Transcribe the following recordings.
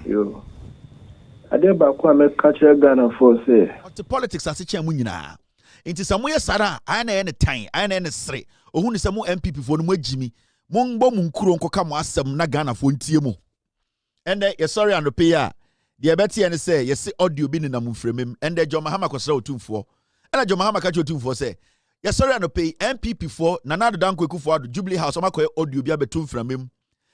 Yo. Ade ba kwa me catch Ghana for say. The politics as a mu nyina. Inti samoye sara ana ene tan, ana ene sre. Ohunu se mu MPP fo no mu agimi. Mo ngbo mu nkuro nkoka mo asem na Ghana fo ntie mu. Ende ye sorry and pay ya. The beti ene say ye se audio bi ni na mu fremem. Ende John Mahama kwasra otumfo. Ena John Mahama ka otumfo say ye sorry and pay MPP fo na na do danko ekufo ado Jubilee House o makoye audio bi abetum fremem.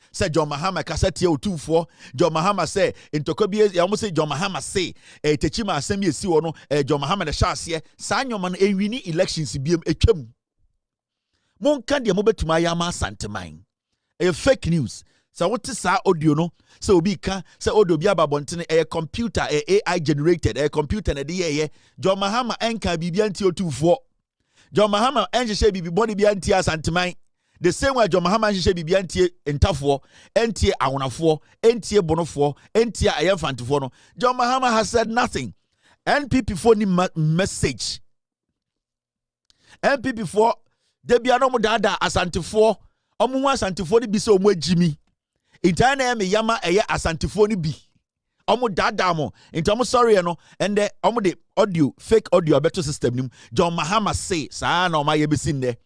Say John Mahama kasati ya otumfo. John Mahama say intokobie ya mo say John Mahama say techima asem ye si wo no John Mahama na hyase sa nyoma no enwini elections biem etwam. Monka de mo betuma ya ma santeman. Fake news. So what is sa audio no? So obi ka say audio bi ababontene computer AI generated computer na de ye John Mahama enka bibia nti otumfo. John Mahama enhye bibi body bia nti asanteman. The same way John Mahama nhye bibia ntie entafo, entie awonafo, entie bonofo, entie ayemfantefo no. John Mahama has said nothing. NPP for ni message. NPP for de bia no mo dada asantefo, omo hu asantefo ni bi se omo agimi. Intana me yama asantefo ni bi. Omo dada mo. Into omo sorry no, and the omo de audio, fake audio better system nim. John Mahama say, sa na oma ye besin there.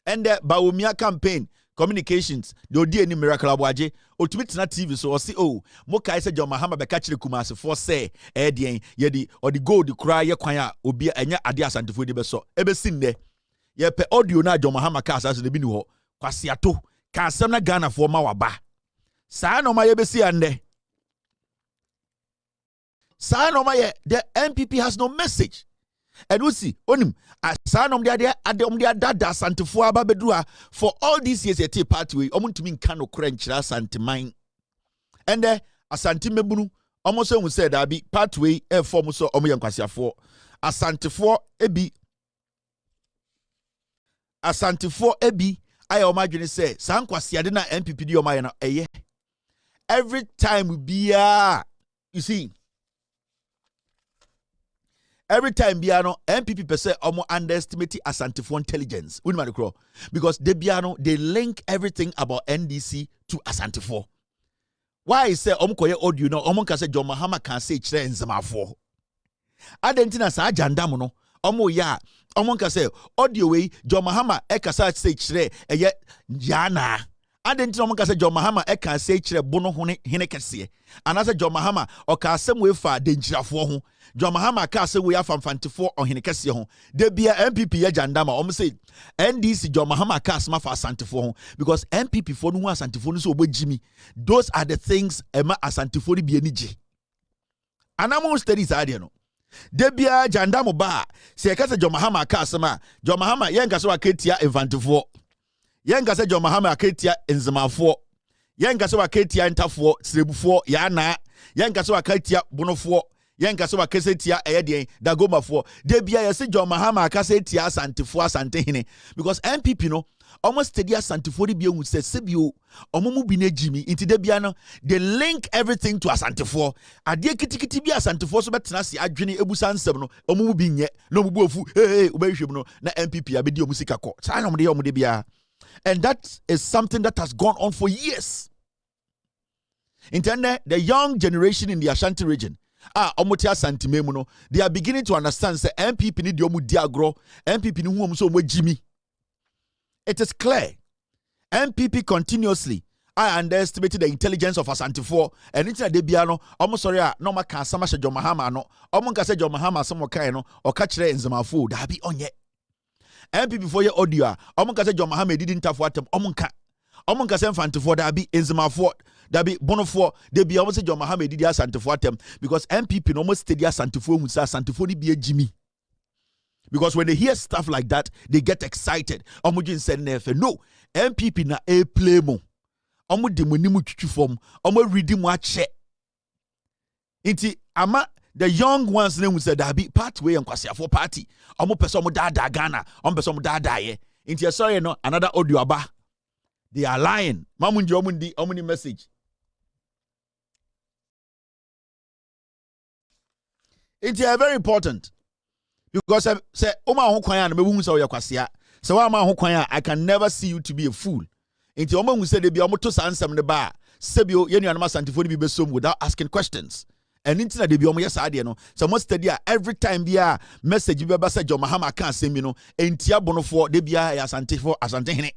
And the Baumia campaign communications, the odi any miracle abwaje, ultimate na TV so or see Moka say John Mahama be catch the Kumasi for say Edian yedi or the gold the cry ye kwanya obi enya ade asantefo de beso ebe sin there. Ye pe audio na John Mahama ka asase de bi ni ho kwasiato ka asem na Ghana for ma waba. Sa no ma ye be si ande. Sa no ma ye the MPP has no message. And we see onim asanom de dada santefo ababedua for all these years at pathway omuntumi nka no kora nkyira santeman and asante mebunu almost we said that be pathway form so omo yankwasiafo asantefo ebi ayo madwene say sankwasiade na MPP di omaye na eye every time we be you see. Every time Biano MPP per se omo underestimate asantefo intelligence. Because they link everything about NDC to asantefo. Why is say omo koye audio no omo ka say John Mahama can say chire nzamafo. Adentina sa ajanda mo no omo ya omo ka say audio we John Mahama e ka say chire eye yana. Adentina omo ka say John Mahama e ka say chire bono hene kese. Anasa John Mahama o ka asem we fa denjirafo ho. John Mahama ka se we afamfantefo ohene kese ho. De bia MPP ye jandama om say NDC John Mahama ka asma fa asantefo ho because MPP fo no hu asantefo no so obojimi. Those are the things ema asantefo ni bia ni ji. Anamo studies ade no. De bia jandamo ba se ka se John Mahama ka asma John Mahama ye nka se wa ketia infantefo. Ye nka se John Mahama ketia enzemafo. Ye nka se wa ketia ntafo srebufo ya na. Ye nka se wa ketia bonofo. Yenka so wakesetia eyedien dagoma for de bia ye se John Mahama akasetia asantefo asante hene because MPP no almost steady asantefo de bia hu se sebio omomu bi na jimi inti de bia no they link everything to asantefo ade kitikiti bia asantefo so betena se adwene ebusa nsem no omomu bi nye no omubu ofu obehwem no na MPP abedi omusika ko sa na omde bia and that is something that has gone on for years. Intende the young generation in the Ashanti region omotia santimemu no they are beginning to understand say MPP ni de omu diagro MPP ni hu so jimi. It is clear MPP continuously underestimated the intelligence of asantefo and intina de bia no omo sorry no ma kan sama John Mahama no omo nka say John Mahama some kan no o ka kire nzemafo da bi onye MPP for your audio omo nka say John Mahama didn't tafo atem omo nka say infantefo da bi nzemafo that be bonofo they be almost John Mahama did asantefo atem because MPP no almost steady asantefo hu say asantefo ni be jimi because when they hear stuff like that they get excited omujin say no MPP na a play mo omu de monimu twitwi fom omu ready mo ache inti ama the young ones name said that be pathway and kwasiafo party omu pese omu dada Ghana omu pese omu dada ye inti sorry no another audio aba they are lying mamunji omundi omuni message. It's very important because say Oma Hokwaya me hu say yakwasia say wa ma Hokwaya I can never see you to be a fool. Inti Oma hu say de bi omoto sansem ne ba sebio yenu anama santifoni bi besom without asking questions. And into the omo yes idea no. So most study every time bia message bi ba say John Mahama kan asem bi no entia bonofo de bia ya santifo asantehene.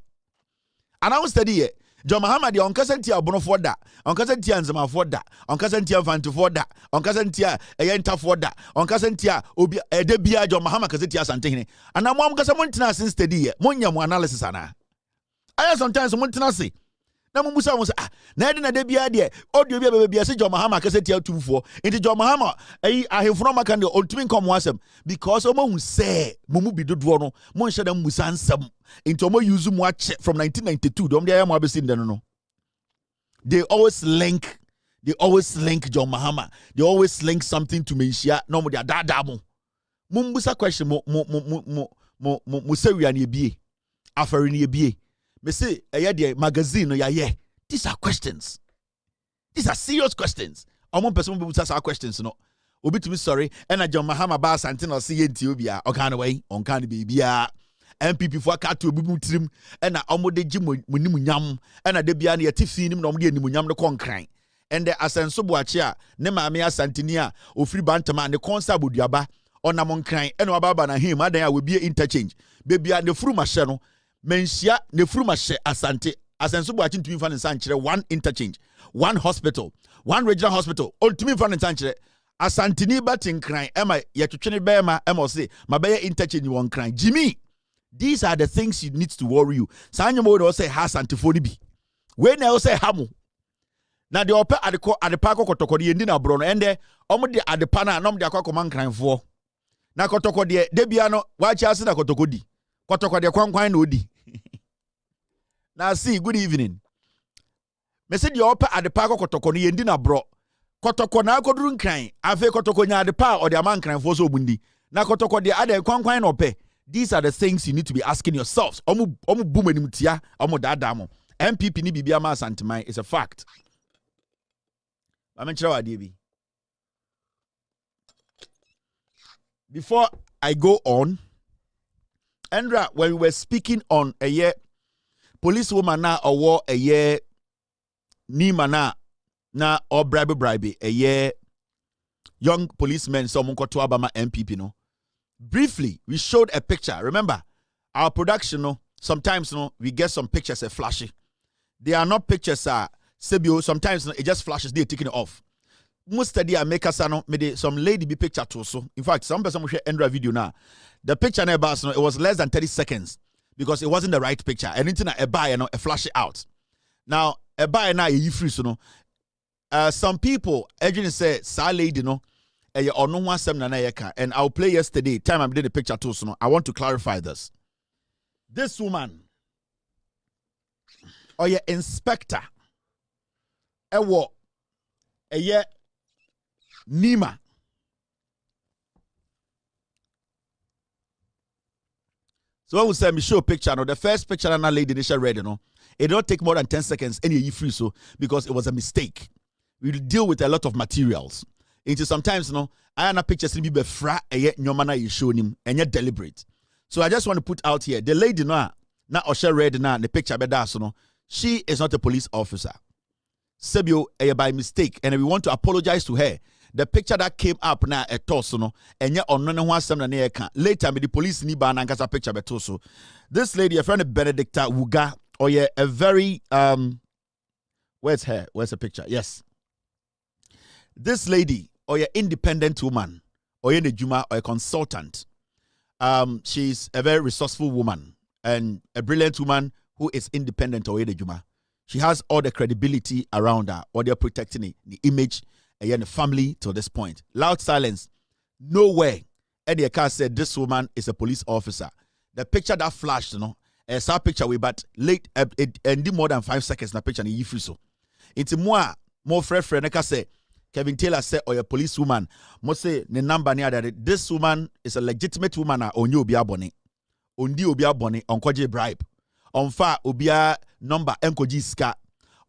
And I was study John Mahama de onkasa ntia bonofo da, onkasa ntia nzemafo da, onkasa ntia fantifo da, onkasa ntia eyentafo da, onkasa ntia obi de bia John Mahama kasa ntia asantehene. And am kasa mo ntina sin study monya mo analysis ana. I sometimes mo ntina se na mo musa mo say na ede na de bia de audio bia bia say John Mahama kasa tia tumfo into John Mahama ahemfo maka de ultimate come wasem because omo hu say mo mu bi dodo no mo nhye da musa ansam into omo use mo ache from 1992 dom de mo abesin de no they always link John Mahama, they always link something to menshia no mo de dada mo musa question mo say we an ebie afari ni ebie. Me say, magazine no yeah. These are questions. These are serious questions. Among person will ask our questions, no. Obi to me sorry. And John Mahama ba santin or see Ethiopia. O kind of way, on kind of baby. MPP for cat to bubu trim. And I almost de jim munimunyam. And I debia near Tiffin no de nimunyam no concrine. And the asenso buachia, nema mea santinia, o free bantama, and the consa budiaba, on among crying, and Wababa and him, I will be interchange. Baby and the fruma channel. Menshia ne fruma she asante asenso bo achin tumi fa ne sanchere one interchange, one hospital, one regional hospital on tumi fa ne sanchere asante ni batin kran ema ye twetwe ne bema ema say mabaye interchange one kran Jimmy. These are the things you need to worry you. Sanyemo do say ha asante fo ni bi we na say ha mo na de ope adepa kokotoko de yendi na bro no ende omo de adepa na nom de akwakoman kran fo na kotoko de bia no wa chi ase na kotoko di kotoko de kwankwan na odi. Now see, good evening. Me say the upper at the park kotoko ni yendi na bro. Kotoko na akoduru nkran, afi kotoko nya de pa or the man kran for so bundi. Na kotoko de ade kwankwan no pe. These are the things you need to be asking yourselves. Omu boom enim tia, omu dada mo. MPP ni bibia ma santimai is a fact. Amenchira wa bi. Before I go on, Andra, when we were speaking on a year police woman na or a year ni mana na or bribe a year young policemen so munko to Abama MPP no. Briefly, we showed a picture. Remember, our production no sometimes no we get some pictures flashy. They are not pictures sebio sometimes no, it just flashes they taking it off. Most study make us no made some lady be picture too so. In fact, some person will share Andra video now. The picture no it was less than 30 seconds. Because it wasn't the right picture. Anything a buy a flash it out. Now a buy now you free so no. Some people actually say sa lady no or no one sem na yeka and I'll play yesterday time I did the picture too so no. I want to clarify this. This woman or your inspector a year Nima. So when we say me show a picture, no, the first picture that that lady Nisha read, it don't take more than 10 seconds any you free so because it was a mistake. We deal with a lot of materials. Into sometimes I am a picture be fra nyomana you show him and yet deliberate. So I just want to put out here the lady na Osha read na the picture bedaso she is not a police officer. Sebio by mistake and we want to apologize to her. The picture that came up now at Tosono, and yet on no one some later, the police ni ban and picture betoso. This lady, a friend of Benedicta Wuga, or a very where's her? Where's the picture? Yes. This lady, or your independent woman, or a Juma, or a consultant. She's a very resourceful woman and a brilliant woman who is independent or a Juma. She has all the credibility around her, or they're protecting the image. And the family to this point. Loud silence. Nowhere. Eddie Eka said this woman is a police officer. The picture that flashed, it's our picture we but late it ended more than 5 seconds. The picture ni so. It's more fresh. Neka say Kevin Taylor said or a police woman. Mo say the number near that this woman is a legitimate woman. Onyi obia boni. Ondi obia boni. Onkoje bribe. Onfa obia number enkoji ska.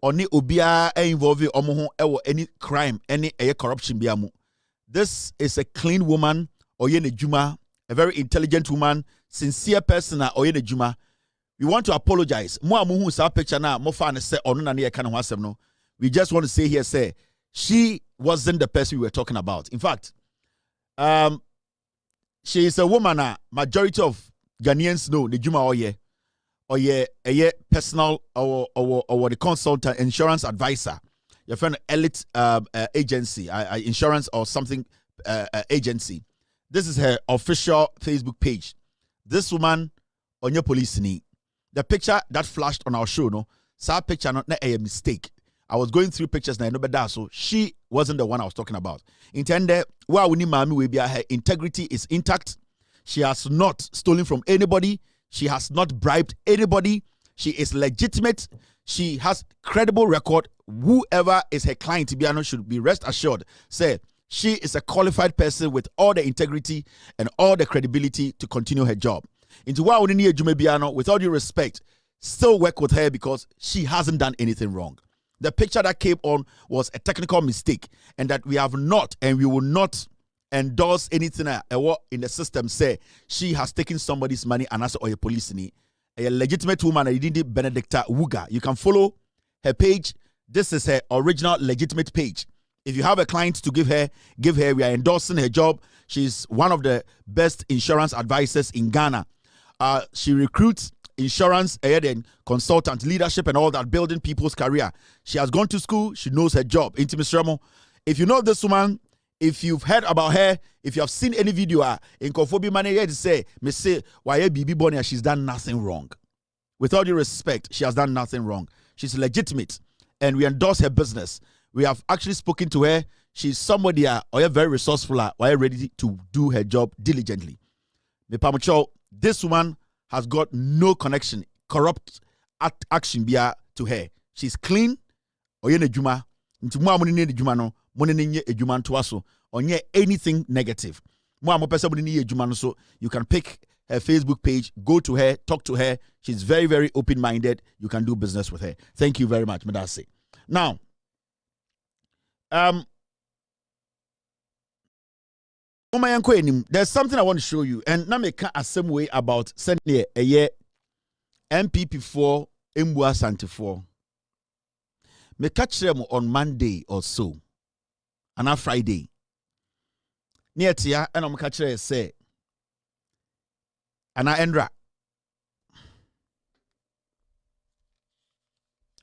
Oni obia involved omo ho any crime, any corruption biamu. This is a clean woman, oyene juma, a very intelligent woman, sincere person, oyene juma. We want to apologize. Mo amu hu sa picture na mo fa ne se ono na ne kan ho asem no. we just want to say here, say, she wasn't the person we were talking about. In fact, she is a woman, majority of Ghanaians know, the Juma or personal or the consultant, insurance advisor, your friend elite agency, insurance or something agency. This is her official Facebook page. This woman on your police knee. The picture that flashed on our show, no, saw picture not a mistake. I was going through pictures now, no, so she wasn't the one I was talking about. Intended, well, we need mommy will be her integrity is intact. She has not stolen from anybody. She has not bribed anybody. She is legitimate. She has credible record. Whoever is her client, Biano, should be rest assured. Say, she is a qualified person with all the integrity and all the credibility to continue her job. Into why would need Jume Biano, with all due respect, still work with her because she hasn't done anything wrong. The picture that came on was a technical mistake, and that we have not and we will not endorse anything in the system say she has taken somebody's money and asked or a police ni. A legitimate woman, Benedicta Wuga. You can follow her page. This is her original legitimate page. If you have a client to give her. We are endorsing her job. She's one of the best insurance advisors in Ghana. She recruits insurance, consultant, leadership, and all that, building people's career. She has gone to school. She knows her job. Intimacy Remo. If you know this woman, if you've heard about her, if you have seen any video, in Kofobi Mane to say, me say, why BB Bonia, she's done nothing wrong. With all due respect, she has done nothing wrong. She's legitimate, and we endorse her business. We have actually spoken to her. She's somebody or very resourceful, or ready to do her job diligently. Me pamucho, this woman has got no connection, corrupt action to her. She's clean. Oyene juma, nti mo amoni ne juma no, mo ne nye ejuma ntoaso, onye anything negative. Mo amopesa mo ne nye ejuma no, so you can pick her Facebook page, go to her, talk to her. She's very, very open-minded. You can do business with her. Thank you very much, Medase. Now, there's something I want to show you, and now make a same way about sending a year MPP4 Mbua Santi4. Me catch them on Monday or so, and on Friday. Near tia, and I'm catch them say, and I endra.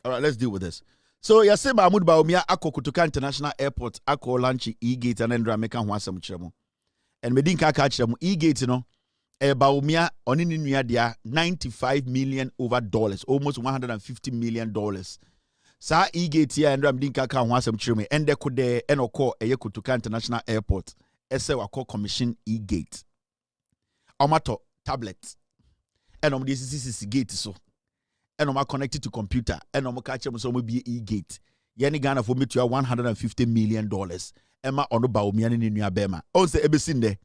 All right, let's deal with this. So yase Mahmoud Baumia ako Kutuka International Airport ako lanchi e-gate and endra meka ho asem kyeremo. And medinka ka kyeremo e-gate no Baumia oni ni nua dia $95 million over dollars, almost $150 million. Sa e-gate ya endra medinka ka ho asem kyeremo ende ko de enoko eye Kutuka International Airport ese wako commission e-gate. Omato tablet. Enom de CCC gate so. And I'm connected to computer, and I'm catching some be e-gate. Yani Ghana for me to $150 million. Emma on the Baumia in New Bema. Oh, say Ebesinde.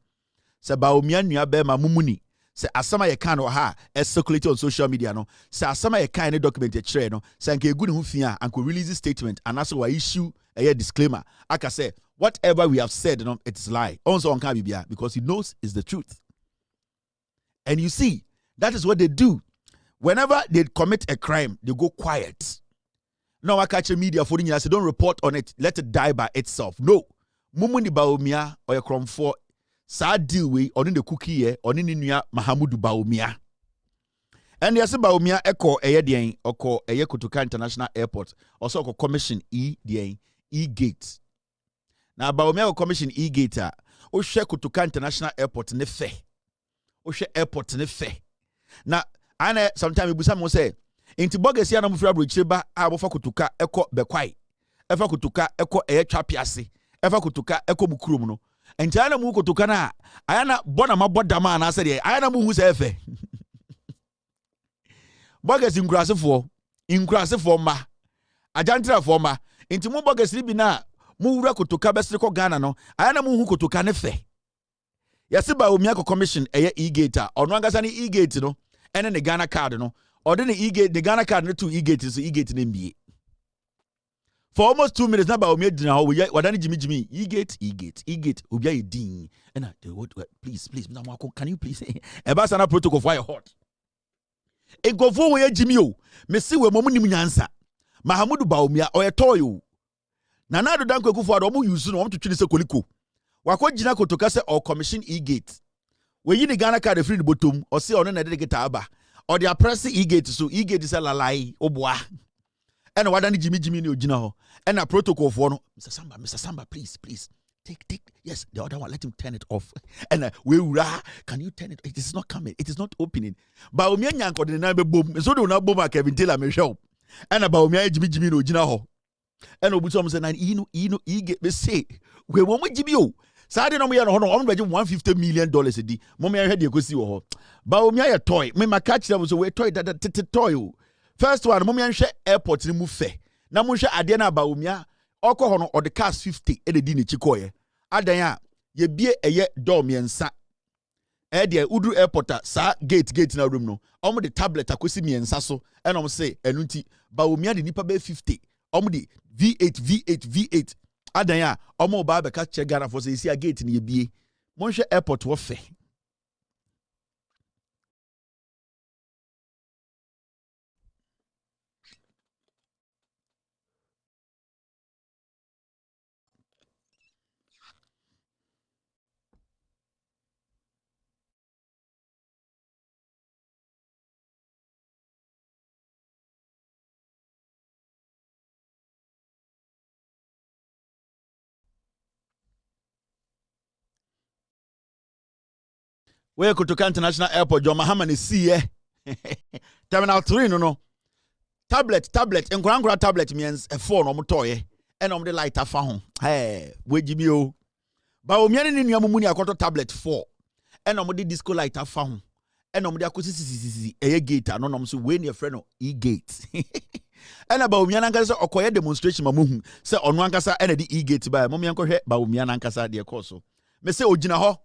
Say Baumia New Bema Mumuni. Say Asama ye can or ha as circulated on social media. No, say Asama ye can document a trade. No, say good hufia and could release a statement and also issue a disclaimer. I can say whatever we have said, no, it's lie. Also on Kabibia because he knows it's the truth. And you see, that is what they do. Whenever they commit a crime, they go quiet. Now I catch a media for you. I say don't report on it. Let it die by itself. No. Mumuni Baumia or a crumb for sad deal we on in the cookie or in Nuya Mahamudu Baumia. And yes, Baumia echo a yedian or call a Kutuka International Airport also call commission e-gate. Now Baumia commission e-gate o share Kutuka International Airport nefe. O share airport nefe. Now and sometimes we will say, "Inti bogus ya na mufra brocheba abofa kutuka eko bekwai, efa kutuka eko twapiase, efa kutuka eko bukurum no." Enti ana mu kutuka na ayana bona mabodama na say ayana mu hu se efe. Bogus inkurasefo ma, ajantra for ma. Inti mu bogus bi na mu wura kutuka besre ko Ghana no, ayana mu hu kutuka ne fe. Yasiba Omiako commission e-gate ono angasa ni e-gate no. And then the Ghana card, no, or then the Ghana card, no, to e-gate is e-gate in NBA. For almost 2 minutes, now about me now, we what Jimmy, e-gate, Ubia ding. And I what please, now can you please say Ambassador protocol fire hot. E go for where Jimmy, me see where Momuni answer. Mahamudu Baumia or a toy, Nana do danko kufu ado omo use no omo twetwe se koliko. Wako gina kotoka se or commission e-gate. We yi ni Ghana card free the bottom or say ono na de get aba. Or they are pressing e-gate so e-gate is a lalai oboa. And wada ni Jimmy ni ogina ho. And a protocol for no Mr. Samba please take yes the other one let him turn it off. And we can you turn it? It is not coming. It is not opening. Ba omi nyanko de na be bom. So do na bom a Kevin Taylor me show. And about me Jimmy ni ogina ho. And obusom say na e-gate be say we wo mo Jimmy o. Sade no mo ya no ho no on be $150 million a di. Mo me hwe de ekosi wo ho. Ba omi aye toy. Me ma catch them so we toy that toy. First one, mom yanhwe airport ni mu fe. Na mo hwe ade na ba omia okọ ho no or the cars 50 e de di ni chikoye. Adan a ye bie eye door miensa. E de udu airport sa gate na room no. Omo de tablet akosi miensa so. E no mo say enu nti ba omia de nipa be 50. Omo de V8. Adan a omo ba be ka che Ghana for say isi a gate ni ye bie. Mo hwe airport wo fe. We kutoka International Airport John Mahama ni see Terminal 3 no. Tablet nkura tablet means a phone omo toye and omo de light afa ho. We jibi o. Ba omi ani ni nuamu ni akoto tablet 4 and omo de disco light afa ho. And omo de akosi eye gate no no so we ne friend no e-gate. And about omi ankasa okoye demonstration mamuhu say onu ankasa and the e-gate ba mo mi ankɔhwɛ ba omi ankasa de ekoso. Me say ogina ho.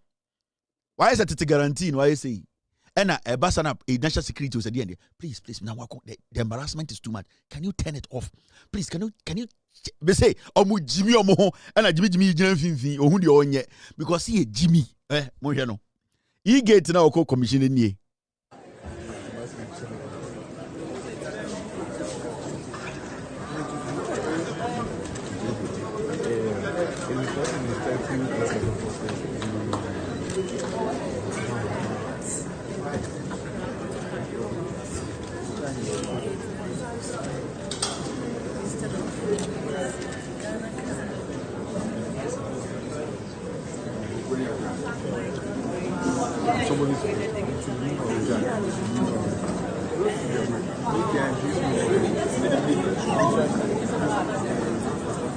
Why is it guarantee? Why say? And a basana a national security was at the end. Please, now the embarrassment is too much. Can you turn it off? Please, can you? They say, "Omu Jimmy omo," and a Jimmy Jimmy or who the onye because he Jimmy. Mojano. He get now commission in ye.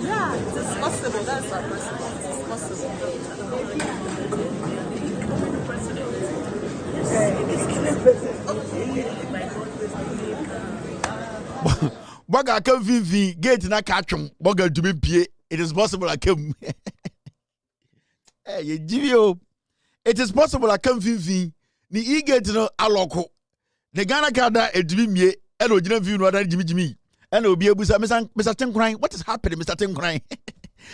Yeah, it's possible. That's possible. Boga come vivi gate na catchum. Boga to be pie. It is possible I come. Hey, you it is possible I come vivi. Ni e-gate no aloko. The Ghana kada edumi mie. Eno jina view no ada Jimmy. And will be able to say, Mr. Tinkran, what is happening, Mr. Tinkran?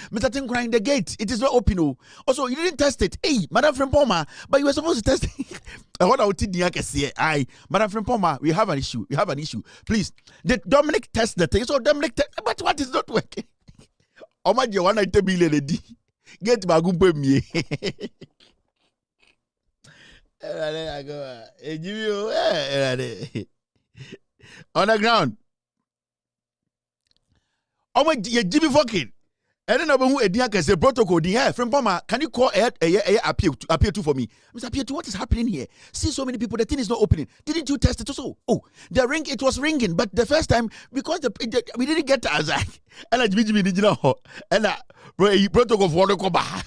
Mr. Tinkran, the gate, it is not open. Also, you didn't test it. Hey, Madam Frimpoma, but you were supposed to test it. What I would say, aye, Madam Frimpoma, we have an issue. Please, did Dominic test the thing? So Dominic, but what is not working? Oh my God, 190 million. Get my good me. On the ground. Oh my, you Jimmy fucking. And then who a say protocol. From Poma, can you call appeal to for me? Mr. Appeal to what is happening here? See so many people, the thing is not opening. Didn't you test it also? Oh, it was ringing, but the first time because we didn't get to Isaac. And I Jimmy did know. And protocol for the Koba.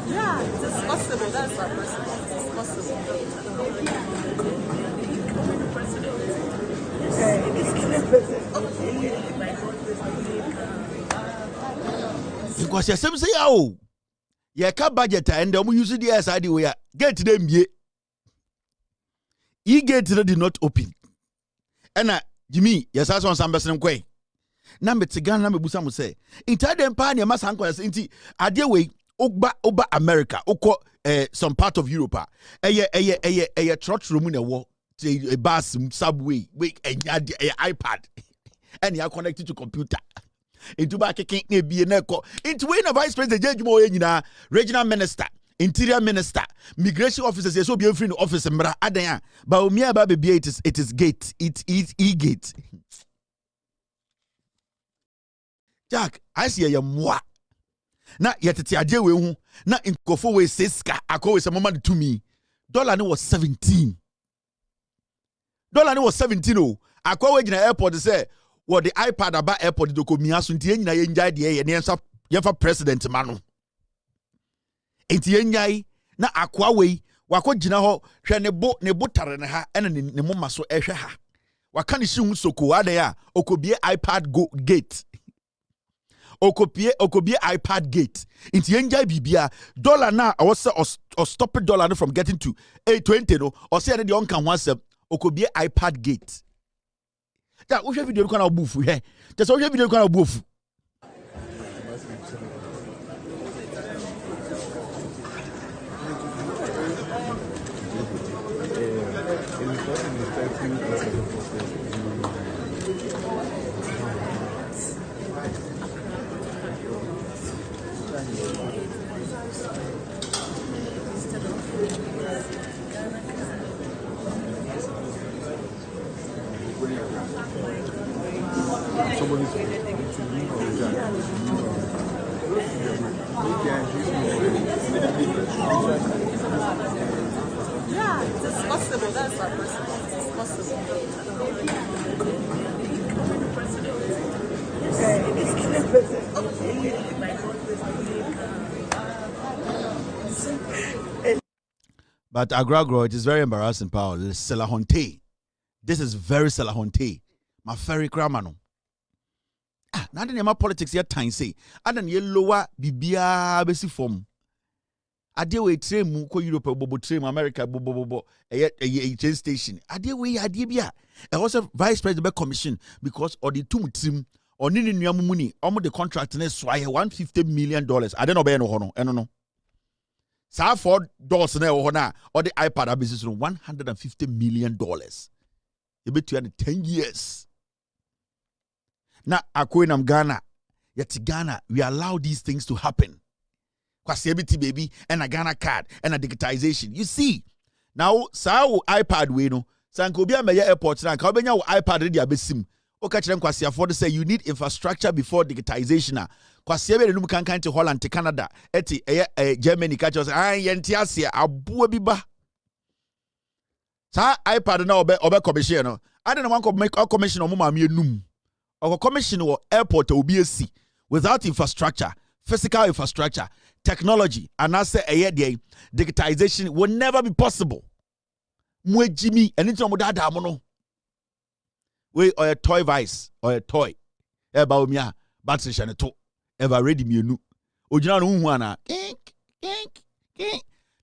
Yeah, it's possible. That's possible. Because you say oh, you can budget and you use the SID way. Get them ye. E-gate did not open. And Jimmy, yes, I saw some person quay. Number Tigan, number Busam say. Inside the empire, you must anchor us into a dear way, Oba America, Oko, some part of Europe. A trot room in a war, a bus, subway, wake, a iPad, and you are connected to computer. Into back a king be an echo. Into when a vice president, Judge Moyena, regional minister, interior minister, migration officers, yes, so be a free office and Adaya. But me baby, it is gate, it is e-gate. Jack, I see a moi. Na yet it's a dear way, na in Kofo Siska, I call some moment to me. Dollar was 17. Dollar was 17. Oh, I call in the airport to say, what the iPad about airport do ko miaso ntie nyina ye njai de ye ne yefa president mano ntie nyai na akwa wei wako gina ho hwe ne bo tare ne ha ene ne moma so ehwe ha waka ne hwu soko ade a okobie iPad go gate okobie iPad gate ntie njai bibia dollar na awose or stop dollar from getting to 820 no or say ne de on kan ho asem okobie iPad gate. Yeah, we have video kana obufu he. Just we have video kana obufu. Yeah, it's possible. That's our person. It's possible. But Agragro, it is very embarrassing, Paul. Selahonte. This is very Selahonte. My ferry cramano. Now the politics yet time say. And then you lower bibia besi form. Ade we train mu ko Europe bobo train America bobo a train station. Ade we ade bia. E also vice president commission because or the two team or ni nuamu muni omo the contract na so $150 million. I don't know be no ho no. Eno no. Sa $4 na ho na or the iPad abusiness $150 million. You bet you 10 years. Na akoinam Ghana. Yet Ghana, we allow these things to happen. Kwasebiti baby and a Ghana card and a digitization. You see, now sao iPad we no. Sankobia meya airport na ka obenya iPad ready abesim. O ka kire kwase afford say you need infrastructure before digitization. Kwase be num kan to Holland to Canada, eti Germany ka say ah yenti ase aboa bi ba. Sa iPad na obe commission no. I don't want to make a commission on mama enum. Or commission or airport or BSC without infrastructure, physical infrastructure, technology, and I say a digitization will never be possible. Mwe Jimmy, and it's no we or a toy vice or a toy. Eba umia, battery shaneto. Ever ready me nu. Ojina no huana. Kink.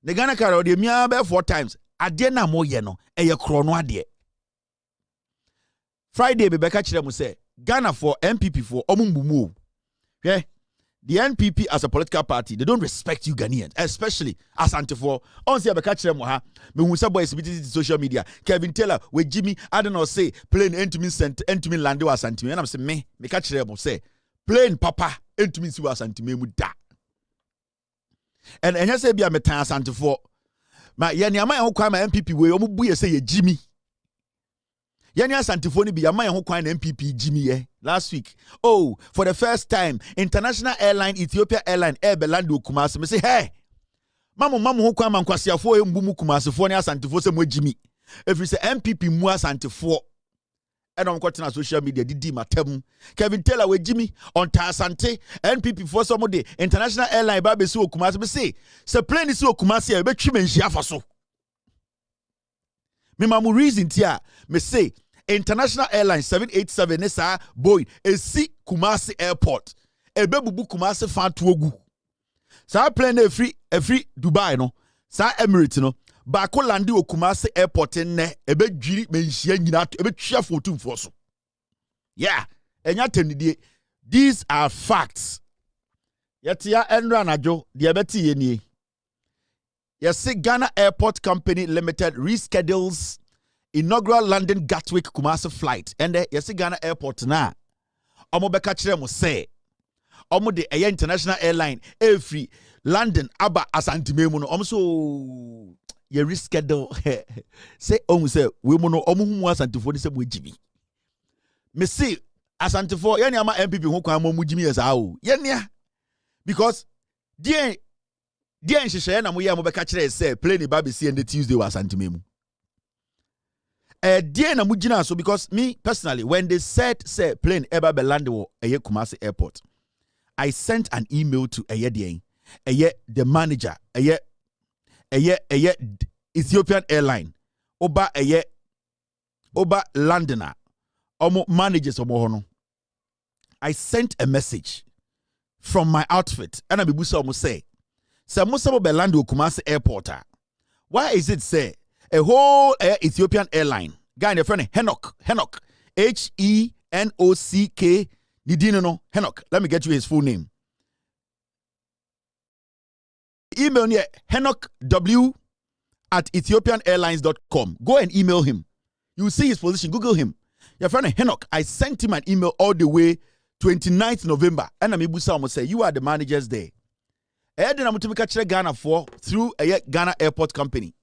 The Ghana car or the mia be 4 times. Adena mo ye no. Eye krono ade. Friday be beka chire mu say Ghana for MPP for omumbumu. Okay? The NPP as a political party, they don't respect you Ghanaians, especially as Antifor. On see a catch them ha. Me who say boys to social media. Kevin Taylor with Jimmy, I don't know say plain end to me land was anti me. And I'm saying me catch them say plain papa end to me si was anti me muda. And you say be a metan Antifor. Ma ye ni ama ho kwa ma MPP we omu bu ye say ye Jimmy. Yani Santifoni be yama ho kwan MPP Jimmy last week. Oh, for the first time, international airline Ethiopia Airline Air Belando Kumasi. Me say, hey, mamu ho kwan man kwasiafo e mbumu Kumasi fo ne Santifo se mo Jimmy. If you say MPP mu Santifo, and on kwatena social media didi matem. Kevin Taylor we Jimmy on Asante NPP for some day international airline ba be si Kumasi. Me say, se plane si Kumasi e be twi menhia fa so. Me mamu reason tia me say International Airlines 787 nesa boy esi Kumasi Airport. Ebebubu Kumasi fan tuogu. Sa plane free Dubai no. Sa Emirates no. Bako landi o Kumasi Airport ne ebe jiri me nhia nyina ebe twa fotum so. Yeah, enya temnidie. These are facts. Yetia Endra Najo, diabeti yenie. Yesi Ghana Airport Company Limited reschedules inaugural London Gatwick Kumasi flight. And yesi Ghana Airport na. Omo beka kire mo say. Omo de eye international airline free London aba asantimemu no. Omo so ye reschedule. Say omo say we mo no omo hu asantifo ni se mo jibi. Me see asantifo ye ama MPP ho kwan mo jimi yes awo. Ye nia because die nhihye na mo ye mo beka kire say plane ba be see and Tuesday was asantimemu. Die na mujina so because me personally when they said say plane eba be land wo eye Kumasi Airport, I sent an email to the manager Ethiopian airline oba Londoner omo managers omo hono. I sent a message from my outfit and I be busa omo say mo be land wo Kumasi Airport. Why is it say a whole Ethiopian airline guy in the friend Henok Henock Nidino no Henok. Let me get you his full name. Email near henokw@ethiopianairlines.com. Go and email him. You will see his position. Google him. Your friend Henok. I sent him an email all the way 29th November. And I'm able to say you are the managers there. I didn't want to catch Ghana for through a Ghana Airport Company.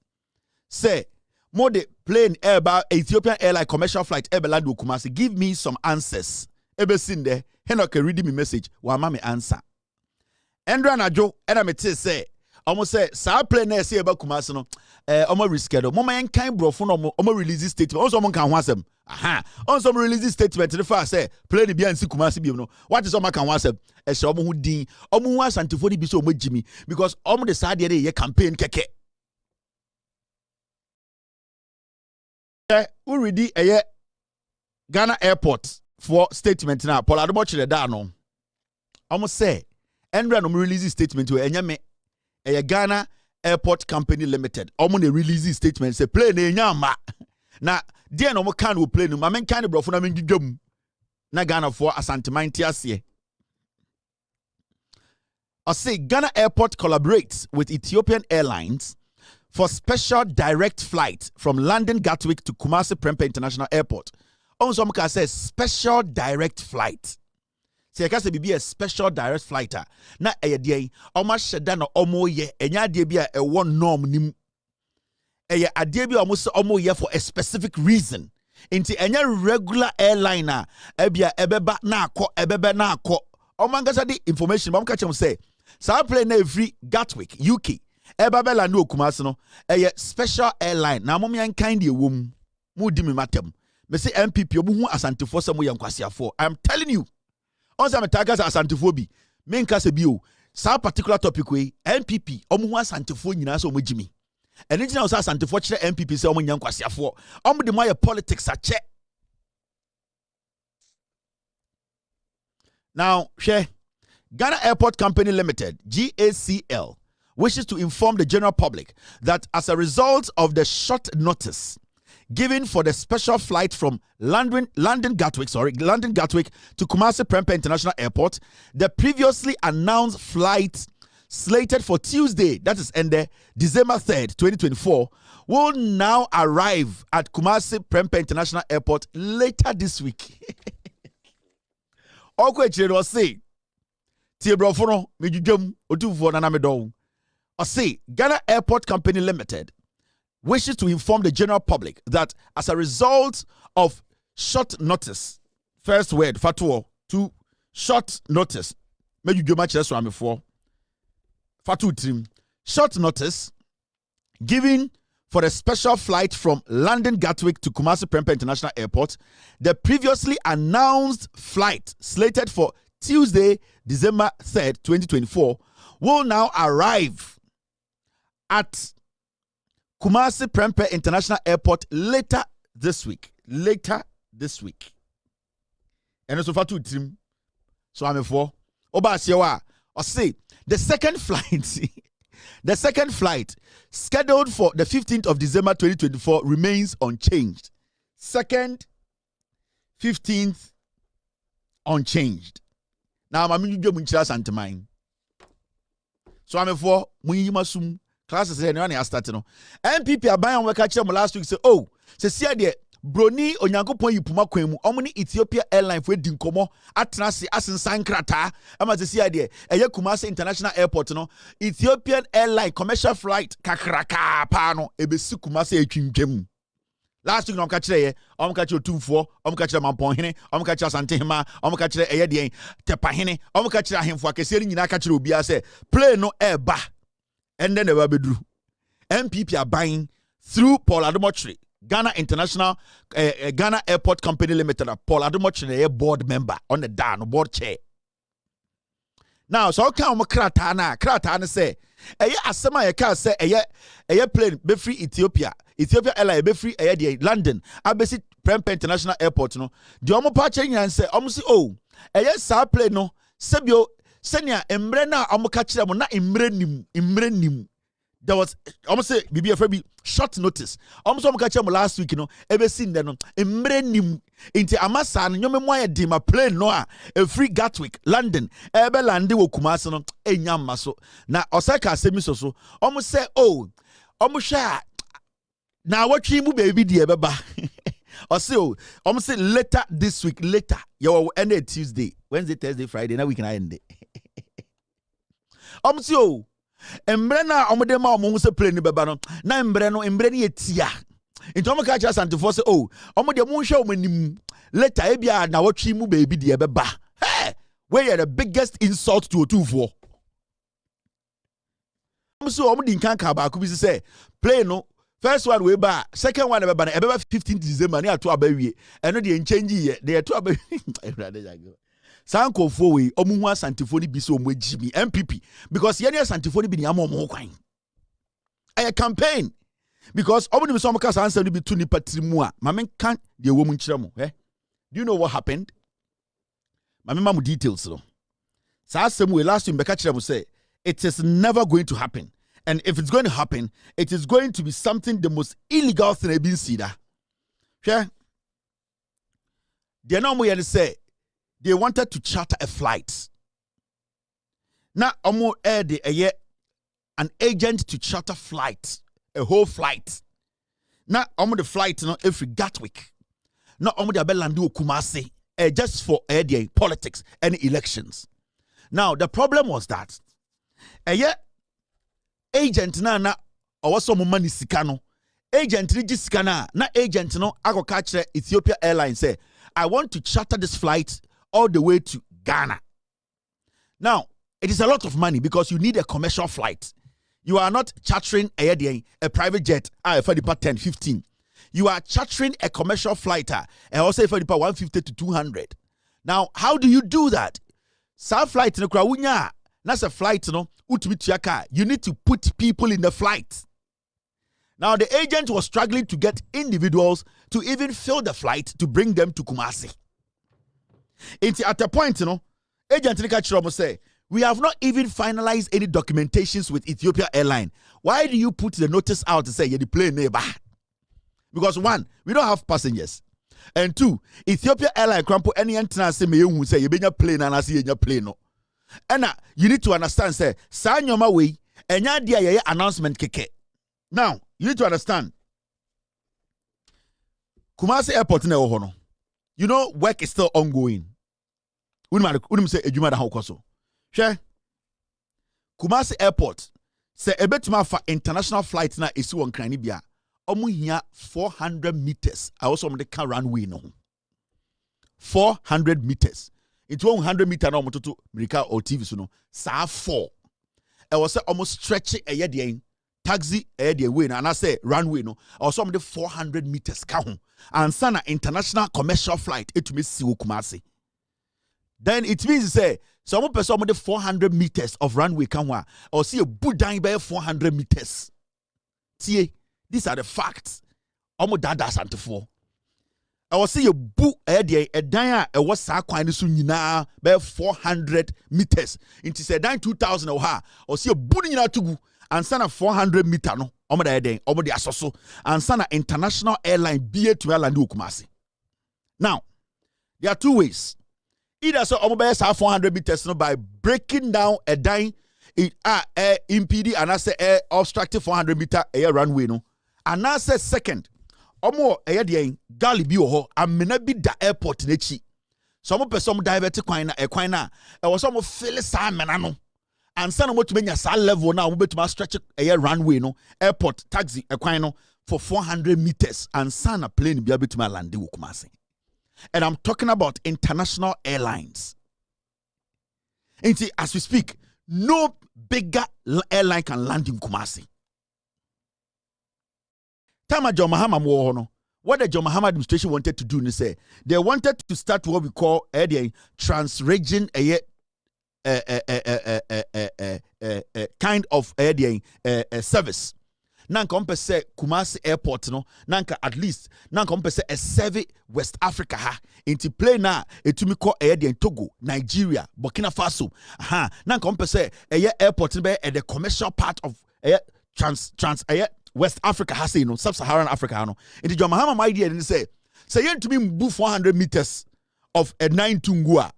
Say, more the plane about Ethiopian airline commercial flight land Kumasi. Give me some answers. Ebe seen there. Henok reading me message. Wa mama answer. Endra Najo. And I say. Almost say. Sa plane say about Kumasi no. Omo reschedule. Mama en kind bro phone omo release statement. Also omo kan wasem. Aha. Also release statement. The first say plane bi ansi Kumasi bi no. What is omo kan wasem? E se omo hu din. Omo hu asantifo bi so omo jimi because omo the side dey ye campaign keke. We ready a Ghana Airport for statement now. Paul Ademochire da no. Almost say Endra no release statement we enya me a Ghana Airport Company Limited. Omo the release statement say plane enya ma. Na dia no mo kan wo plane no ma men kan brofo na men dwam. Na Ghana for asanteman tiase. I say Ghana Airport collaborates with Ethiopian Airlines for special direct flight from London Gatwick to Kumasi Prempeh International Airport. Also, I say special direct flight. See, I can say be a special direct flighter. Na day, almost shedana omo ye, enya de be a one norm nim. Ade bi almost omo ye for a specific reason. Inti enya regular airliner, ebia ebeba na akọ, ebebe na akọ. Omangasa di information, but I'm catching say, sa plane na free Gatwick, UK. Ebabela no Kumasi no special airline na mom yan kind de wom mu di me matem me say MPP obu hu asantifo se mo yan kwasiafo. I'm telling you on some tagas asantifo bi me nka se bi o sa particular topic we MPP omu hu asantifo nyina so mo jimi eni gina o sa asantifo kire MPP se omo yan kwasiafo omo de mo ya politics ache. Now share Ghana Airport Company Limited GACL wishes to inform the general public that as a result of the short notice given for the special flight from London Gatwick to Kumasi Prempeh International Airport, the previously announced flight slated for Tuesday, that is ended December 3rd, 2024, will now arrive at Kumasi Prempeh International Airport later this week. Okwe was say, Tibrofono, Mijum, Otuvo Nanamedon. I say Ghana Airport Company Limited wishes to inform the general public that as a result of short notice, first word, fatuo, to short notice, maybe you match this one before, fatu trim, short notice given for a special flight from London Gatwick to Kumasi Prempeh International Airport, the previously announced flight slated for Tuesday, December 3rd, 2024, will now arrive at Kumasi Prempeh International Airport later this week. And so far two team. So I'm for Oba Sewa. Or say the second flight scheduled for the 15th of December 2024 remains unchanged. 2nd, 15th unchanged. Now I'm going to do mine. So I'm for Muyimasum classes and I started no. MPP are buying we catch them last week say oh say there Broni Onyankopon yipuma kwemu omuni Ethiopia Airline for dinkomo atnase asensan krata ama se sia de eye Kumasi International Airport no Ethiopian Airline commercial flight kakraka pa no ebesi Kumasi etwintwam last week no catch there catch otumfo catch mampon hene catch asantehema catch eye de tepa hene catch ahemfo akese nyina catch obi ase plane no eba and then never bedru MPP are buying through Paul Ademotre Ghana International Ghana Airport Company Limited. Paul Ademotre a board member on the board chair. Now, so how come Kratana say, asema ye ka say a plane be free Ethiopia Airline be free London. Abesi Prempeh International Airport no. The omo pa change say say oh sa plane no sebio senya emre na omo ka kire mo na emre nim. There was almost say bibi afrabi short notice. Almost catch them last week, ebe seen them emrenim into amasa nyome mo di ma plane no a free Gatwick London ebe lande wo Kumasi no enyam maso na osaka asemi so almost say oh almost sha na watchi mu baby di ebeba or say oh almost say later this week you end it Tuesday Wednesday Thursday Friday na week na end almost say oh embre na omodema omo se plane beba no na embre ni etia into omo ka cha santifo se oh omode mo hwe omanim later ebia na watwi mu baby de beba hey we are the biggest insult to otufo so omode nkan ka ba ku bi se plane no first one we ba second one beba na ebeba 15th December ni ato abawie eno de enchange ye de ato abawie Sanko Fowe, Omuwa Santifoni Biso Mwejimi, MPP, because Yenia Santifoni Bini Amo Mokwain. A campaign, because Omuni Somakas answer to be tuni patrimua. Mamen can't the woman chamo, eh? Do you know what happened? Mamu details so. Samuel last week Bekachamo say it is never going to happen. And if it's going to happen, it is going to be something the most illegal thing I've been seen. Sure. The normal say they wanted to charter a flight. Now, Omo air an agent to charter flight, a whole flight. Now, Omo the flight, every Gatwick. Now, Omo the Abelandu Kumasi, just for politics and elections. Now, the problem was that agent na also money sikano. Agent regiskana na agent no ako catch Ethiopia Airlines say, I want to charter this flight all the way to Ghana. Now, it is a lot of money because you need a commercial flight. You are not chartering a private jet for the 10, 15. You are chartering a commercial flight and also for the 150 to 200. Now, how do you do that? South flight no krawunya. That's a flight no. You need to put people in the flight. Now, the agent was struggling to get individuals to even fill the flight to bring them to Kumasi. At a point, agent Nikachromo say, we have not even finalized any documentations with Ethiopia Airline. Why do you put the notice out to say you're the plane neighbor? Because one, we don't have passengers. And two, Ethiopia Airline crampo any antenna say me you say you be your plane and I see your plane no. And you need to understand say sign your way and your announcement keke. Now, you need to understand. Kumasi Airport na hono. You know, work is still ongoing. Say ejuma da hokoso. Share. Kumasi Airport say ebetuma for international flight na esi won kran bia. Omu hia 400 meters. I also the car runway no. 400 meters. It's 100 meters na omototo America or TV so no. Sa 4. I was almost stretching a year taxi way and I say runway no. Also the 400 meters ka ho. And sana international commercial flight it me si Kumasi. Then it means say some person with 400 meters of runway can or see a budding by 400 meters. See These are the facts. Omo dada asantefo. I was see a book a dan a was sa kwan so nyina be 400 meters. Into say dan 2000 or see a book nyina tugu and sana 400 meter no. Omo da den, omo de asoso and sana international airline BA to airline Kumasi. Now, there are two ways. Either so omo be sa 400 meters no by breaking down a dan impede and I say obstructive 400 meter air runway no. And I say second omo gali bi ho amena bi da airport nechi so omo person divert kwan na e was omo feel sa amena no ansa na mo to menya sa level na omo betuma stretch air runway no airport taxi kwan no for 400 meters ansa na plane bi betuma land wo Kumasi. And I'm talking about international airlines. And see, as we speak, no bigger airline can land in Kumasi. Tama John Mahama no. What the John Mahama administration wanted to do, they wanted to start what we call a trans-region kind of service. Nanka ompese Kumasi Airport no, nanka at least nanka ompese a serve West Africa ha. Inti play na etumi ko Togo, Nigeria, Burkina Faso. Nanka ompese airport be the commercial part of trans West Africa has sub-Saharan Africa no. Inti John Mahama my idea and say yen to me move 400 meters of a 9 tungua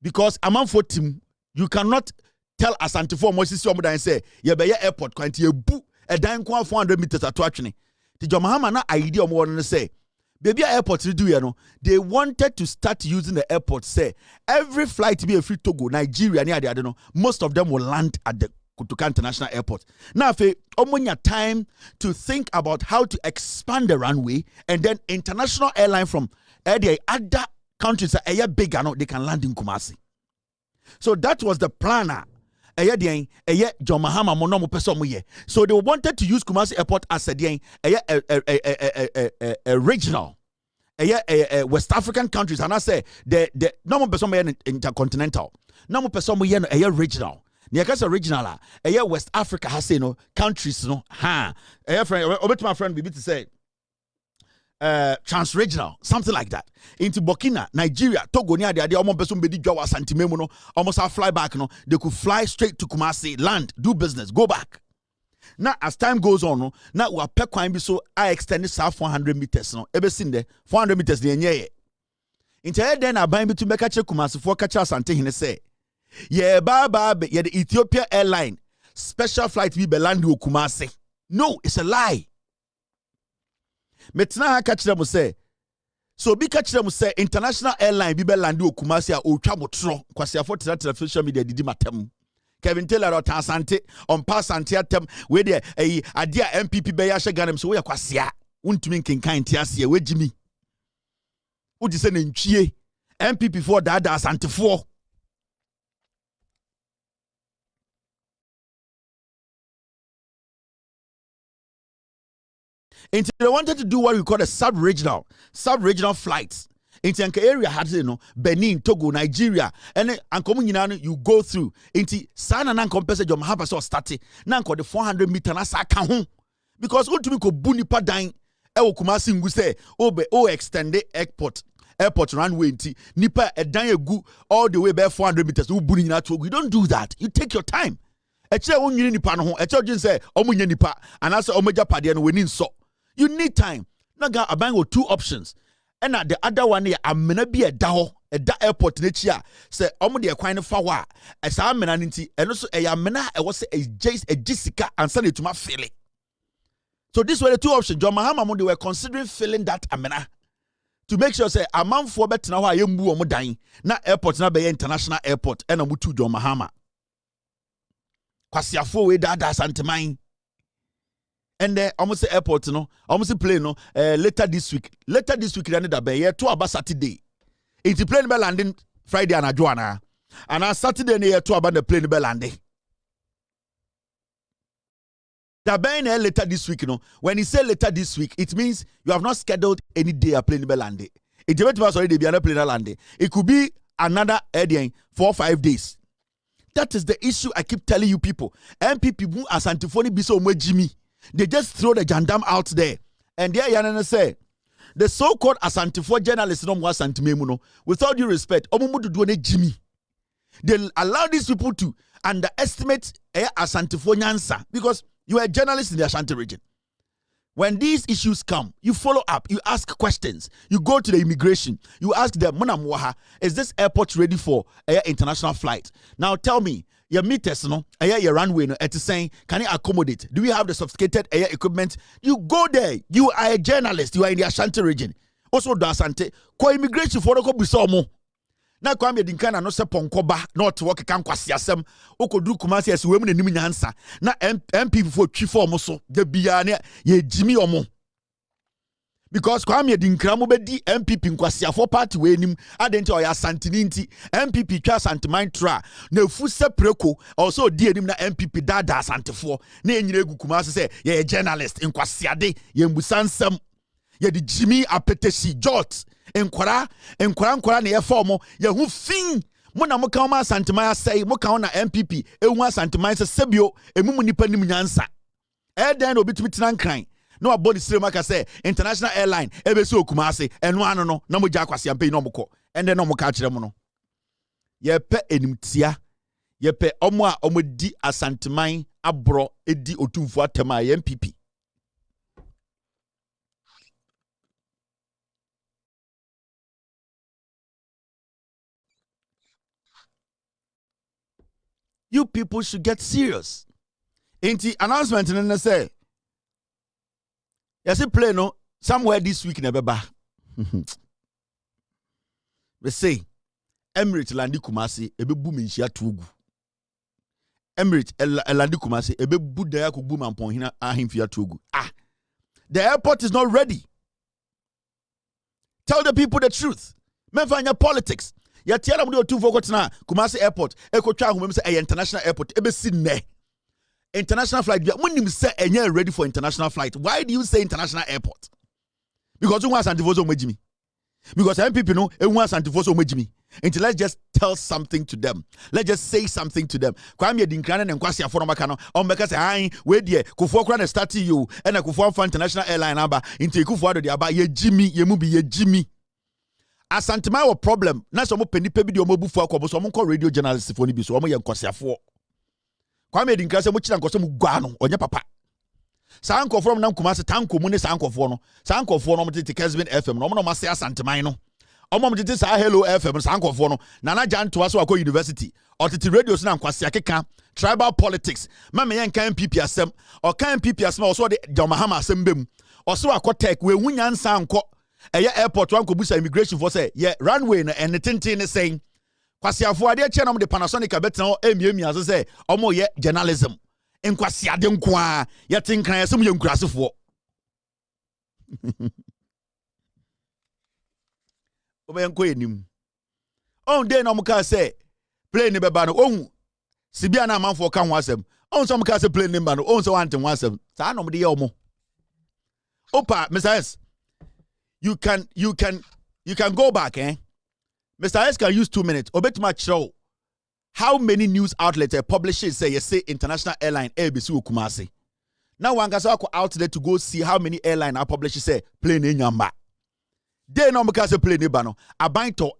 because among 14 you cannot tell Asantefo Moses and say ye be airport kwanti ye bu a dime 400 meters at Twachni. The John Mahama na idea more than say baby airport to do they wanted to start using the airport say every flight to be a free Togo, Nigeria, near the I don't know, most of them will land at the Kutuka International Airport. Now, if you time to think about how to expand the runway and then international airline from other countries that are bigger, they can land in Kumasi. So that was the planner. John Mahama monomo pesomuye. So they wanted to use Kumasi Airport as a regional, West African countries, and I say the normal person intercontinental, normal person a regional. Niakasa regional West Africa has countries no friend my friend be to say trans-regional, something like that. Into Burkina, Nigeria, Togo, near the idea almost person be Jawa Santimemo, almost have fly back, they could fly straight to Kumasi, land, do business, go back. Now, as time goes on, now we are pequine so I extended south 400 meters. No, ever seen there 400 meters near ye. Into then I buy me to make a check Kumasi for catch us and say, yeah, Baba, yeah, the Ethiopia airline special flight be land Kumasi. No, it's a lie. Metna catch them say so be catch them say international airline be landu Kumasi a otwa motro kwasi afo tira social media didi matem Kevin Taylor or Tansante on pass antiatem we there adia MPP be ya hye so we kwasi a untumi nkenkan tiase we gimi udi se ntwie MPP for dada asantefo. And they wanted to do what we call a sub-regional flights. Into an area had Benin, Togo, Nigeria, and you go through into Sana nan compensate your mahaba so starting nan the 400 meter na sa ka ho because ultimately ko bunipa dan e Kumasi ngu say extend the airport runway nti nipa edan egu all the way by 400 meters u buni na Togo. You don't do that. You take your time. Eche onwini nipa no ho eche ogin say omunya nipa and ase omoja pade no weni nso. You need time. Naga abango two options. And the other one here, amena bi a da airport nechia. Say omo de kwan fa wa. Esa amena nti eno so amena e was a Jessica and send it to my feeling. So these were the two options. John Mahama they were considering filling that amena to make sure say amount for bet na wa yembu omo dan na airport na be international airport and omo tu John Mahama. Kwasiafo we da santeman. And then almost the airport, almost the plane, later this week, that be to about Saturday. It's the plane be landing Friday and Joanna. And on Saturday, near to about the plane be landing. That be later this week, when he say later this week, it means you have not scheduled any day a plane be landing. It was already be another plane landing. It could be another 4 or 5 days. That is the issue I keep telling you people. MPP mu asantefoni bi so mo Jimmy. They just throw the jandam out there. And there Yanana say, the so-called Asante journalists no more Asante with all due respect, Omomudu do Jimmy. They allow these people to underestimate Asante Nyansa because you are a journalist in the Ashanti region. When these issues come, you follow up, you ask questions, you go to the immigration, you ask them, Munamwaha, is this airport ready for international flight? Now tell me, your meters, your runway, it's saying, can it accommodate? Do we have the sophisticated air equipment? You go there, you are a journalist, you are in the Ashanti region. Also, the Asante, ko immigration for the Bisomo. Na kwame dinkana no se ponkoba not work kan kwase asem okodu kumase ase wemu nanim nyansa na MP for twi form so de bia ne ye jimi omo because kwame dinkra mo bedi MPP nkwasiafo party we nim adenti oya santini nti MPP twa santiman tra na fu se preko also di enim na MPP dada santefo na enyina egu kumase se ye journalist nkwasiade ye mbusansem ye di jimi apetesi jot enkwara na ye form ye hu fin mo na mo kan ma santiman asai mo kan na MPP ehu santiman se sebio emumu nipa nim nyansa den obitumi tinan kran na wabodi sire maka say international airline ebesi okumase eno ano no na mo gya kwase ampe no mokọ ende no mo ka kire mo no ye pe enimtia ye pe omo a omo di asantiman abro edi otumfu atema ye MPP. You people should get serious. In the announcement, and they say, yes, play no somewhere this week in Ebeba. They say, Emirates Landi Kumasi, ebe boom in Shia Tugu. Emirates Landi Kumasi, ebe budaya ku boom and ponhina ahim fia Tugu. The airport is not ready. Tell the people the truth. Menfanya politics. Ya tiara mu de otu focus na Kumasi airport ekotwa ahomem se international airport ebesi ne international flight bia munim se enye ready for international flight. Why do you say international airport? Because you want Santifoso omejimi. Because MPP no e want Santifoso omejimi. Until let's just tell something to them. Let's just say something to them. Kwame dinkran na nkwasi aforo maka no ombeka se han we de kofo kra na start you e na kofo amfa international airline aba into kofo ado de aba ye jimi ye mu bi ye jimi. Asantema wo problem na so mo penipa bi de omo bufu akobo so mo ko radio journalist fo ni bi so omo ye nkosiafo Kwame dinkra se mo kira nkoso mo gua no onye papa sa ankofo mo na Kumasi tanko mu ne sa ankofo no mo tete Kesbin FM no mo ma se Asanteman no omo mo tete sa Hello FM sa ankofo no nana janto aso akọ university o tete radio so na nkwase akeka tribal politics ma me yen kan MPP asem o kan MPP asem o so de Jomahama asem bem o so akọ tech we hu nyansa anko airport wan ko busa immigration for say runway na entintin saying kwasiafo ade che na mo de Panasonic abetena emiemi aso say omo ye journalism enkwasi ade nko a ye tinkran asem ye nkurasefo oben ko enim on dey na mo ka say plane ne beba no ohun sibia na amanfo ka ho asem on so mo ka say plane ne ba no on so want ho asem sa na mo de ye omo opa Mr. S, you can go back, Mr. S can use 2 minutes. Obetuma show how many news outlets publishers say you say international airline ABC Kumasi. Now one gets out there to go see how many airline our publishers say plane in Yamba. They no because plane in Bano. A bind to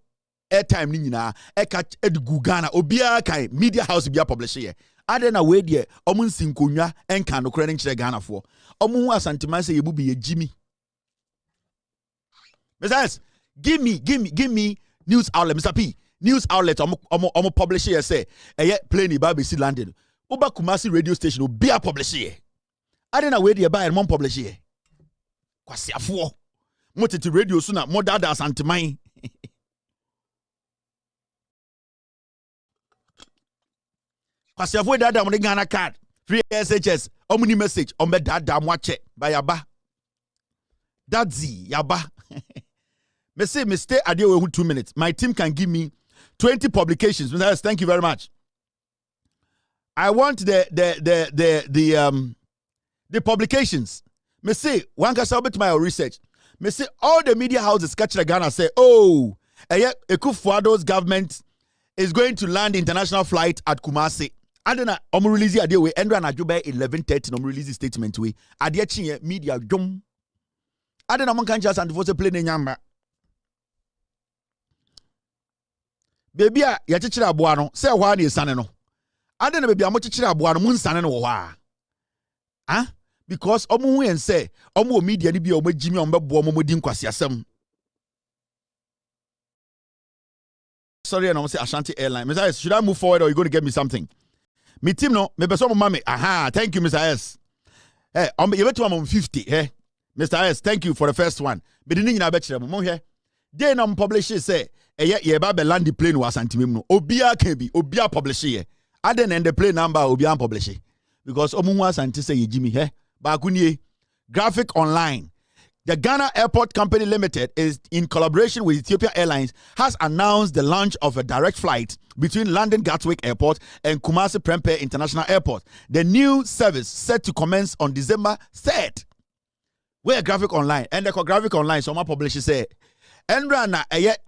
airtime nina catch Gugana Obia kai media house be a publisher. Adena way there omun sinkunya and can no credit Ghana for. Omu Asanteman say you be a Jimmy. Mr. S, give me news outlet, Mr. P. News outlet, omo publisher say, plane Ibabe si landed. Oba Kumasi radio station will be a publisher. I don't know where they buy a mom publisher. Kwasi afo. Motiti radio sooner, more dada Asanteman. Kwasi afo dada mo Ghana card. Free SHS. Omuni message. Ombe dada mwache. By yaba. Dadzi yaba. Me say me stay at there 2 minutes. My team can give me 20 publications. Thank you very much. I want the publications. Me say one can submit my research. Me say all the media houses catch the Ghana say, oh, Ekufuado's government is going to land international flight at Kumasi. Adena omo release ade we endra na dwobe 11:30 no release statement we ade chinye media dwom adena mo kan just and for say play na nyamba baby a ya chichire aboa no say hwa na esane no adena baby a mo chichire aboa no mo nsane no wo hwa because omo hu en say omo media ni bia omo gimi omo bebo omo di nkwasiasem. Sorry, and I'm say Ashanti Airline. Mr. S, should I move forward or you going to get me something? Me team no, me person mama. Aha, thank you, Mr. S. Hey, you bet to 50. Hey, Mr. S, thank you for the first one. But the ninja bet you mo here. They no publish say, ye ba be land the plane was antimim no. Obia can be obia publish here. Aden and the plane number obia publish because omu was anti say Jimmy he. Ba kunye graphic online. The Ghana Airport Company Limited is in collaboration with Ethiopia Airlines has announced the launch of a direct flight between London Gatwick Airport and Kumasi Prempeh International Airport. The new service set to commence on December 3rd. Where graphic online and the graphic online so my publisher say Endra na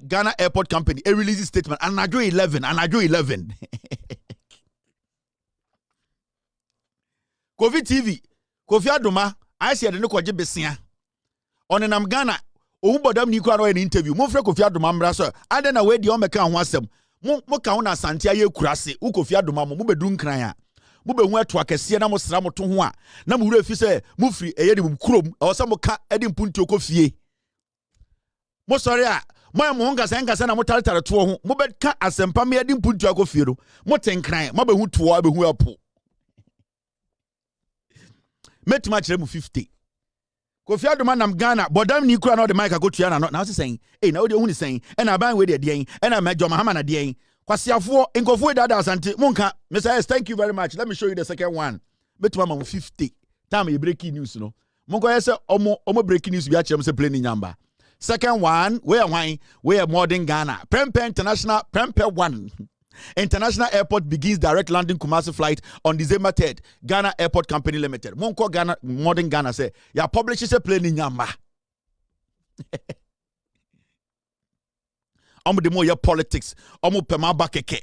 Ghana Airport Company a release statement and I do 11 COVID TV Kofi Adoma I see the no kwaje besia on nam Ghana ohubodam ni kwa no an interview mo frɛ Kofi Adoma mbra so ade na we di o meka ho asɛm mo ka ho na asante aye kurase u Kofi Adoma mo bedu nkran a mo behu ato akɛse na mo sra mo to ho a na mo wura fi sɛ mo firi eye de kurom o sɛ mo ka edi mpunti okofie mo sɔre a mo mo nkasa na mo taretare to ho mo be ka asɛmpa me edi mpunti okofie do mo tenkran mo behu to a behu apo metima kyerɛ mo 50 Kofi Adoma nam Ghana bodam ni kura na the mic akotua na na say saying na we dey hu ni saying and aban we dey dey and Major Mahama na dey kwasiafo nkofo dada asante monka Mr. S, thank you very much. Let me show you the second one. Betuma mam 50 time you breaking news no monko say omo breaking news bi a kyerem say play ni nyamba. Second one we are modern Ghana Prempeh International Prempeh 1 International Airport begins direct landing Kumasi flight on December 3rd. Ghana Airport Company Limited. Monko Ghana, modern Ghana say, ya publishes a plane in Yamba. Omu demo ya politics. Omu pema bakeke.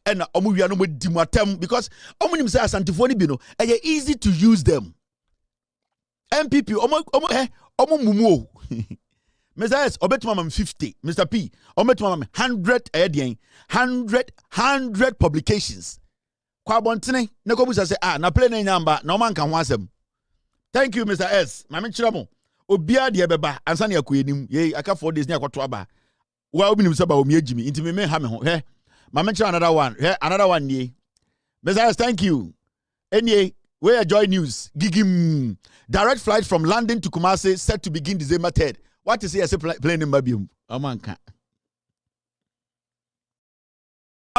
And omu ya no mo dimatem because omu nim say asantifoni bino. And ye easy to use them. MPP omu mumu. Mr. S, obetumam 50. Mr. P, obetumam 100 publications. Kwa bontene, nekobusa say, na play na nyamba, na man kan wasem. Thank you, Mr. S. Mame chiramo. Obia de beba, ansani akoyenim. Ye, aka 4 days ni akwato aba. Wa obi nim seba omi ejimi. Inti me ha me ho. He. Mame chira another one. He, another one ni. Mr. S, thank you. Enye, where JOYNEWS. Gigim. Direct flight from London to Kumasi set to begin December 3rd. What is he playing in Babium? Amanka.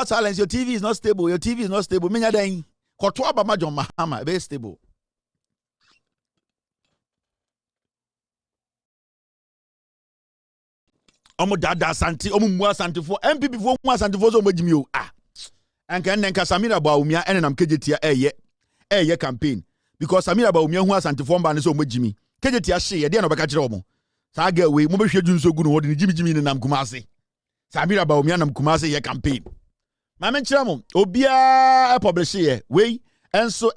Silence, your TV is not stable. Your TV is not stable. Minya dang. Kotwa ba Major Mahama very stable. Omo dada santi, omo mua santi fo. MPP fo mua santi fo so mo jimi o. Anka nenka Samira Baumia enenam kejetia eye campaign because Samira Baumia hu santi fo mba ne so mo jimi. Kejetia hye ye de na beka kire omo. Saga we mo behwe junso gu no ho de jimi ne nam Kumasi. Samira Baumia nam Kumasi ye campaign. Mame chiramo obia publish here we enso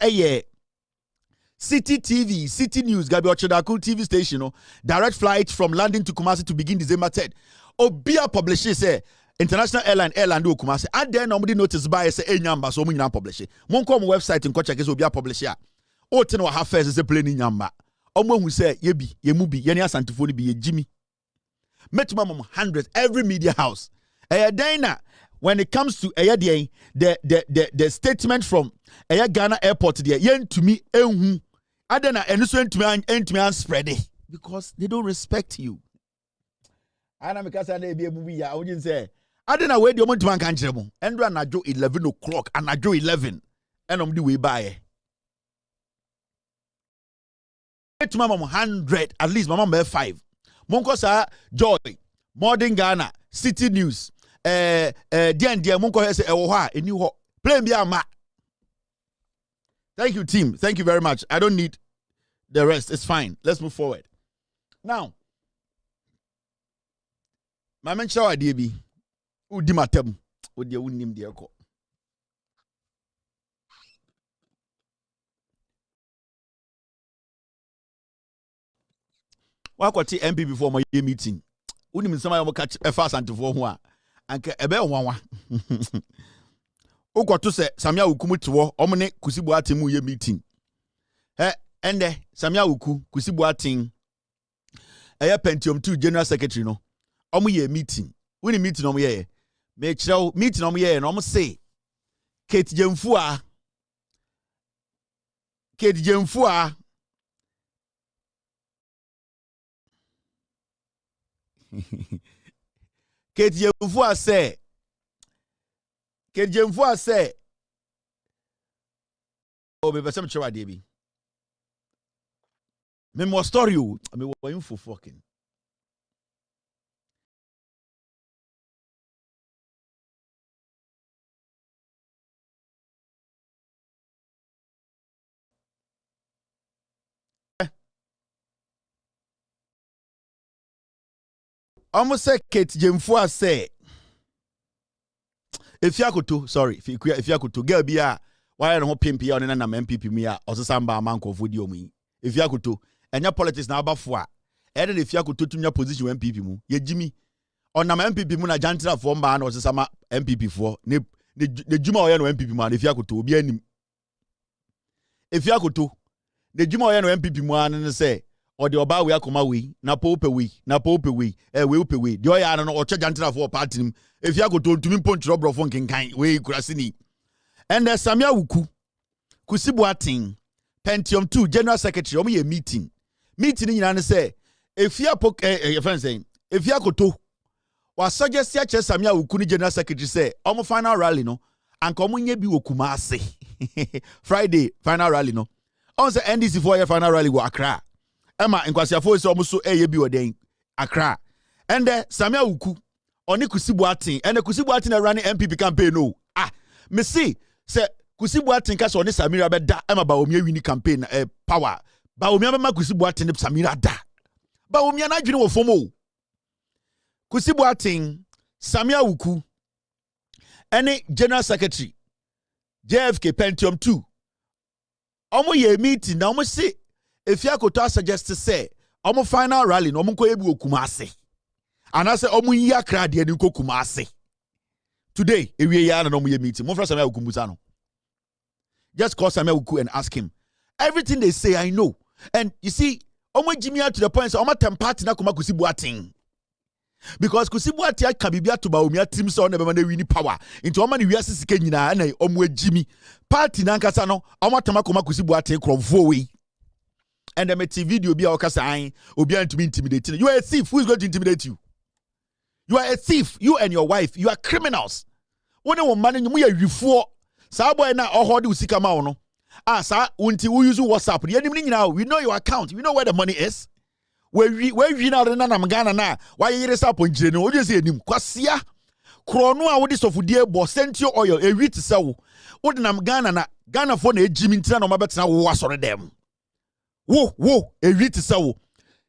City TV, City News, Gabi Ochedaku TV station, no, direct flight from London to Kumasi to begin December 3rd. Obia publish say international airline do Kumasi. And then nobody notice by say nyamba so munya publish. Mon come website and check is obia publish here. O ten wa half first is a plane nyamba. Omo hu say yebi yemubi yeni asantifoni bi ye Jimmy. Metumam 100 every media house. Dina when it comes to the statement from Ghana Airport there, yen to me enhu adena enso entumi spread it because they don't respect you. Ana mikasa na ebi ebubi ya ojin say adena we de omo ntuma kan kire mo endra anajo 11 o'clock anajo 11 enom di we buy to mama 100 at least mama 5 monko sa Joy Modern Ghana City News dia monko say ewo ho a eni ho plane bi ama. Thank you, team. Thank you very much. I don't need the rest. It's fine. Let's move forward. Now, my man show idea be udi matem udi unim de ko. Wakoti MP before my meeting. Unim sama mo catch fast antifo ho a anka ebe nwanwa. Ukoto se Samia Wuku to omne Kusibu Atimu ye meeting. Ende Samia Wuku Kusibu Atin eye Pentium 2 General Secretary no. Omo ye meeting. Wini meeting omo ye. Me chira meeting omo ye no omo say Kate Jemfua Kate Jemfua Kate Jemfua say oh be person chwa de bi me more story o me wo info fucking almost say Kate Jemfua say if yakoto sorry if yakoto girl bia why no pimp ya on na MPP mi a osesamba amanko fo di omu if yakoto enya politics na abafo a e de if yakoto tumnya position MPP mu ye jimi on na MPP mu na jantra fo mba na osesama MPP fo ne juma oye no MPP mu na if yakoto obi anim if yakoto ne juma oye no MPP mu an say or the oba we akoma we na pope we we upe we the oya no o jantra fo party nim if yakoto ntumi mpontro brofo nkenkan we kurasini and Samia Wuku Kusibu Atin Pentium 2 General Secretary omo ye meeting nyina ne say if ya your friend saying if yakoto wa suggest ya Samia Wuku ni General Secretary say omo final rally no anka omo nye bi wokuma ase Friday final rally no on say NDC for your final rally go Accra Emma nkwasiafo so omo so ye bi oden Accra and Samia Wuku oni Kusibu Atin and Kusibu Atin running MPP campaign no me see say Kusibu Atin ka so oni Samira be da Emma ba omi wini campaign power ba omi ma Kusibu Atin ne Samira da ba omi na adwene wo fomo Kusibu Atin Samia Wuku any General Secretary JFK Pentium 2 omo ye meeting na omo say if yakoto suggest say omo final rally no omo ko ebi okumase anase omo yi Accra de ni ko kumase today ewie ya na omo ye meeting mo fra Samia Wuku musa no just call Samia Wuku and ask him everything they say I know and you see omo jimia to the point say omo temparty na kuma Kusibu Atin because Kusibu Atin ka bibia to ba omi atim so na be ma na wini power into omo ne wiase sika nyina na omo ajimi party na nkasa no omo tema kuma Kusibu Atin kromfo we and the TV video be okasa an obi antumi intimidate you are a thief. Who is going to intimidate you? You are a thief. You and your wife, you are criminals. When you man you are before sa boy na ohode usika ma no sa unti we use WhatsApp we know your account, we know where the money is. Where we na nam Ghana na why you sap on jire no just enim kwasia krono a wodi sofudie bo sentio oil e wi tse wo wodi nam Ghana na Ghana for na ejimi ntina no mabetena wo asore dem wo e wi tse wo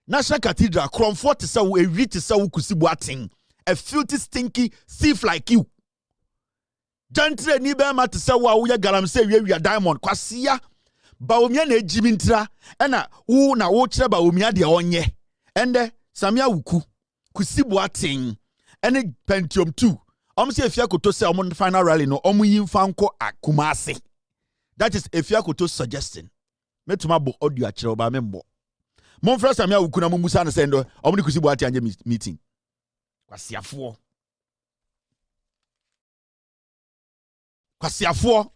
National Cathedral Cromfort tse wo e wi tse wo Kusibu Atin a filthy stinky thief like you jantre ni be ma tse wo a wo ya galamse wi diamond kwasia Baomia na ejimi ntra ena wo na wo kire Baomia de onye ende Samia Wuku Kusibu Atin ene Pentium 2 se Efiakoto say omo final rally no omo yimfa nko Akumase that is Efiakoto suggesting metuma bo audio akire oba membo monfra Samia Wuku na musa na sendo omo ni Kusibu Atin anje meeting kwasiafo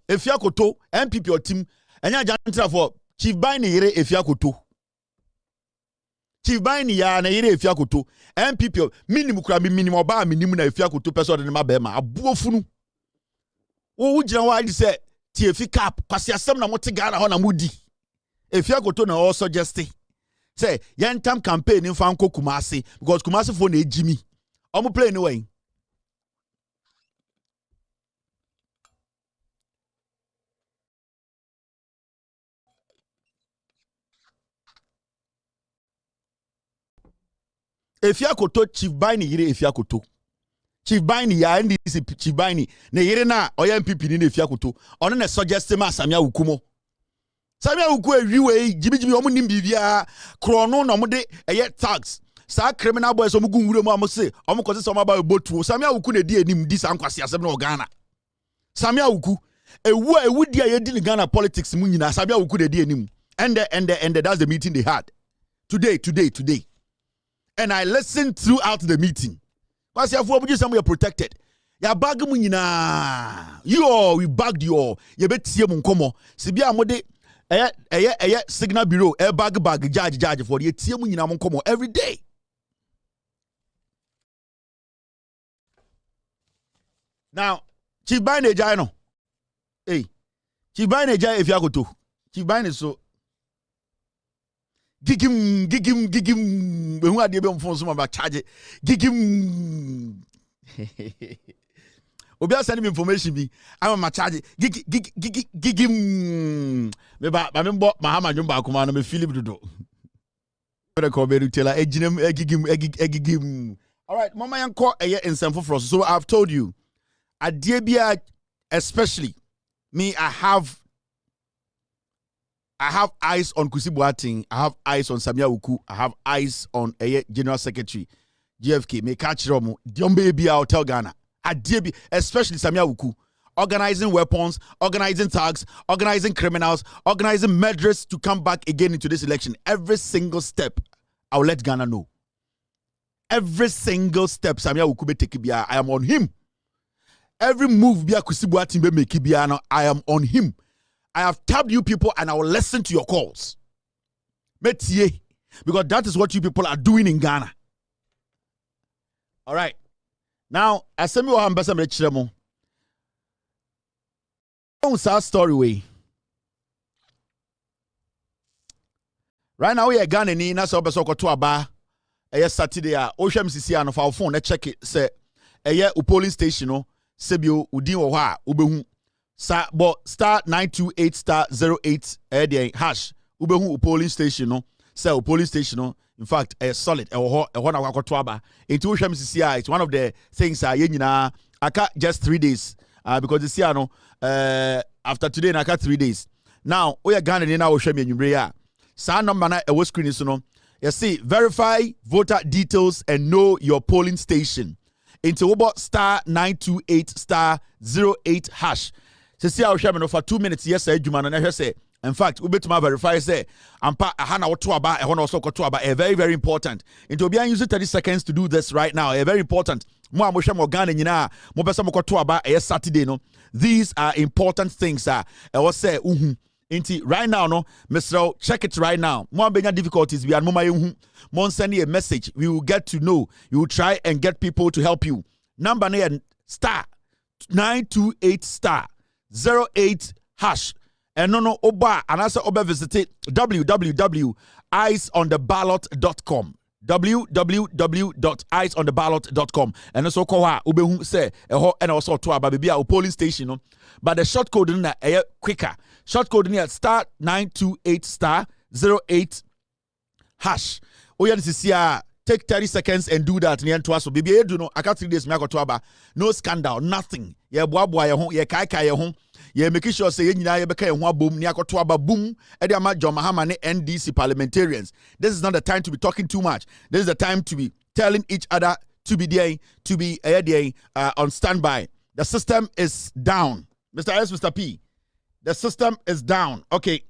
Efiakoto MPP otim enya jantra for Chief Baini yire Efiakoto Chief Baini ya na yire Efiakoto MPP minimum kura minimum ba minimum na Efiakoto person de ma be ma abuofunu wo gina wa di se tie fi cap kwase asem na mote Ghana ho na mudi Efiakoto na also suggest say yentam campaign in fan ko Kumase because Kumase for na ejimi omo play no way Efiakoto Chief Baini yire Efiakoto Chief Baini ya NDC Chief Baini ne yire na oya MPP ni Efiakoto ono na suggest ma Samia Wuku mo Samia Uku ewiwe jibi omo nim bibia krono na omo de tax. Sa criminal boys omo gu nwure mu amose omo kwose so omo ba botuo. Samia Uku na di enim di sa nkwase asem na Ghana. Samia Uku ewu dia ye di Ghana politics mu nyina Samia Uku na di enim. And that's the meeting they had. Today. And I listened throughout the meeting. Because you are protected. Ya bag mu nyina. We bagged you all. You bet see mu nkomo. Sibia mode signal bureau bag judge for the tie mu nyina mu nkomo every day. Now, Chief Bine Ejai no. Hey. Chief Bine Ejai if you go to. Chief Bine so gigim who are the phone some about charge gigim Obia send me information be I'm a charge gigim me ba member Mahama Jumba kuma no me Philip Dodo better call me retailer gigim. All right, mama yanko eye ensem for us. So I've told you Adiebia especially me I have eyes on Kusi Boateng. I have eyes on Samia Uku. I have eyes on General Secretary GFK. Me catch Romo. Diombe be out tell Ghana. Adiebi, especially Samia Uku, organizing weapons, organizing thugs, organizing criminals, organizing murderers to come back again into this election. Every single step, I'll let Ghana know. Every single step, Samia Uku be take bia. I am on him. Every move bia Kusi Boateng be make bia. I am on him. I have tabbed you people and I will listen to your calls. Metie, because that is what you people are doing in Ghana. All right. Now, as some of you ambassador Mechiremo, don't start story way. Right now, we are Ghana ni na so beso koto aba. Eye Saturday a ohwem sisi an of our phone na check it say eye u polling station no sebio udin wo ha ubehu. Sa but star 928 star 08 hash ubehu polling station no say polling station no in fact a solid na kwakoto aba into hwem sisi it's one of the things ye nyina aka just 3 days because this year no after today na aka 3 days now we are Ghana ni na hwem enwumre ya sa number na e screen so no you see verify voter details and know your polling station into star 928 star 08 hash. See how we for 2 minutes. Yes, sir. Jumana say. In fact, we better verify say. Ampa ahana otu aba. Ehona also kotu aba. Very very important. Into be using 30 seconds to do this right now. Very important. Mo amosha mo Ghana nyina. Mo pesa mo kotu aba. Saturday no. These are important things. I was say Inti right now no. Mr. Check it right now. Mo ambenya difficulties. We are mo mayu. Mo send you a message. We will get to know. You will try and get people to help you. Number nine star 928 star 08 hash and no oba and also oba visit www.isontheballot.com www.isontheballot.com and also call her ubehu say and also to aba baby our polling station no but the short code na quicker short code na star 928 star 08 hash oya take 30 seconds and do that near to us so baby do no aka 3 days me akoto aba no scandal nothing ye boaboa ye ho ye kai ye ho ye make sure say ye nyina ye beka ye ho abom ne akoto aba boom e de ama John Mahama ne NDC parliamentarians. This is not the time to be talking too much. This is the time to be telling each other to be there on standby. The system is down. Mr. S, Mr. P. The system is down. Okay.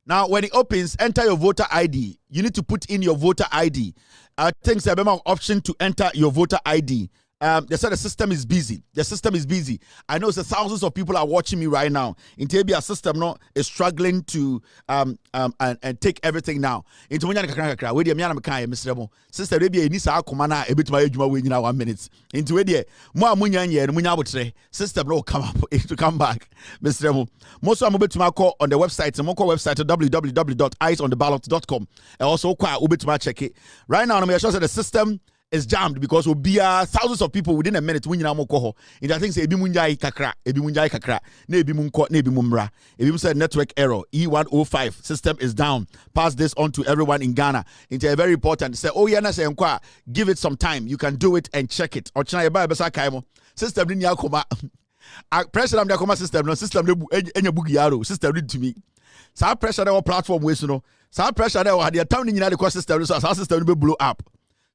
Now, when it opens, enter your voter ID. You need to put in your voter ID. I think there's an option to enter your voter ID. They said the system is busy. The system is busy. I know thousands of people are watching me right now. In Tebia system no is struggling to and take everything now. Into when kakra we dey me na kai Mr. Sister Rebia ni sa akoma na ebetuma adwuma we nyina 1 minute. Into we dey mo amunya nye no munya abotre. System no come up to come back Mr. Most of betuma call on the website. Mo call website www.isontheballot.com. And also kwa ubetuma check it. Right now I'm sure that the system is jammed because will be thousands of people within a minute when you know more. And I think say ebi munjai kakra, ne ebi munko, ne ebi mumra. Ebi said network error, E105 system is down. Pass this on to everyone in Ghana. It's very important. Say oh yeah, na say enquire. Give it some time. You can do it and check it. Or china yeba besa kaimo. System ni yakoma. pressure am the command system no system no enya book yaro system read to me. So pressure that platform we so no. So pressure that had the town nyina the system so our system will blow up.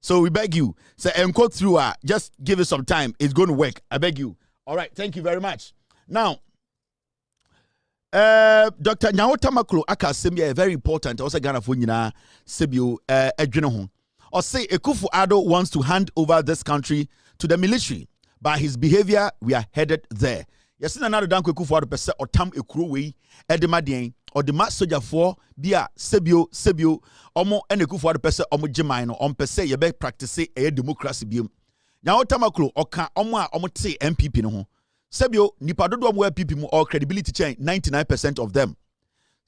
So we beg you, say encode through just give it some time. It's going to work. I beg you. All right, thank you very much. Now Dr. Nyawota Maklo aka semia very important. Also Ghana for nyina sebio edwene ho. Or say Akufo-Addo wants to hand over this country to the military. By his behavior, we are headed there. Yes, another danko Akufo-Addo pese otam ekuro we edemaden or the mass soldier for bia sebio omo ene Akufo-Addo pese omo jiman no on pese ye be practice a democracy biom. Nyawota Maklo oka omo a omo te MPP no ho. Sebio nipa dodo omo MPP mu or credibility chain 99% of them.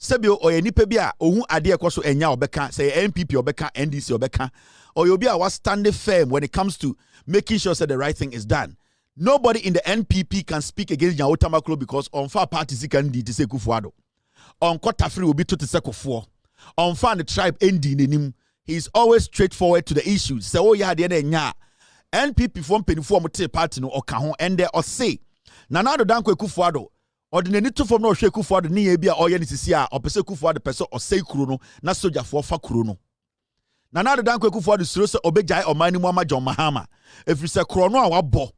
Sebio oye nipa bia ohun ade ekoso enya obeka say MPP obeka NDC obeka or you be a was standing firm when it comes to making sure that the right thing is done. Nobody in the NPP can speak against Nyawota Maklo because on far parties can di to say Akufo-Addo. On Kotafri will be to the Sekofo. On fan the tribe ND nenim. He's always straightforward to the issues. Say oh yeah the nya NPP from penifo party no okahon and there or say Nana do danko Akufo-Addo or the need to form no hwe Akufo-Addo ni e bia oye ni sisi a opese Akufo-Addo pese o sei kuro no na soldier for fa kuro no Nana do danko Akufo-Addo suro se obejai omani mu ama John Mahama efri se kuro no a wabɔ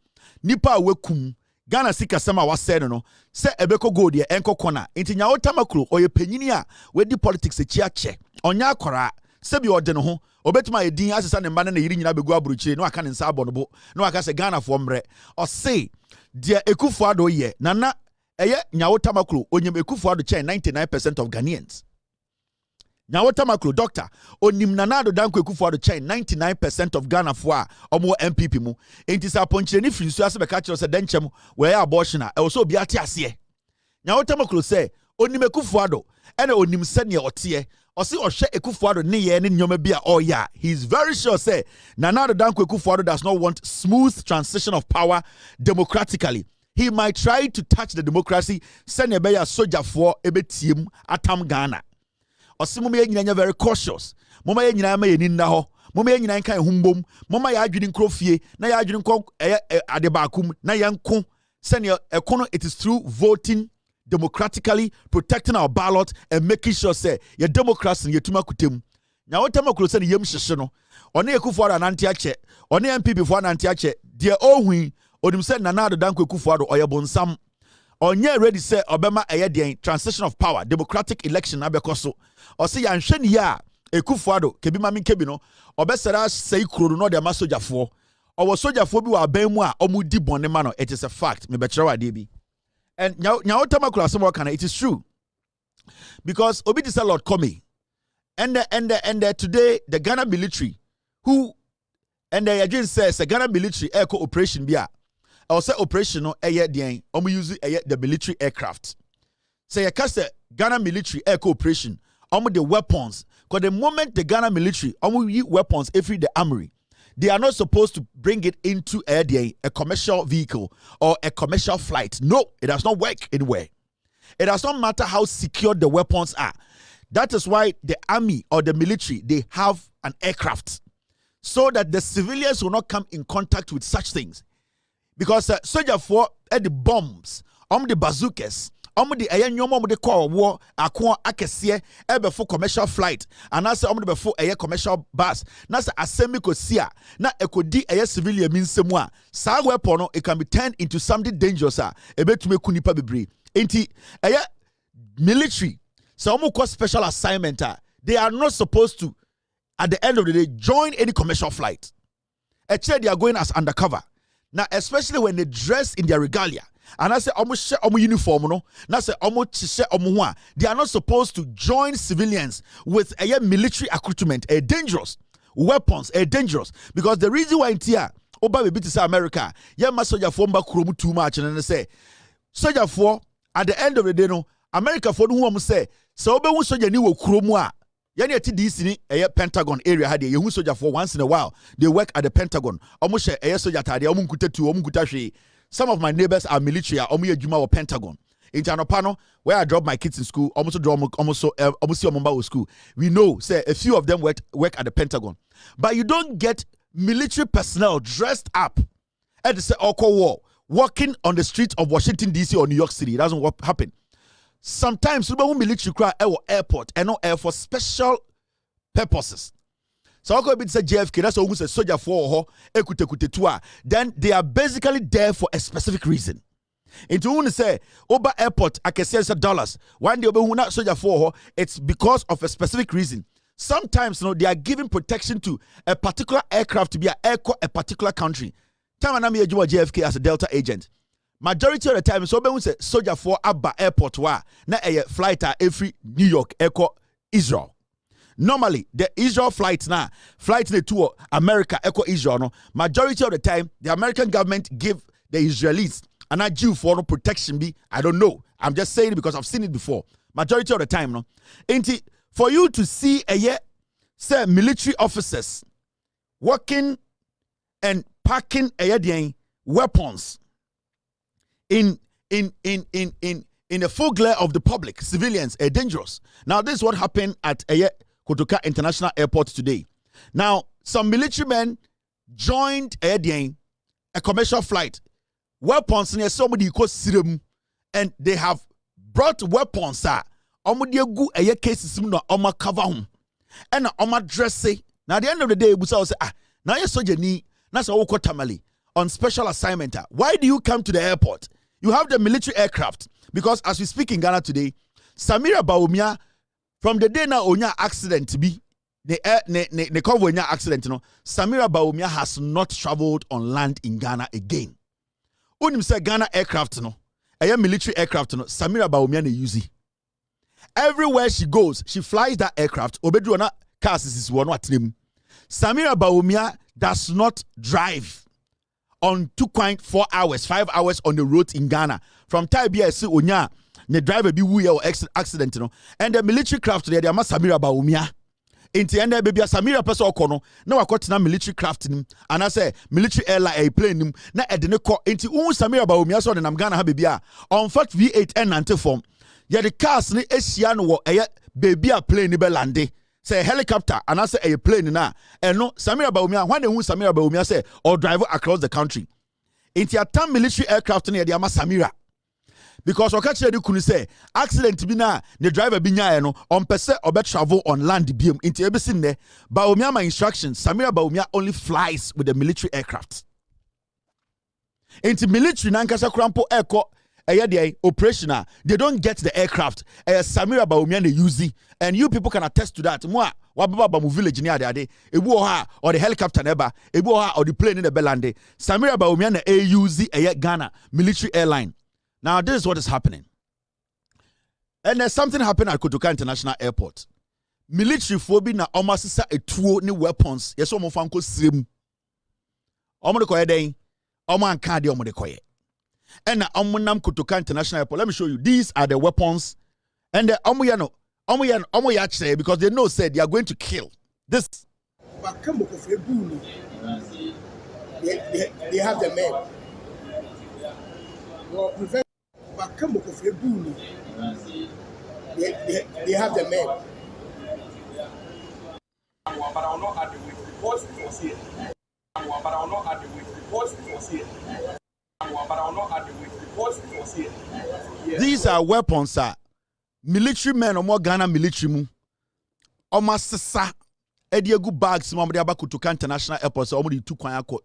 nipa a wekum Ghana sika sama wasɛ no se ebeko go de enko kona nti Nyawota Maklo oye panyini a wedi politics echiache onya akora se bi ode no ho obetuma edin asesa ne mba na yiri nyina begu aburuchire no aka ne nsa abɔnobo no aka se Ghana fo mre o se de Akufo-Addo ye nana eye Nyawota Maklo onyem Akufo-Addo chain 99% of Ghanaians. Nyawota Maklo doctor onim Nana danko Akufo-Addo chain 99% of Ghana fo a omo MPP mu enti sa ponchire ni firi so ase be ka kire se denchem we abortion a e so obi ate ase. Nyawota Maklo say onim Akufo-Addo ene onim se ne ote o se ohwe Akufo-Addo ne ye ne nyoma bi a oya. He's very sure say Nana danko Akufo-Addo does not want smooth transition of power democratically. He might try to touch the democracy send e be ya soldier for ebetiem atam Ghana. Osimu me nyina very cautious. Mama ye nyina ma ye ninna ho. Mama ye nyina kan humbom. Mama ya adwini nkrofie na ya adwini nko adebakum na yanko senior ekono. It is through voting democratically, protecting our ballot and making sure say your democracy ye tuma kutem. Nyawota Maklo say yem hyehye no. One Akufo-Addo anante ache. One MPP fo anante ache. De ohun onim say Nana danko Akufo-Addo oyebonsam. Onye ready say obema eye transition of power democratic election abekoso o say yanhwe ni ya Akufo-Addo kebi mami kebi no obesera sei kuro no de ma sojafo owo sojafo bi wa ban mu a omudi bone ma no. It is a fact me be kire wade bi and Nyawota Maklo asemo kana it is true because obi dis Lord Comey and today the Ghana military who and the agent says the Ghana military air operation bi a or say operation no den use the military aircraft. Say you cast the Ghana military air operation the weapons because the moment the Ghana military use weapons every the armory they are not supposed to bring it into a commercial vehicle or a commercial flight. No, it does not work anywhere. It does not matter how secure the weapons are. That is why the army or the military they have an aircraft so that the civilians will not come in contact with such things. Because soldier for the bombs, the bazookas, the the call war, akese ebe for commercial flight, and as before a commercial bus, nasa assembly kosia, na ekodi a civilian means semwa. Sa weapon it can be turned into something dangerous. Ebe to make kunipa bebre. Enti military, so special assignment. They are not supposed to, at the end of the day, join any commercial flight. Actually, they are going as undercover. Now, especially when they dress in their regalia, and I say almost uniform, no, now say almost they are not supposed to join civilians with a military accoutrement, a dangerous weapons, a dangerous because the reason why here, Oba be to America, yeah, my soldier for back too much, and they say soldier for at the end of the day, no, America for whom say so Oba soldier ni wo kromua. Yani ati DC ni Pentagon area hadi yehu soldier for once in a while they work at the Pentagon omo hye soldier tade omo nkuta tu omo nkuta hwe. Some of my neighbors are military omo ye adwuma wo Pentagon in Tanopano where I drop my kids in school almost draw almost see omo school. We know say a few of them work at the Pentagon, but you don't get military personnel dressed up and say oko war walking on the streets of Washington, D.C. or New York City. It doesn't happen. Sometimes, military cry airport and not air for special purposes. So, I could say JFK, that's almost a soldier for then they are basically there for a specific reason. Into when say Oba Airport, I can say dollars. One day not soldier for it's because of a specific reason. Sometimes they are giving protection to a particular aircraft to be a particular country. Time I'm here JFK as a Delta agent. Majority of the time, so when say soldier for Abba Airport wa na a flight every New York echo Israel. Normally, the Israel flights now, flights to America echo Israel. No, majority of the time, the American government give the Israelis and I due for no protection be. I don't know. I'm just saying it because I've seen it before. Majority of the time, no. Ain't for you to see say military officers working and packing weapons in the full glare of the public, civilians are dangerous. Now, this is what happened at Kotoka International Airport today. Now, some military men joined a commercial flight. Weapons near somebody called Sirum, and they have brought weapons. Omudiegu cases no oma cover home. And oma dress. Now, at the end of the day, Busa will say, now you're so geni, that's all tamale on special assignment. Why do you come to the airport? You have the military aircraft. Because as we speak in Ghana today, Samira Baumia, from the day now onya accident be the convoy accident, Samira Baumia has not traveled on land in Ghana again. Unim say Ghana aircraft a military aircraft Samira Baumia ne use. Everywhere she goes, she flies that aircraft. Obedruana cars is one what name. Samira Baumia does not drive on 2.4 hours, 5 hours on the road in Ghana. From Taibia see onya the driver be woo or accident, and the military craft there, they are Samira Baumia. In the end, baby, Samira person okono. Now I got na military craft and I say military airline a plane him. Na edene ko into Samira Baumia so na Ghana ha baby on fat V8 N90 form. Ya the cars ni Asia no baby a plane ni be lande. Say helicopter and I say a plane na. And no Samira Baumia when they Samira Baumia say or drive across the country. Into a time military aircraft near the Samira. Because Okachi you could say accident be na the driver be no on pese or travel on land beam into everything there. Baumia my instructions, Samira Baumia only flies with the military aircraft. Into military nankasa crampo airco operational, they don't get the aircraft. Samira Baumia they use, and you people can attest to that. Moi, wababa village near there, or the helicopter never, or the plane in the Belande. Samira Baumia na use Ghana military airline. Now, this is what is happening. And there's something happened at Kotoka International Airport. Military phobia na almost a two new weapons. Yes, omo fanko sim. Omo de koye den. Omo anka de omo de koye. And na omo nam Kotoka International Airport. Let me show you. These are the weapons. And the omo ya because they know said they are going to kill. This. They have the men. They have the men. But I will not add the weight because it was here. But I will not add the weight because it was here. But I will not add the weight because it was here. Yes. These are weapons, sir. Military men or more Ghana military mu. Almost sir. Ediegu bags mama de Kotoka International Airport so almost 2 kwanya court.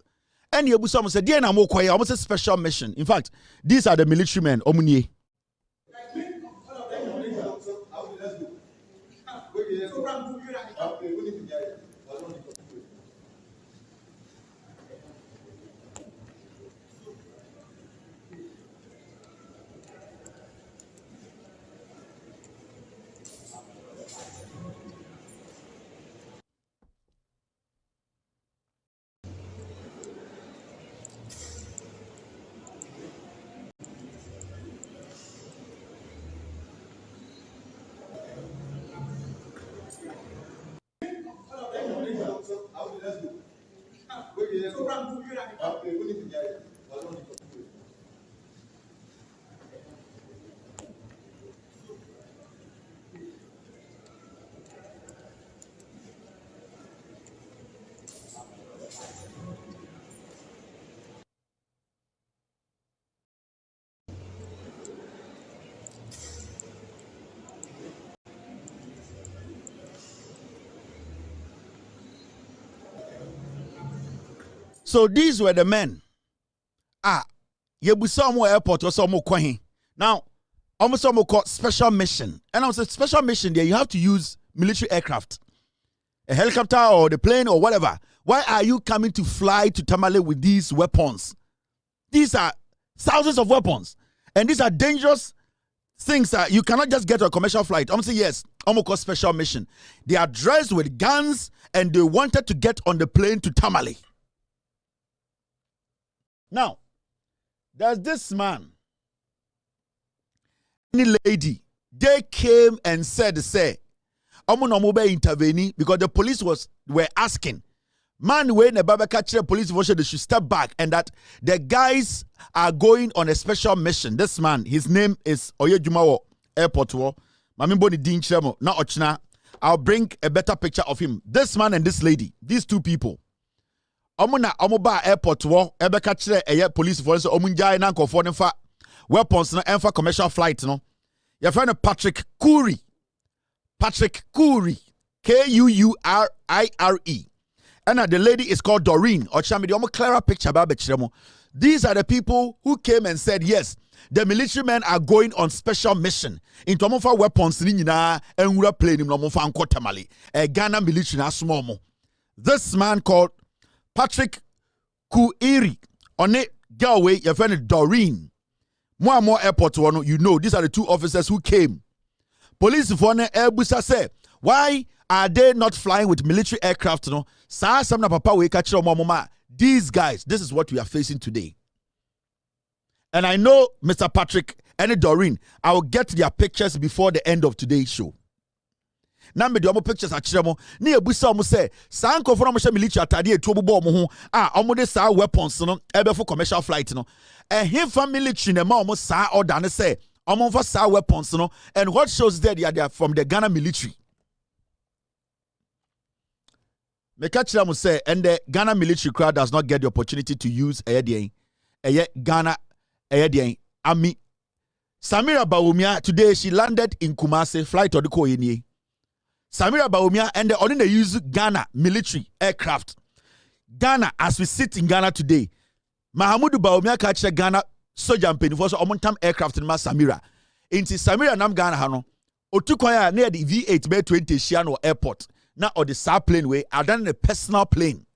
And you some said, "Dear, I'm okay. Almost a special mission." In fact, these are the military men. Omunie. So these were the men. Yebusa airport or some kwahin. Now, almost some called special mission. And I was a special mission there. You have to use military aircraft, a helicopter or the plane or whatever. Why are you coming to fly to Tamale with these weapons? These are thousands of weapons, and these are dangerous things that you cannot just get on a commercial flight. I'm saying yes, almost called special mission. They are dressed with guns, and they wanted to get on the plane to Tamale. Now, there's this man, any lady, they came and said, say, intervening because the police were asking, man, when the Baba catch the police version, they should step back, and that the guys are going on a special mission. This man, his name is Oyejumawo Airport. I'll bring a better picture of him. This man and this lady, these two people. Omoba airport wo ebe ka kire police force omunjai na nkofo ne fa weapons na enfa commercial flight no. Your friend Patrick Curry. Kuurire. And the lady is called Doreen. Or clearer picture about. These are the people who came and said, yes, the military men are going on special mission. Into Amofa weapons, and we are playing him Tamale. A Ghana military na small. This man called Patrick Kuurire. On it, go away, your friend Doreen. More airport, you know, these are the two officers who came. Police for Airbusa say, why are they not flying with military aircraft? No, these guys, this is what we are facing today. And I know Mr. Patrick and Doreen, I will get their pictures before the end of today's show. Now me do pictures at Chiramo. Ni ebusa omo say, sanko for omo military atade etu obo omo ho. Omo de sa weapons no, ebe for commercial flight no. And him from military ne ma omo sa order ne say, omo for sa weapons no. And what shows there they are from the Ghana military. Me catch them say, and the Ghana military crowd does not get the opportunity to use Ghana Army. Samira Bawumia today she landed in Kumasi, flight or the Koyeni. Samira Bawumia and they only use Ghana military aircraft. Ghana, as we sit in Ghana today, Mahamudu Bawumia catch Ghana soldier penny for so omontam aircraft in Samira. Inti Samira nam Ghana hano. Otukwaya near the V8 Bay 20 Shiano Airport. Now or the SAR plane way, I've done a personal plane.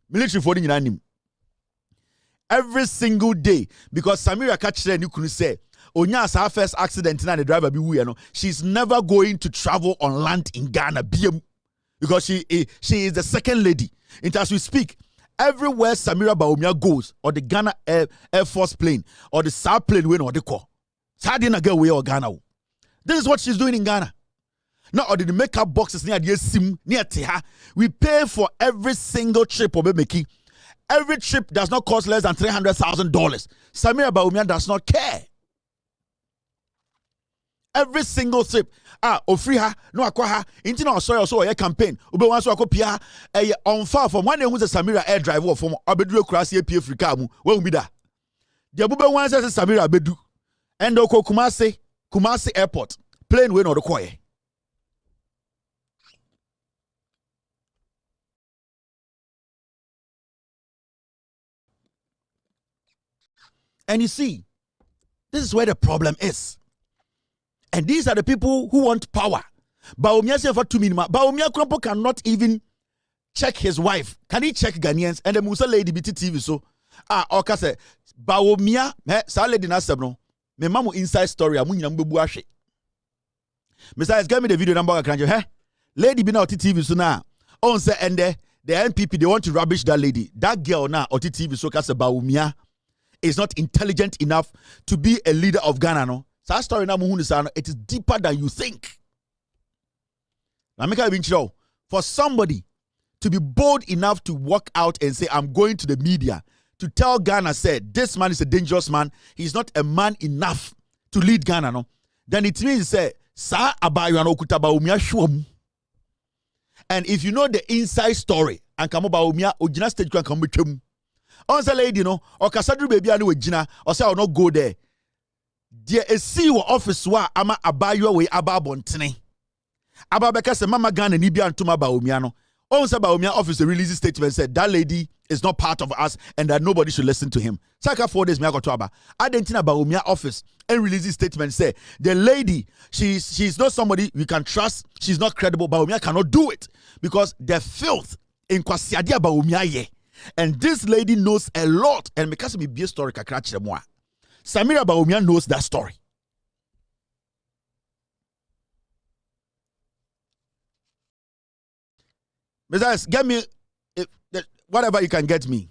Military for the every single day because Samira catch and you couldn't say, Onya's our first accident and the driver be we she's never going to travel on land in Ghana because she is the second lady. And as we speak, everywhere Samira Bawumia goes, or the Ghana Air Force plane, or the SAR plane way or the call. Sadina get away or Ghana. This is what she's doing in Ghana. Now, or the makeup boxes near the sim near Teha. We pay for every single trip of making. Every trip does not cost less than $300,000. Samira Bawumia does not care. Every single trip. Ofriha, no akwaha, inti na osoy also a campaign. Ube wan so akopia on far from one who's a Samira air driver from Abedru Kurasi AP Africa mu. Where be da? The Abube wan say Samira Abedu. And oko Kumasi Airport. Plane way no the koye. And you see, this is where the problem is. And these are the people who want power. Bawumia say for 2 minutes. Bawumia Krompo cannot even check his wife. Can he check Ghanaians? And the Musa lady BT TV so. Oka say Bawumia sa lady na sebno. Me mamu inside story amu nyina mbebu ahwe. Mr. Give me the video number kanjo. Lady be na TV so na. On say and the NPP they want to rubbish that lady. That girl na TV so ka say Bawumia is not intelligent enough to be a leader of Ghana, no? So story na it is deeper than you think. For somebody to be bold enough to walk out and say, I'm going to the media to tell Ghana, say, this man is a dangerous man, he's not a man enough to lead Ghana, no? Then it means, say, Sa abayo okuta Bawumia shuom. And if you know the inside story, and kamo Bawumia, ojina stage can come with him. On the lady, no, or Casadru baby, I know Gina, or say I'll not go there. Dear, a CEO office wa ama abayo we ababontene. Ababeka se mama Ghana Nibia and Tuma Bawumiano. On the Bawumia office release statement said that lady is not part of us and that nobody should listen to him. Saka 4 days, me go to Aba. I didn't think about Umia office and release this statement. Say the lady, she's not somebody we can trust. She's not credible. But Umia cannot do it because the filth in Kwasiadia ba Umia ye. And this lady knows a lot. And because me be a story kakra moi. Samira ba Umia knows that story. Besides, get me whatever you can get me.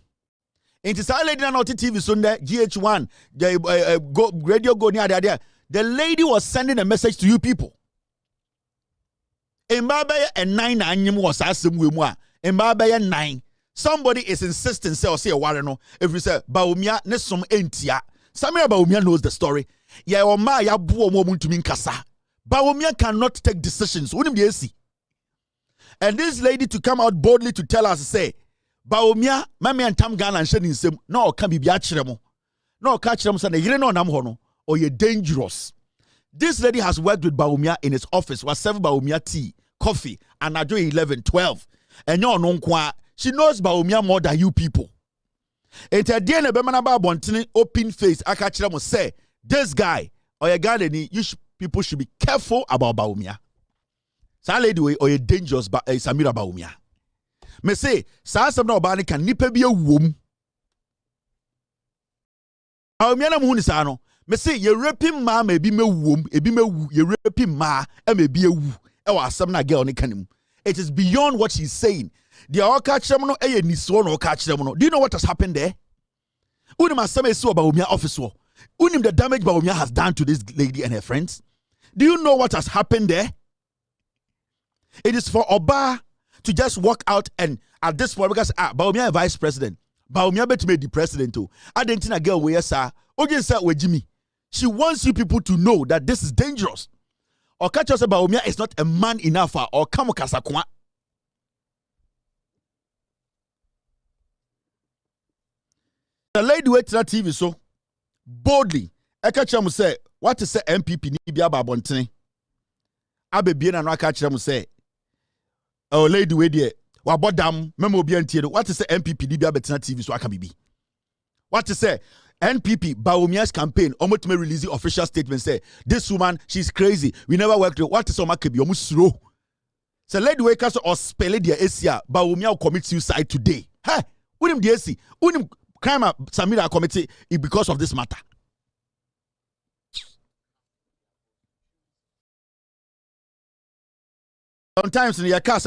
Into that lady on TV Sunday, GH1, the radio go near there. The lady was sending a message to you people. Mbabe and 9 anyim was asem we mu. Mbabe 9. Somebody is insisting say or say wareno. If you say Baumia ne som entia. Samira Baumia knows the story. Ya o ma ya bu omo muntumi nkasa. Baumia cannot take decisions. Unim dey see. And this lady to come out boldly to tell us say Baumia, mami and Tam Ghana and shedding sim, no, can be biachiremo. No, catch them, son, you know, Namhono, or you're dangerous. This lady has worked with Baumia in his office, was serving Baumia tea, coffee, and I do 11, 12. And you're non qua, she knows Baumia more than you people. And at the end of Bemanaba Bontini, open face, I catch them say, this guy, or your garden, people should be careful about Baumia. Sa lady way, or you're dangerous, but Samira Baumia. Me say, sa asem na obani kan nipa bi awom. Awomia na mu ni sa no. Me say ye raping ma ma ebi mewom, ebi mewu, ye raping ma e ma ebi ewu. E wa asem na girl ni kanim. It is beyond what she's saying. The oka kyerem no eye niso no oka kyerem no. Do you know what has happened there? Unim asem esi oba Baumia office wo. Unim the damage Baumia has done to this lady and her friends. Do you know what has happened there? It is for Oba to just walk out and at this point because Baumia vice president, Baumia bet me the president too. I didn't think a girl where sir, with Jimmy. She wants you people to know that this is dangerous. Or catch us Baumia is not a man enough or kamokasakwa. The lady wait to that TV so boldly. I catch them say what is say MPP ni bia babontene. Abe bien and I catch them say. Oh, lady, wait there. What about them? Memo be antied. What is the MPP? Libya betina TV so I can be. What to say? NPP Baumia's campaign almost may release the official statement. Say this woman, she's crazy. We never worked with. What is so much? Almost slow. So lady wake us or spell it. Asia Baumia will commit suicide today. Hey, unim DSC, unim crime Samira committee because of this matter. Sometimes in your car,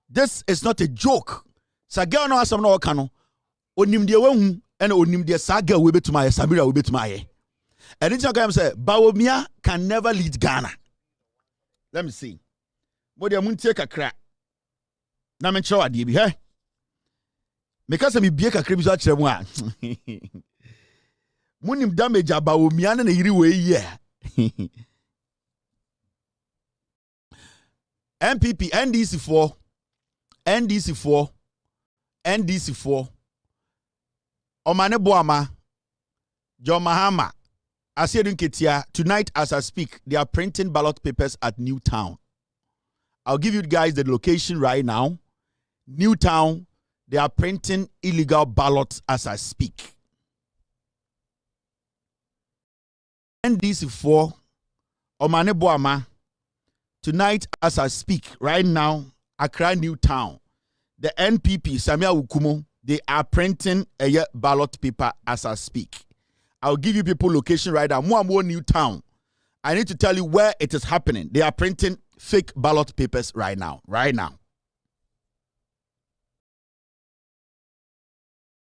this is not a joke. Saga no asam no kano. Onim de wehu and onim de saga we bet my Samira we bet my. And it's going to say Baumia can never lead Ghana. Let me see. What you take a crack. Na me show adi bi he. Because me bie kakra bi so akere mu a. Munim damage Baumia na yiri we ye. MPP, NDC4, Omane Boama, John Mahama, Asiedun Ketia, tonight as I speak, they are printing ballot papers at Newtown. I'll give you guys the location right now. Newtown, they are printing illegal ballots as I speak. NDC4, Omane Boama, tonight, as I speak, right now, Accra Newtown, the NPP, Samia Ukumo, they are printing a ballot paper as I speak. I'll give you people location right now. More Newtown. I need to tell you where it is happening. They are printing fake ballot papers right now. Right now.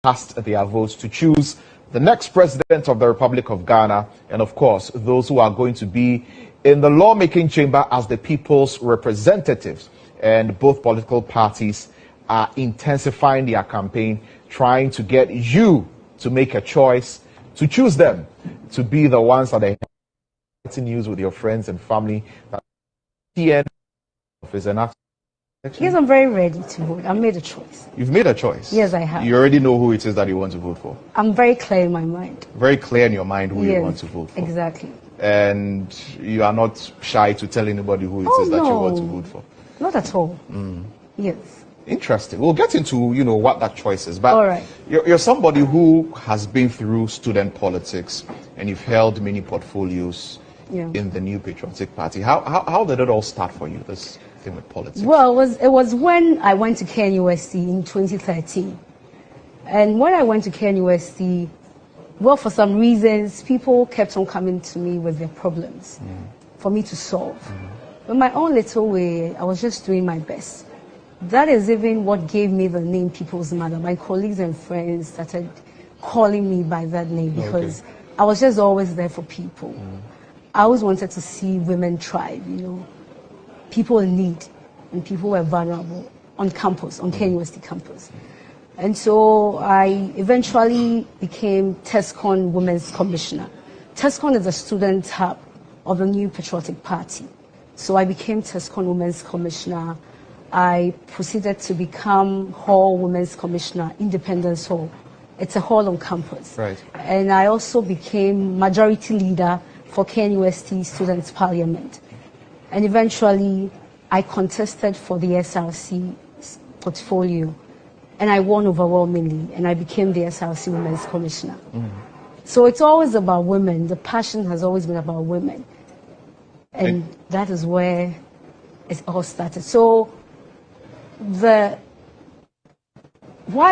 Cast their votes to choose the next president of the Republic of Ghana, and of course, those who are going to be in the lawmaking chamber as the people's representatives. And both political parties are intensifying their campaign, trying to get you to make a choice, to choose them, to be the ones that are sharing news with your friends and family. TN is enough. Yes, I'm very ready to vote. I've made a choice. You've made a choice? Yes, I have. You already know who it is that you want to vote for? I'm very clear in my mind. Very clear in your mind who you want to vote for? Exactly. And you are not shy to tell anybody who it is that you want to vote for? Not at all. Yes. Interesting. We'll get into, what that choice is. But All right. You're somebody who has been through student politics, and you've held many portfolios in the New Patriotic Party. How did it all start for you, this thing with politics? Well, it was when I went to KNUST in 2013. And when I went to KNUST, well, for some reasons, people kept on coming to me with their problems for me to solve. In my own little way, I was just doing my best. That is even what gave me the name People's Mother. My colleagues and friends started calling me by that name because I was just always there for people. I always wanted to see women thrive, people in need and people who were vulnerable on campus, on KNUST campus. And so I eventually became TESCON Women's Commissioner. TESCON is the student hub of the New Patriotic Party. So I became TESCON Women's Commissioner. I proceeded to become Hall Women's Commissioner, Independence Hall. It's a hall on campus. Right. And I also became majority leader for KNUST Students' Parliament. And eventually, I contested for the SRC portfolio. And I won overwhelmingly, and I became the SRC Women's Commissioner. So it's always about women. The passion has always been about women. And that is where it all started. So why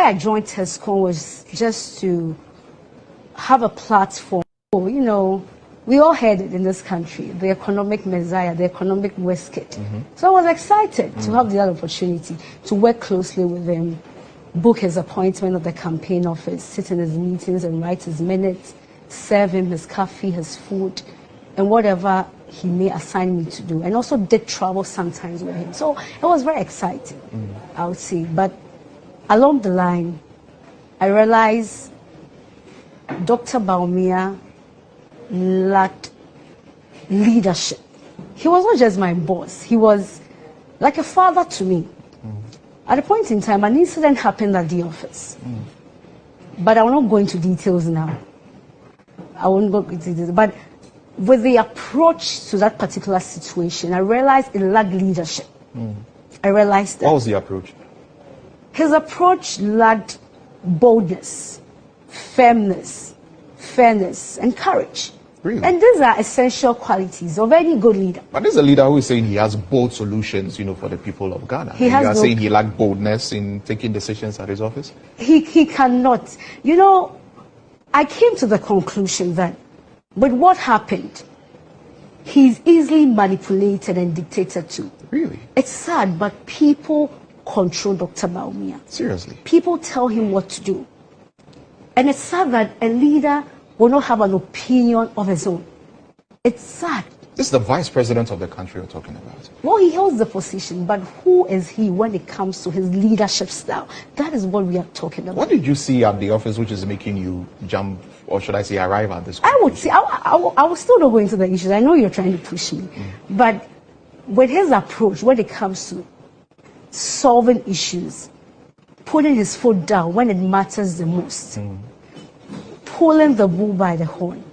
I joined TESCON was just to have a platform. We all heard it in this country, the economic messiah, the economic whiskit. So I was excited to have the opportunity to work closely with him, book his appointment at the campaign office, sit in his meetings and write his minutes, serve him his coffee, his food, and whatever he may assign me to do. And also did travel sometimes with him. So it was very exciting, I would say. But along the line, I realized Dr. Bawumia lacked leadership. He was not just my boss. He was like a father to me. At a point in time, an incident happened at the office. But I will not go into details now. I won't go into details. But with the approach to that particular situation, I realized it lacked leadership. I realized that. What was the approach? His approach lacked boldness, firmness, fairness, and courage. Really? And these are essential qualities of any good leader. But there's a leader who is saying he has bold solutions, for the people of Ghana. You are saying he lacked boldness in taking decisions at his office? He cannot. I came to the conclusion that with what happened, he's easily manipulated and dictated to. Really? It's sad, but people control Dr. Bawumia. Seriously? People tell him what to do. And it's sad that a leader will not have an opinion of his own. It's sad. This is the vice president of the country you're talking about. Well, he holds the position, but who is he when it comes to his leadership style? That is what we are talking about. What did you see at the office which is making you jump, or should I say arrive at this? I would say, I will still not go into the issues. I know you're trying to push me. But with his approach, when it comes to solving issues, putting his foot down when it matters the most, pulling the bull by the horn,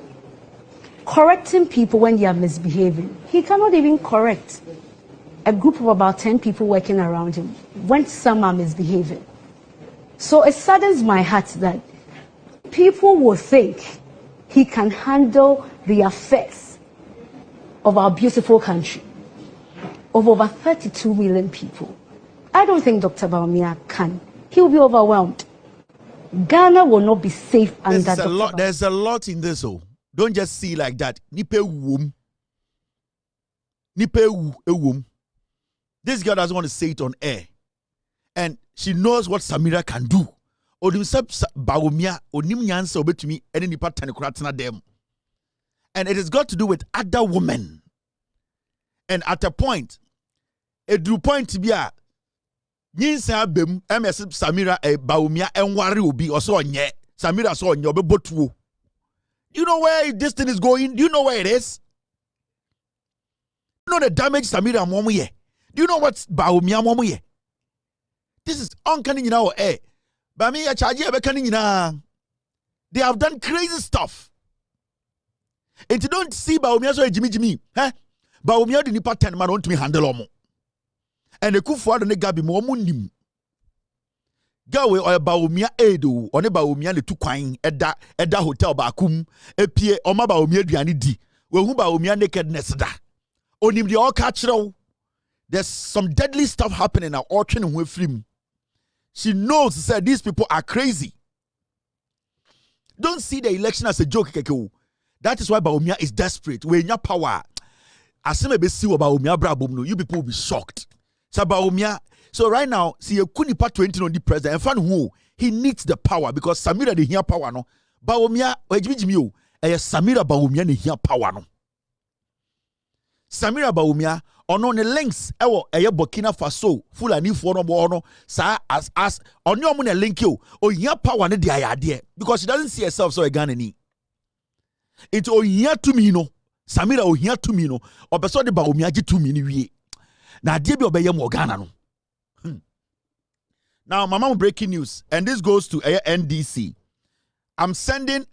correcting people when they are misbehaving. He cannot even correct a group of about 10 people working around him when some are misbehaving. So it saddens my heart that people will think he can handle the affairs of our beautiful country of over 32 million people. I don't think Dr. Bawumia can. He will be overwhelmed. Ghana will not be safe under Dr. Bawumia. There's a lot in this. Don't just see like that. This girl doesn't want to say it on air. And she knows what Samira can do. And it has got to do with other women. And at a point, it do point to be a Samira Bawumia and Wari will be also on ye. Samira so on your botu. Do you know where this thing is going? Do you know where it is? Do you know the damage Samira Momuye? Do you know what Bawumia Momuye? This is uncanny in our air. But me, they have done crazy stuff. And you don't see Bawumia so Jimmy. Huh? Bawumia didn't part 10 man on to me handle omo. And the kufu and the gabi mo nim. Gawe or Baumia Edo, or Baumia the 2 coin, Edda Hotel Bakum, Epie, or Mabaumia Dianidi, where Baumia nakedness da. Only the all catch. There's some deadly stuff happening now, orchard with him. She knows that these people are crazy. Don't see the election as a joke. That is why Baumia is desperate. When your power, as soon as you see Baumia Brabum, you people will be shocked. So Baumia. So right now, see you couldn't part 20 on the president. And fan who he needs the power because Samira the here power no. Baumia, Jimmy, Samira Baumia the here power no. Samira Baumia on the links Burkina Faso full and new for no sa as on your money link you or here power the idea because she doesn't see herself so again any. It's o here to me no. Samira o here to me no. Or person the Baumia to me ni. Na die be obeye mo Ghana no. Now, Mama, breaking news, and this goes to NDC. I'm sending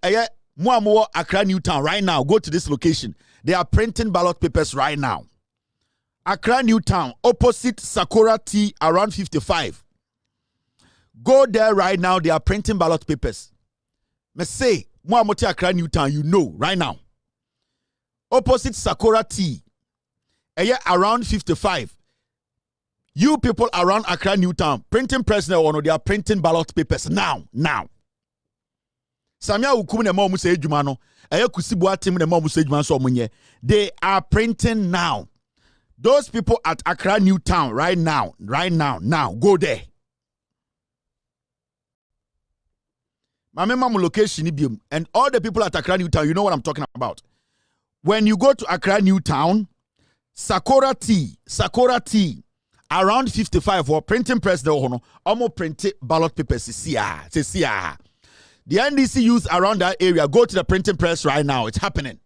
more Accra Newtown right now. Go to this location. They are printing ballot papers right now. Accra Newtown, opposite Sakura T, around 55. Go there right now. They are printing ballot papers. Me say, Muamote Accra Newtown, you know, right now. Opposite Sakura T, around 55. You people around Accra Newtown, printing press now, they are printing ballot papers now. Samia Ukum ne mo say jumano, kusibu team ne mo say juman so munye. They are printing now. Those people at Accra Newtown right now, go there. My memo location ibium, and all the people at Accra Newtown, you know what I'm talking about. When you go to Accra Newtown, Sakura T, around 55 for printing press the almost printed ballot papers. The NDC youth around that area, go to the printing press right now. It's happening.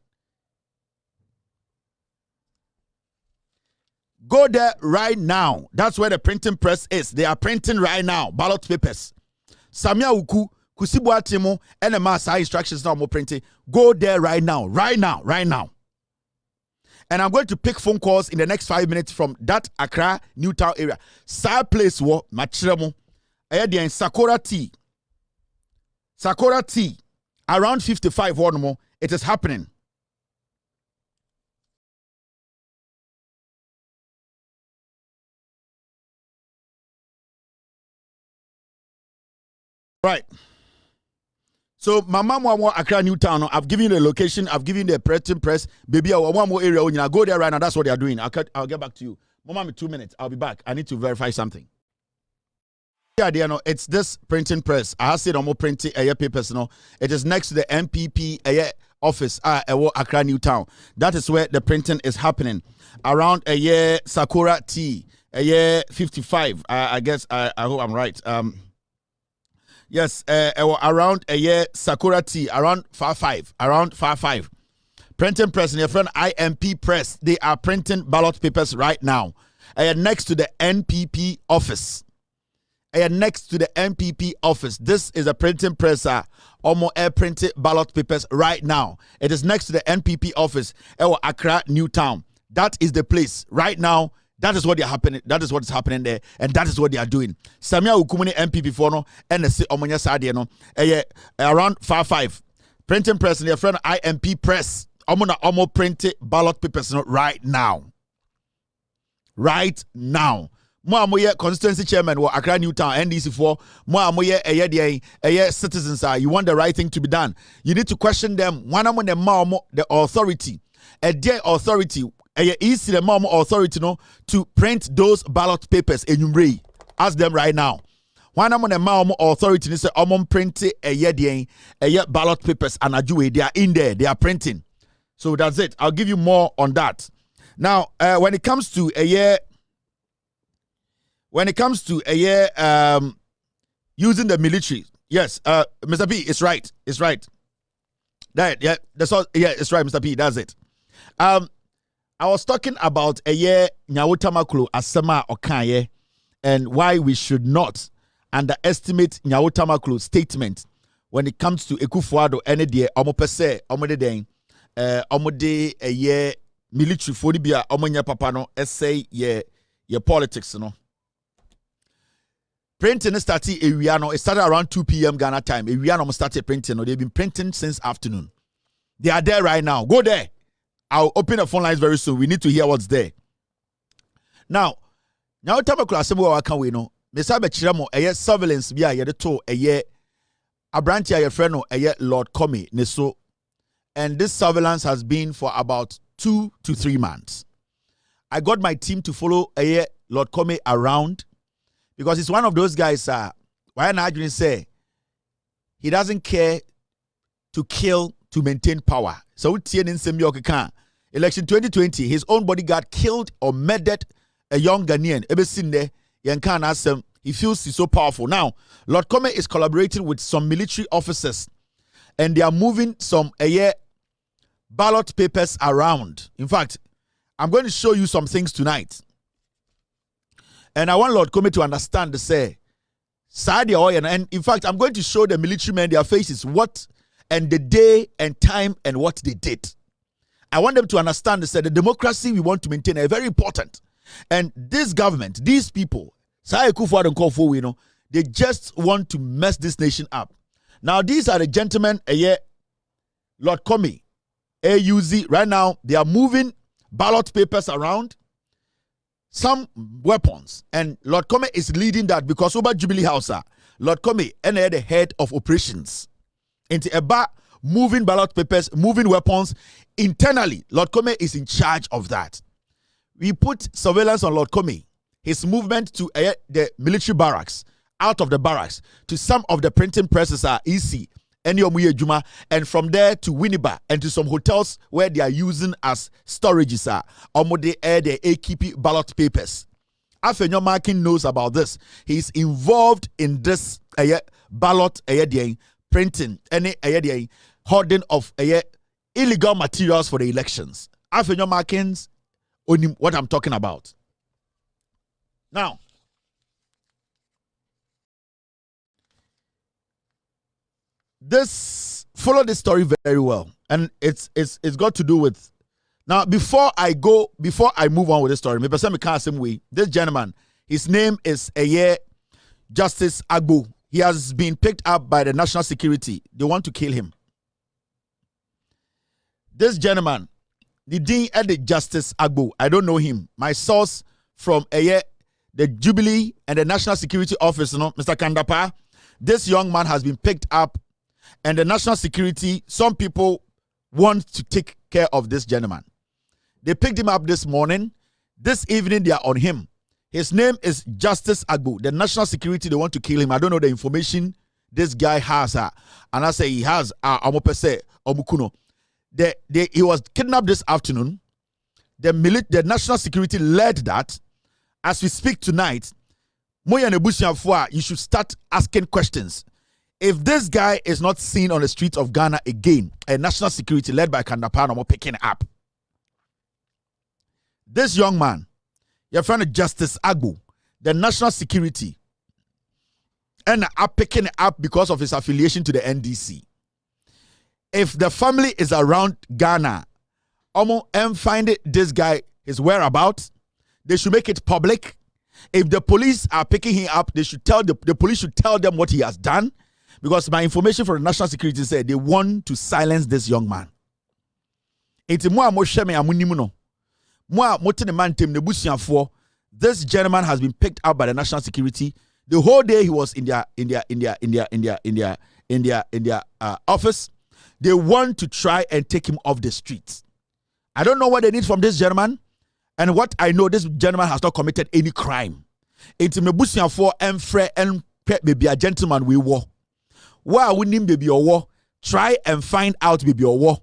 Go there right now. That's where the printing press is. They are printing right now ballot papers. Samia Uku, Kusibu Atimo, and the mass instructions now more printing. Go there right now. And I'm going to pick phone calls in the next 5 minutes from that Accra Newtown area. Side place wo machiremo. In Sakura T, around 55 one more. It is happening. Right. So, Mama Mwa Accra Newtown, I've given you the location, I've given you the printing press. Baby, I want one more area. When I go there right now, that's what they are doing. I'll get back to you. Mama, 2 minutes. I'll be back. I need to verify something. Yeah, it's this printing press. I have said I'm more printing papers. No, it is next to the MPP office. Accra Newtown. That is where the printing is happening. Around Sakura T, 55. I guess I hope I'm right. Yes, around Sakura T, around 55. Printing press in your friend IMP Press. They are printing ballot papers right now. Next to the NPP office. Next to the NPP office. This is a printing press. Almost printed ballot papers right now. It is next to the NPP office. Accra Newtown. That is the place right now. That is what they are happening. That is what is happening there, and that is what they are doing. Samia Ukumuni MPP for no, NDC Omonya Sadia no, around 55. Printing press in your friend IMP Press. Omo printed ballot papers no, right now. Mo amoye constituency chairman or Accra Newtown NDC for mo amoye citizens are. You want the right thing to be done. You need to question them. One among the authority, a dear authority. Easy the mom authority no to print those ballot papers in Umbre. Ask them right now. One among the mom authority is print ballot papers and they are in there. They are printing. So that's it. I'll give you more on that. Now, when it comes to using the military, yes, Mr. P, it's right. It's right. That's all. Yeah, it's right, Mr. P. That's it. I was talking about Nyawutamakulu Asema Okaye and why we should not underestimate Nyawutamakulu's statement when it comes to Ekufuado NDC omopese omode military phobia omonya papa no essay ye politics no. Printing started it started around 2 p.m. Ghana time. We started printing. They've been printing since afternoon. They are there right now. Go there. I'll open the phone lines very soon. We need to hear what's there. Now time class I can we know. Mesa Bechiramo a surveillance be a to a year. Abrantia your friend a Lord Comey Neso. And this surveillance has been for about 2 to 3 months. I got my team to follow Lord Comey around because he's one of those guys. Why not say he doesn't care to kill to maintain power. So election 2020, his own bodyguard killed or murdered a young Ghanaian. He feels he's so powerful. Now, Lord Comey is collaborating with some military officers, and they are moving some ballot papers around. In fact, I'm going to show you some things tonight. And I want Lord Comey to understand the say. And in fact, I'm going to show the military men their faces, what and the day and time and what they did. I want them to understand the democracy we want to maintain is very important. And this government, these people, they just want to mess this nation up. Now, these are the gentlemen, Lord Comey, AUZ, right now, they are moving ballot papers around, some weapons. And Lord Comey is leading that because over Jubilee House, Lord Comey and the head of operations. Into a moving ballot papers, moving weapons internally. Lord Comey is in charge of that. We put surveillance on Lord Comey, his movement to the military barracks, out of the barracks, to some of the printing presses are EC, and from there to Winneba and to some hotels where they are using as storages the AKP ballot papers. Afenyo Markin knows about this. He's involved in this ballot printing, hoarding of illegal materials for the elections. Afenyo Markins on what I'm talking about. Now, follow this story very well, and it's got to do with. Now, before I move on with this story, this gentleman, his name is Justice Agbo. He has been picked up by the national security. They want to kill him. This gentleman, the Dean Edit Justice Agbo, I don't know him. My source from the Jubilee and the National Security Office, Mr. Kandapa, this young man has been picked up, and the national security, some people want to take care of this gentleman. They picked him up this morning. This evening, they are on him. His name is Justice Agbo. The national security, they want to kill him. I don't know the information this guy has. And I say he has. He was kidnapped this afternoon. The national security led that. As we speak tonight, you should start asking questions. If this guy is not seen on the streets of Ghana again, a national security led by Kandapano picking up. This young man, your friend Justice Agbo, the national security, and are picking up because of his affiliation to the NDC. If the family is around Ghana, and find this guy his whereabouts, they should make it public. If the police are picking him up, they should tell the police should tell them what he has done. Because my information from the national security said they want to silence this young man. This gentleman has been picked up by the national security. The whole day he was in their office. They want to try and take him off the streets. I don't know what they need from this gentleman, and what I know, this gentleman has not committed any crime. Maybe a gentleman we war. Why we need baby or war? Try and find out baby or war.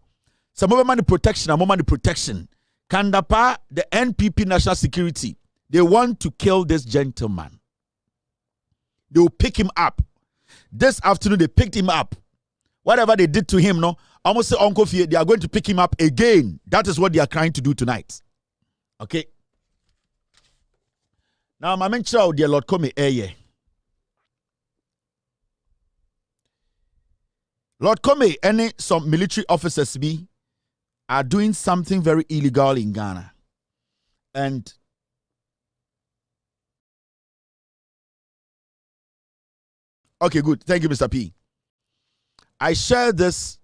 Some of money protection, a moment protection. Kandapa, the NPP national security, they want to kill this gentleman. They will pick him up. This afternoon they picked him up. Whatever they did to him, almost say Uncle Fie, they are going to pick him up again. That is what they are trying to do tonight. Okay. Now, my mention dear Lord Comey, Lord Comey and some military officers are doing something very illegal in Ghana. And Okay, good. Thank you, Mr. P. I share this.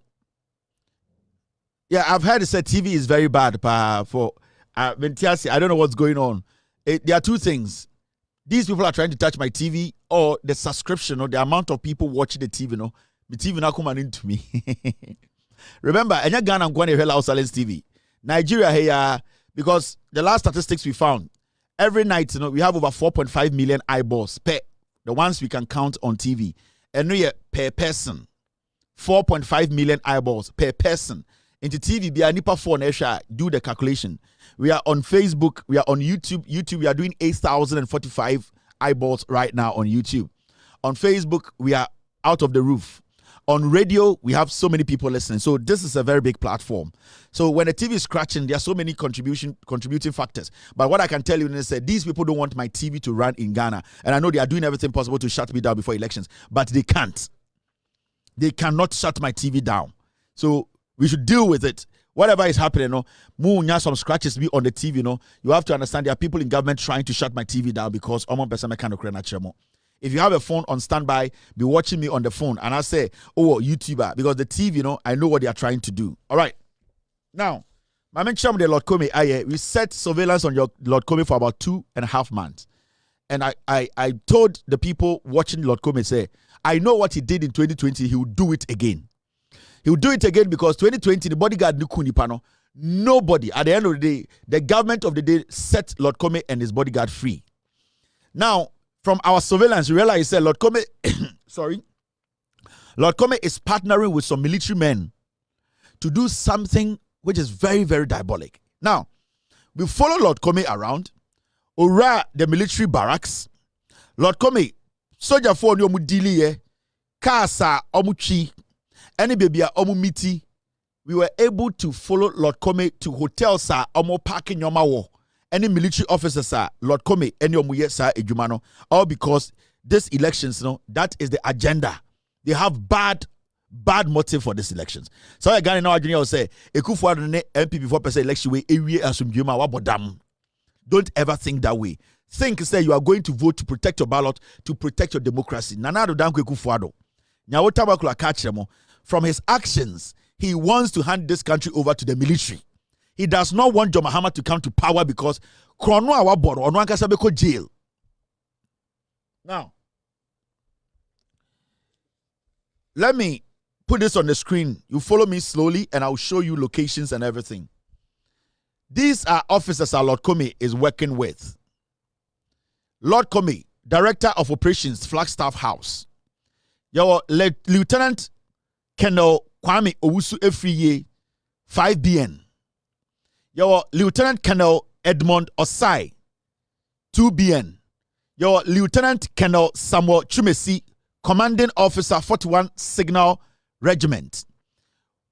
Yeah, I've heard it said TV is very bad for I don't know what's going on. There are two things. These people are trying to touch my TV or the subscription or the amount of people watching the TV. No, the TV now coming into me. Remember, and Ghana I'm going to allow silence TV. Nigeria here, because the last statistics we found, every night, we have over 4.5 million eyeballs per the ones we can count on TV. And we per person. 4.5 million eyeballs per person. Into TV, be a nipa phone, do the calculation. We are on Facebook, we are on YouTube. YouTube, we are doing 8,045 eyeballs right now on YouTube. On Facebook, we are out of the roof. On radio, we have so many people listening. So this is a very big platform. So when the TV is scratching, there are so many contributing factors. But what I can tell you is that these people don't want my TV to run in Ghana. And I know they are doing everything possible to shut me down before elections. But they can't. They cannot shut my TV down. So we should deal with it. Whatever is happening, some scratches be on the TV. You have to understand there are people in government trying to shut my TV down because if you have a phone on standby, be watching me on the phone, and I say, oh, YouTuber, because the TV, I know what they are trying to do. All right. Now, my mention the Lord Comey, we set surveillance on your Lord Comey for about 2.5 months. And I told the people watching Lord Comey, say, I know what he did in 2020, he will do it again. He will do it again because 2020, the bodyguard Nukunipano, nobody, at the end of the day, the government of the day set Lord Comey and his bodyguard free. Now, from our surveillance, we realize that Lord Comey, Lord Comey is partnering with some military men to do something which is very, very diabolic. Now, we follow Lord Comey around, Ora the military barracks. Lord Comey, soldier for omu dili kasa omu chi, any baby omu miti. We were able to follow Lord Comey to hotels omu parking yomawo. Any military officers, Lord Comey, any omuye ejumano, all because this elections, that is the agenda. They have bad motive for these elections. So I got in our junior say, Ekufuado ne MPP 4% election way, ewie asumjuma wabodam. Don't ever think that way. Think, say you are going to vote to protect your ballot, to protect your democracy. Nanado danko Ekufuado. Nyawotabakula kachemo. From his actions, he wants to hand this country over to the military. He does not want John Mahama to come to power because Krono Awaboro or Nwankasabeko jail. Now, let me put this on the screen. You follow me slowly and I'll show you locations and everything. These are officers our Lord Comey is working with. Lord Comey, Director of Operations, Flagstaff House. Your Lieutenant Colonel Kwame Owusu Efriye, 5BN. Your Lieutenant Colonel Edmond Osai, 2BN. Your Lieutenant Colonel Samuel Chumesi, Commanding Officer 41 Signal Regiment.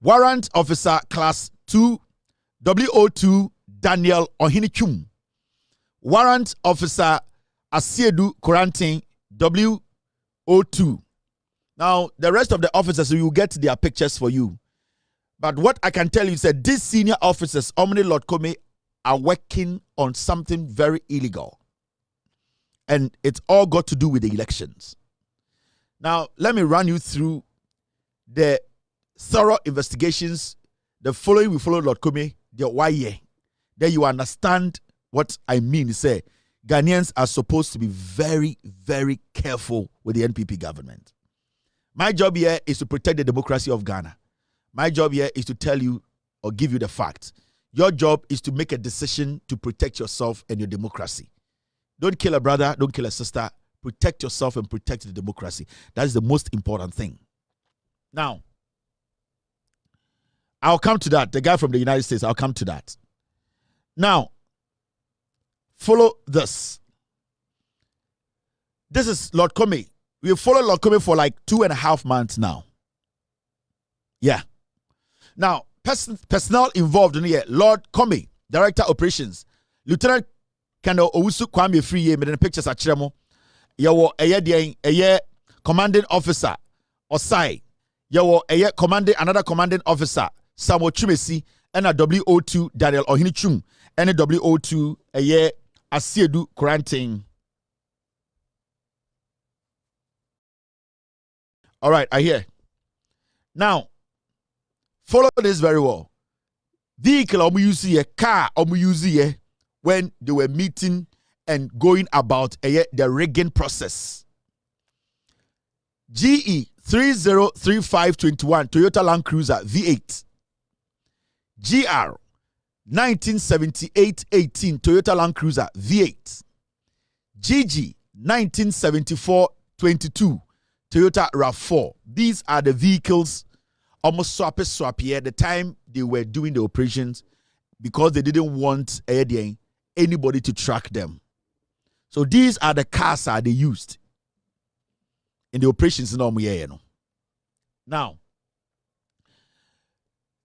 Warrant Officer Class 2, WO2 Daniel Ohinichum. Warrant Officer Asiedu Korantin, WO2. Now, the rest of the officers, we will get their pictures for you. But what I can tell you is that these senior officers, Omni Lord Comey, are working on something very illegal. And it's all got to do with the elections. Now, let me run you through the thorough investigations. The following we follow Lord Comey, the why. Then you understand what I mean. Say, Ghanaians are supposed to be very, very careful with the NPP government. My job here is to protect the democracy of Ghana. My job here is to tell you or give you the facts. Your job is to make a decision to protect yourself and your democracy. Don't kill a brother, don't kill a sister. Protect yourself and protect the democracy. That is the most important thing. Now, I'll come to that. The guy from the United States, I'll come to that. Now, follow this. This is Lord Comey. We have followed Lord Comey for like 2.5 months now. Yeah. Now, personnel involved in here, Lord Comey, Director Operations, Lieutenant Colonel Owusu Kwame Efriye, made the pictures at Chiremo. Yawo eye Commanding Officer Osai. Yawo eye another Commanding Officer Samuel Chumesi, and a WO2 Daniel Ohinichum, and a WO2 Asiedu Korantin. All right, I hear. Now, follow this very well. Vehicle use a car use when they were meeting and going about the rigging process. GE 303521 Toyota Land Cruiser V8. GR 1978-18 Toyota Land Cruiser V8. GG 1974-22 Toyota RAV4. These are the vehicles almost swap here the time they were doing the operations because they didn't want anybody to track them. So these are the cars that they used in the operations. Now,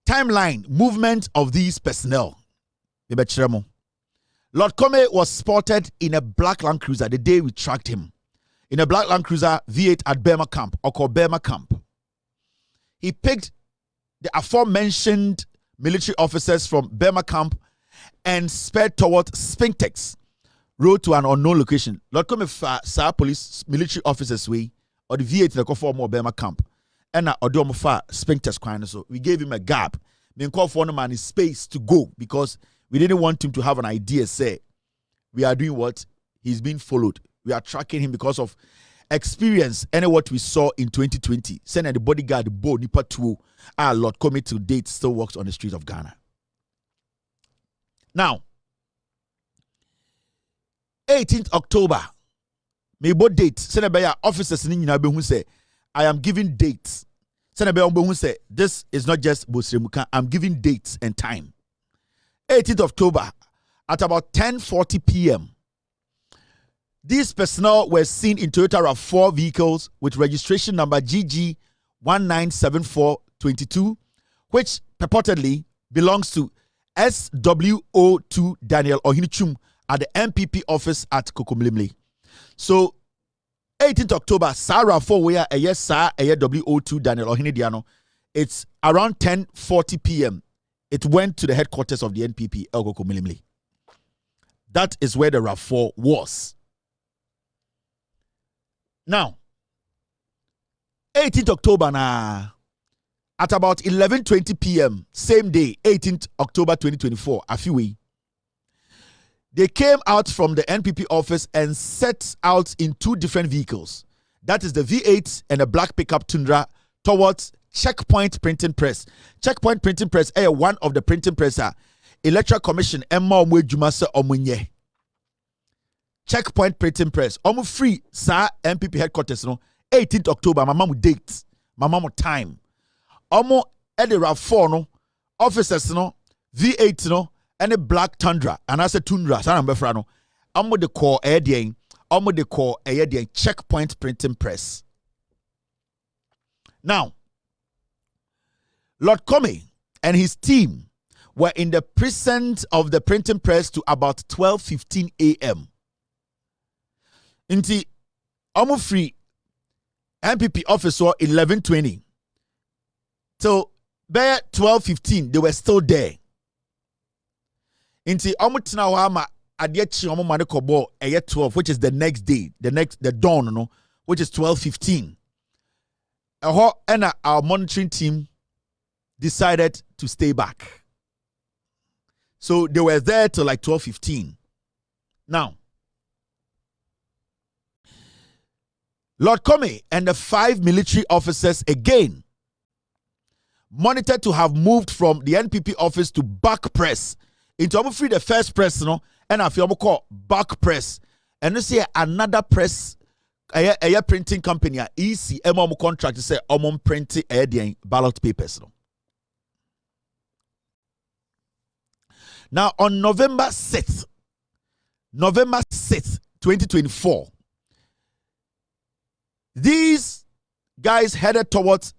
timeline, movement of these personnel. Lord Comey was spotted in a black Land Cruiser the day we tracked him. In a black Land Cruiser V8 at Burma Camp, or called Burma Camp. He picked the aforementioned military officers from Burma Camp and sped towards Spintex Road to an unknown location. Lord Comey sa police military officers way or the V8 the call for more Burma Camp. And Odom fa Spintex kwan so we gave him a gap. Then call for man his space to go because we didn't want him to have an idea say we are doing what he's being followed. We are tracking him because of experience and what we saw in 2020. Send the bodyguard, the board, Nipa 2, our Lord Comey to date still works on the streets of Ghana. Now, 18th October, may both date. Send officers in who say, I am giving dates. Send who say, this is not just Bosremuka, I'm giving dates and time. 18th October, at about 10:40 p.m., these personnel were seen in Toyota RAV4 vehicles with registration number GG 197422, which purportedly belongs to SWO2 Daniel Ohinichum at the MPP office at Kokomlimli. So, 18th October, Sarah 4 where a yes, sir, a WO2 Daniel Ohinidiano. It's around 10:40 p.m. It went to the headquarters of the NPP, El Kokomlimli. That is where the RAV4 was. Now, 18th October at about 11:20 p.m., same day, 18th October 2024, a few weeks, they came out from the NPP office and set out in two different vehicles. That is the V8 and a black pickup Tundra towards Checkpoint Printing Press. Checkpoint Printing Press is one of the printing presses. Electoral Commission, Emma Omwejumase Omunye. Checkpoint Printing Press. Omu free, sir, MPP headquarters, 18th October, my mom date, my mom time. Omu Eddie RAV4, no, officers, no, V8, no, and a black Tundra, and I said Tundra, so I'm befrano. Omu the call, Omu the call, Checkpoint Printing Press. Now, Lord Comey and his team were in the presence of the printing press to about 12:15 a.m. Inti Omu free MPP officer 11:20 till by 12:15 they were still there. Inti Omu tina wama adiechi Omu mane kobo 12, which is the next day, the dawn, no, which is 12:15. And our monitoring team decided to stay back. So they were there till like 12:15. Now, Lord Comey and the 5 military officers again monitored to have moved from the NPP office to back press into free the first press, no, and I feel call back press. And you see another press, a printing company, EC, contract to say printing ballot papers, no. Now, on November 6th, 2024, these guys headed towards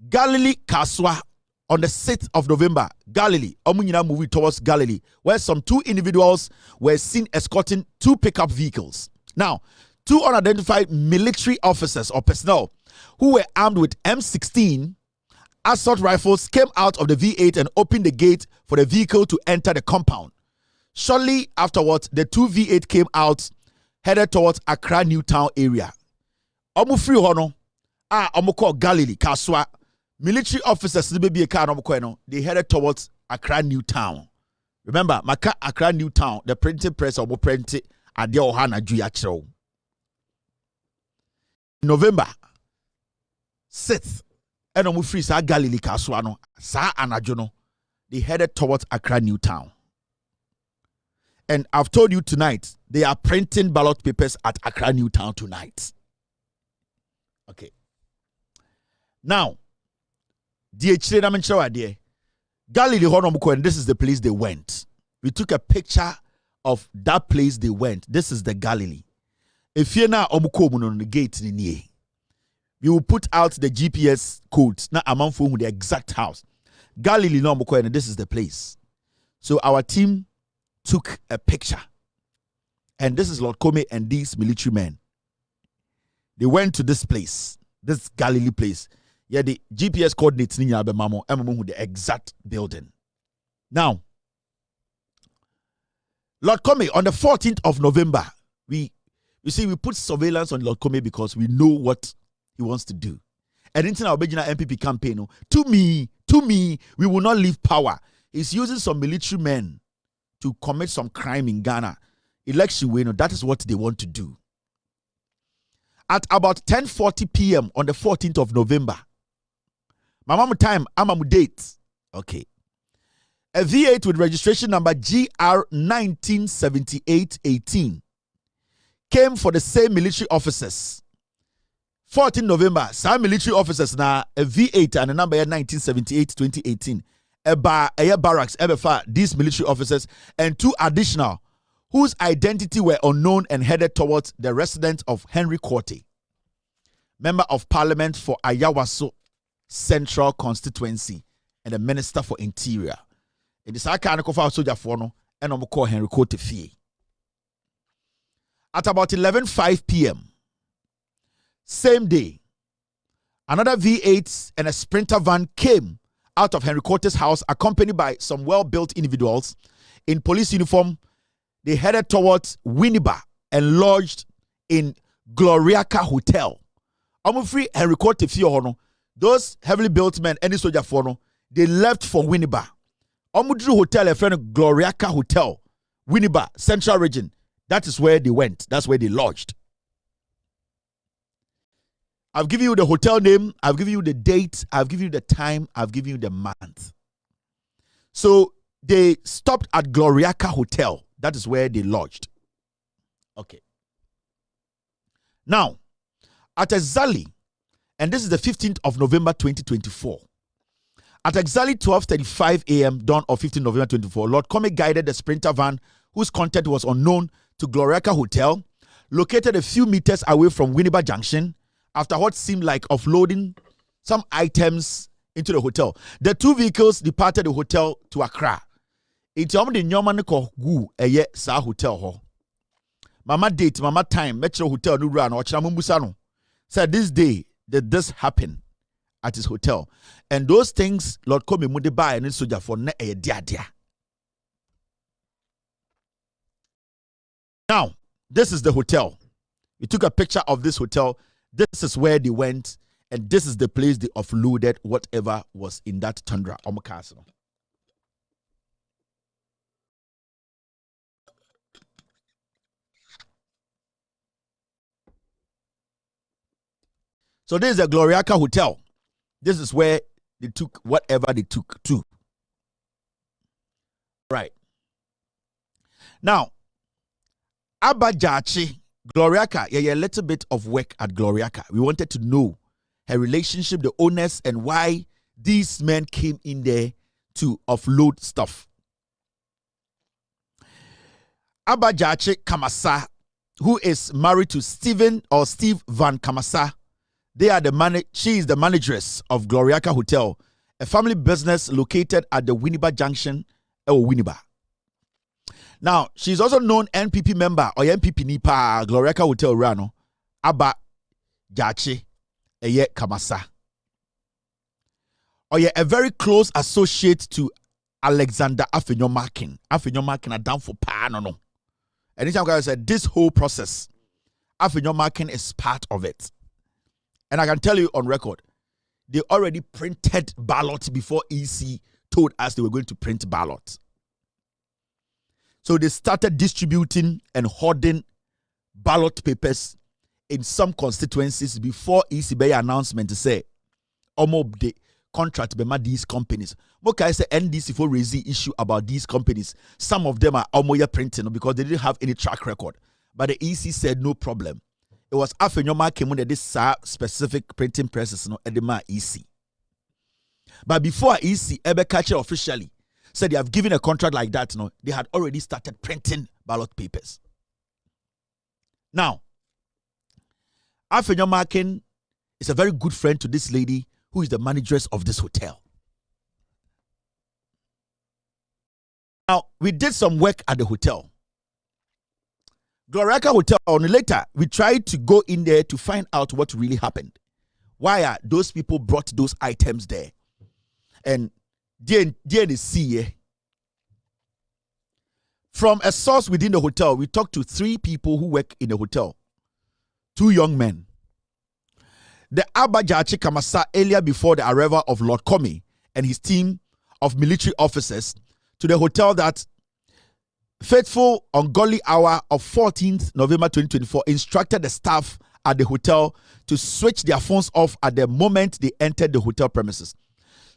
Galilee Kaswa on the 6th of November. Galilee, Omunyina moving towards Galilee, where some 2 individuals were seen escorting 2 pickup vehicles. Now, 2 unidentified military officers or personnel who were armed with M16 assault rifles came out of the V8 and opened the gate for the vehicle to enter the compound. Shortly afterwards, the 2 V8 came out, headed towards Accra Newtown area. Omu free hono, omoko Galilee kaswa military officers the baby car no they headed towards Accra New Town. Remember maka Accra New Town the printing press omo print ade ohana juya chiro. November 6th and omo free sa Galilee kaswa no sa anajo no they headed towards Accra New Town. And I've told you tonight, they are printing ballot papers at Accra New Town tonight. Okay. Now, Galilee, and this is the place they went. We took a picture of that place they went. This is the Galilee. If you're now on the gate, we will put out the GPS codes, not among the exact house. Galilee, and this is the place. So our team took a picture, and this is Lord Comey and these military men. They went to this place, this Galilee place. Yeah, the GPS coordinates the exact building. Now, Lord Comey on the 14th of November, we put surveillance on Lord Comey because we know what he wants to do. And in our MPP campaign, to me, we will not leave power. He's using some military men to commit some crime in Ghana. Election winner, that is what they want to do. At about 10:40 p.m. on the 14th of November, my mama time, I'm date. Okay. A V8 with registration number GR 197818 came for the same military officers. 14 November, some military officers now a V8 and a number 1978 2018. A barracks ever these military officers and 2 additional whose identity were unknown and headed towards the residence of Henry Korte, member of parliament for Ayawaso Central Constituency and the Minister for Interior. In the Saka soldier for no and call Henry Korte fee. At about 11:05 p.m. same day, another V8 and a Sprinter van came out of Henry Korte's house, accompanied by some well-built individuals in police uniform. They headed towards Winneba and lodged in Gloriaca Hotel. I'm free Henry Korte Fiohono. Those heavily built men, any soldier for no, they left for Winneba. Omudru Hotel, a friend of Gloriaca Hotel, Winneba, Central Region. That is where they went. That's where they lodged. I've given you the hotel name, I've given you the date, I've given you the time, I've given you the month. So they stopped at Gloriaca Hotel. That is where they lodged. Okay. Now, at Exali, and this is the 15th of November 2024. At exactly 12:35 a.m. dawn of 15th November 2024, Lord Comey guided the Sprinter van, whose content was unknown, to Gloriaca Hotel, located a few meters away from Winneba Junction, after what seemed like offloading some items into the hotel. The 2 vehicles departed the hotel to Accra. It's the Nyoman ko gu eye sa hotel ho. Mama date, mama time, Metro Hotel no run or Chamumbusano. Said this day did this happen at his hotel. And those things Lord Comey mude buy and soldier for ne e dia. Now, this is the hotel. We took a picture of this hotel. This is where they went, and this is the place they offloaded whatever was in that Tundra Castle. So this is the Gloriaca Hotel. This is where they took whatever they took to. Right. Now, Abajachi, Gloriaca, a little bit of work at Gloriaca. We wanted to know her relationship, the owners, and why these men came in there to offload stuff. Abajachi Kamasa, who is married to Steve Van Kamasa, she is the manageress of Gloriaca Hotel, a family business located at the Winneba Junction, Winneba. Now, she's also known NPP member or NPP Nipa Gloriaca Hotel Rano, Abba Jachi Eye Kamasa. Or a very close associate to Alexander Afenyomakin. Afenyomakin are down for no. Anytime I said this whole process, Afenyomakin is part of it. And I can tell you on record, they already printed ballots before EC told us they were going to print ballots. So they started distributing and hoarding ballot papers in some constituencies before EC Bay announcement to say, the contract by these companies. But I say NDC for raise the issue about these companies. Some of them are almost printing because they didn't have any track record. But the EC said no problem. It was after Nyoma came under this specific printing presses at the EC. But before EC ever catch it officially said they have given a contract like that, they had already started printing ballot papers. Now, after Nyoma is a very good friend to this lady who is the manageress of this hotel. Now, we did some work at the hotel. Gloriaca Hotel, later, we tried to go in there to find out what really happened. Why are those people brought those items there? And DNC, from a source within the hotel, we talked to 3 people who work in the hotel. 2 young men. The Abajachi Kamasa earlier before the arrival of Lord Comey and his team of military officers to the hotel that faithful ungodly hour of 14th November 2024 instructed the staff at the hotel to switch their phones off at the moment they entered the hotel premises.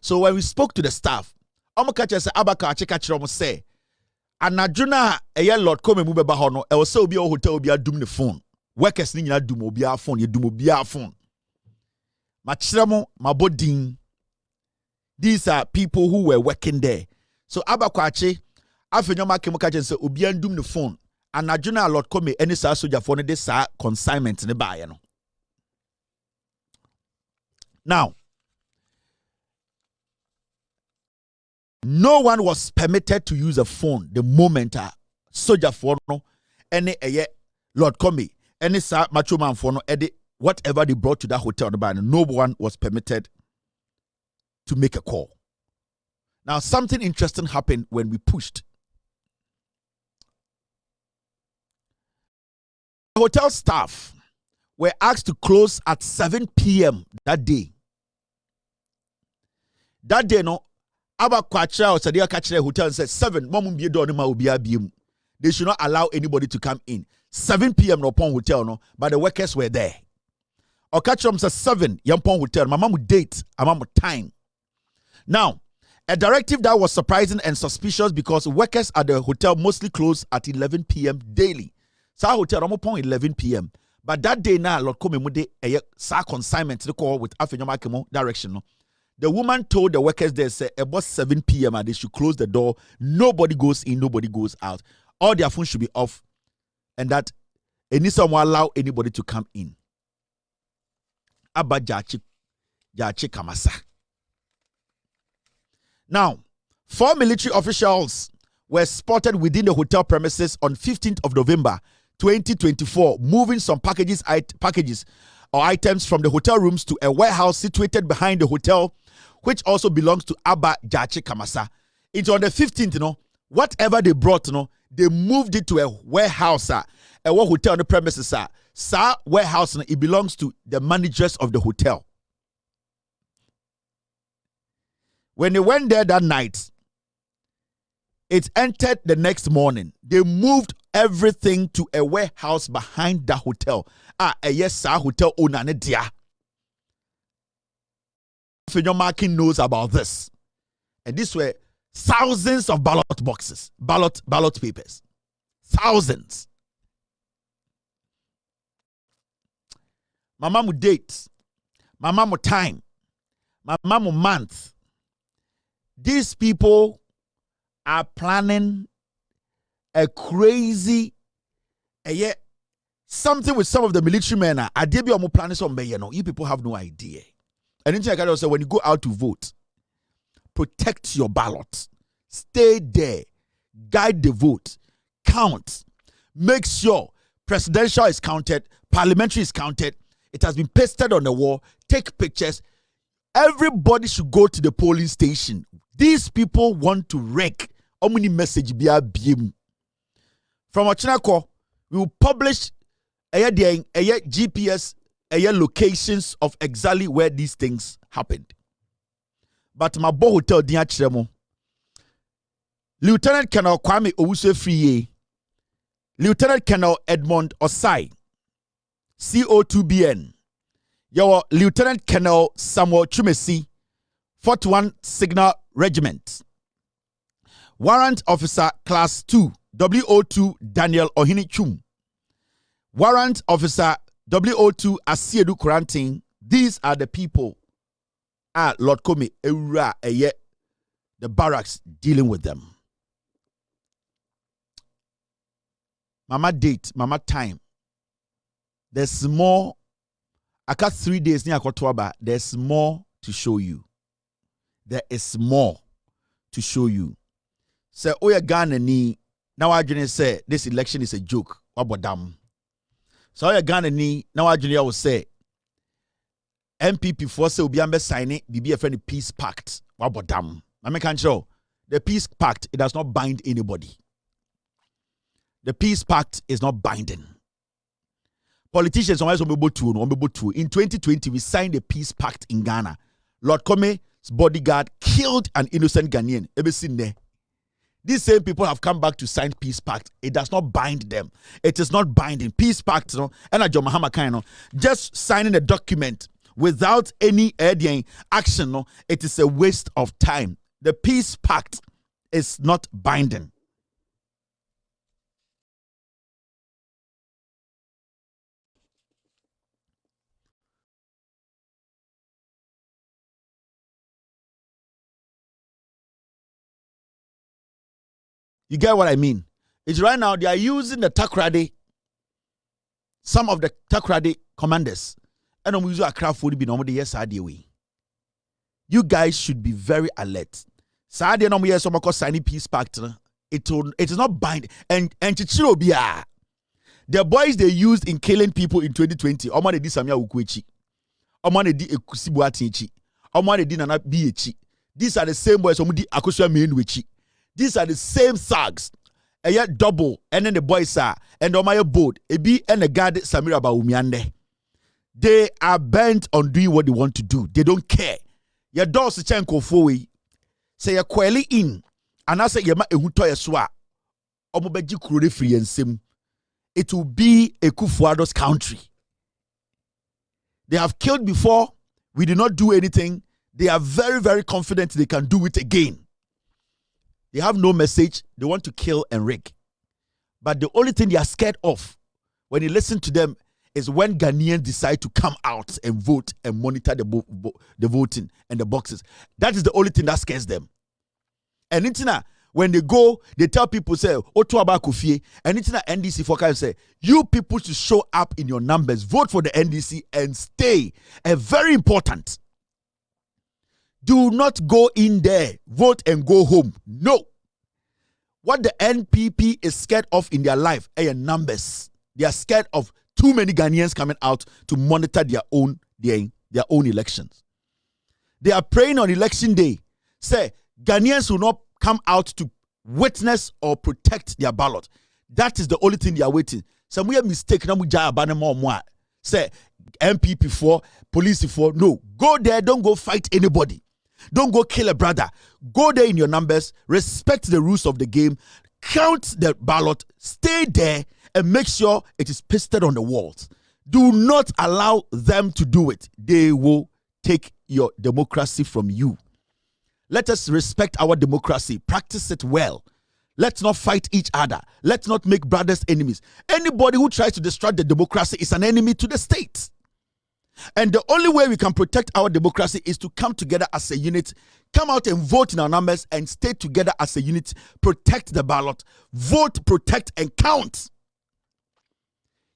So when we spoke to the staff, Omokacha said Abakachi Kachromo say, Anajuna a Lord Comey Mubeba Hono, I will say be a hotel be a doom the phone. Workers need to do be a phone, you do be a phone. Machiramo, Mabodin. These are people who were working there. So Abakachi, after Nyoma Kemokachen say, Obian doom the phone. And Najuna Lord Comey, any soldier phone, this consignment in the buy. Now, no one was permitted to use a phone the moment a soldier phone, any Lord Comey, any macho man phone, whatever they brought to that hotel, no one was permitted to make a call. Now, something interesting happened when we pushed. The hotel staff were asked to close at 7 p.m. that day. That day, Abakwacha or Sadia Kachre Hotel said 7. They should not allow anybody to come in. 7 p.m. no upon hotel, but the workers were there. Okachrom says 7 Yampon Hotel. My mom would date, my mom would time. Now, a directive that was surprising and suspicious because workers at the hotel mostly close at 11 p.m. daily. So hotel upon 11 p.m. But that day now, Lord Comey sa consignment to the call with Afenyomakemo direction. The woman told the workers there, say about 7 p.m. and they should close the door. Nobody goes in, nobody goes out. All their phones should be off. And that anyone will allow anybody to come in. Abba Jachi Kamasa. Now, 4 military officials were spotted within the hotel premises on 15th of November 2024, moving some packages or items from the hotel rooms to a warehouse situated behind the hotel, which also belongs to Abba Jachi Kamasa. It's on the 15th, whatever they brought, they moved it to a warehouse, a hotel on the premises, warehouse, it belongs to the managers of the hotel. When they went there that night, it entered the next morning. They moved everything to a warehouse behind the hotel. Yes, hotel owner dia. Fenyomakin knows about this. And these were thousands of ballot boxes, ballot papers. Thousands. My mom would date. My mom would time. My mom would month. These people are planning a crazy, something with some of the military men. Planning something, you people have no idea. And then I can say, when you go out to vote, protect your ballot. Stay there. Guide the vote. Count. Make sure presidential is counted, parliamentary is counted. It has been pasted on the wall. Take pictures. Everybody should go to the polling station. These people want to wreck how many message be from Ochinako. We will publish a GPS locations of exactly where these things happened. But my boy hotel dia chiremo. Lieutenant Colonel Kwame Owusu-Friye, Lieutenant Colonel Edmond Osai, CO2BN, your Lieutenant Colonel Samuel Chumesi, 41 Signal Regiment, Warrant Officer Class 2, WO2 Daniel Ohini Chum, Warrant Officer WO2 Asiedu Kurantin. These are the people Lord Komi Eura Eye, the barracks dealing with them. Mama date, mama time. There's more. I got 3 days near Kotwaba. There's more to show you. There is more to show you. Say, Oya Ghana ni. Now I just say this election is a joke. Wabodam. So Oya Ghana ni. Now I just will say MPP force will be ambe signing. Be a friend peace pact. Wabodam. I make sure the peace pact, it does not bind anybody. The peace pact is not binding. Politicians in 2020 we signed a peace pact in Ghana. Lord Kome's bodyguard killed an innocent Ghanaian. Ever seen there? These same people have come back to sign peace pact. It does not bind them. It is not binding. Peace pact, and John Mahama just signing a document without any action. It is a waste of time. The peace pact is not binding. You get what I mean? It's right now they are using the Takrade, some of the Takrade commanders, and I'm using a craft food be normal. Yes, you guys should be very alert. Saturday no yes, some call signing peace pact. It is not binding. And Chichiro Bia, the boys they used in killing people in 2020. Omane di Samia Ukwechi, Omane di Ekusibuatichi, Omane di Nana Bichi. These are the same boys. Omudi Akosua Menwechi. These are the same thugs. And yet double, and then the boys are, and on my boat, Ebi and the guard Samira Baumiande. They are bent on doing what they want to do. They don't care. Your doors chenko fowe. Say a kweli in. And I say yema ehuto swa. Omobeji kurode free and sim. It will be a Kufuado's country. They have killed before. We did not do anything. They are very, very confident they can do it again. They have no message. They want to kill and wreck. But the only thing they are scared of when you listen to them is when Ghanaians decide to come out and vote and monitor the voting and the boxes. That is the only thing that scares them. And when they go, they tell people, say, Otu Abakufie, and NDC for kind say, you people should show up in your numbers, vote for the NDC and stay. And very important. Do not go in there, vote and go home. No. What the NPP is scared of in their life are numbers. They are scared of too many Ghanaians coming out to monitor their own elections. They are praying on election day. Say, Ghanaians will not come out to witness or protect their ballot. That is the only thing they are waiting. Some we are mistaken. Say, MPP for, police for. No. Go there, don't go fight anybody. Don't go kill a brother. Go there in your numbers. Respect the rules of the game. Count the ballot. Stay there and make sure it is pasted on the walls. Do not allow them to do it. They will take your democracy from you. Let us respect our democracy. Practice it well. Let's not fight each other. Let's not make brothers enemies. Anybody who tries to destroy the democracy is an enemy to the state. And the only way we can protect our democracy is to come together as a unit, come out and vote in our numbers and stay together as a unit, protect the ballot, vote, protect, and count.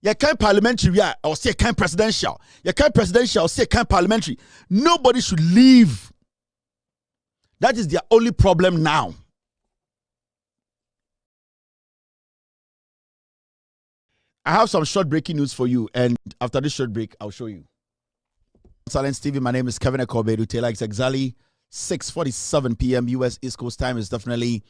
You can't parliamentary or say can't presidential. You can't presidential or say can't parliamentary. Nobody should leave. That is their only problem now. I have some short breaking news for you, and after this short break, I'll show you. Silence TV, my name is Kevin Akobedu. Taylor, it's exactly 6:47 p.m. US East Coast time. Is definitely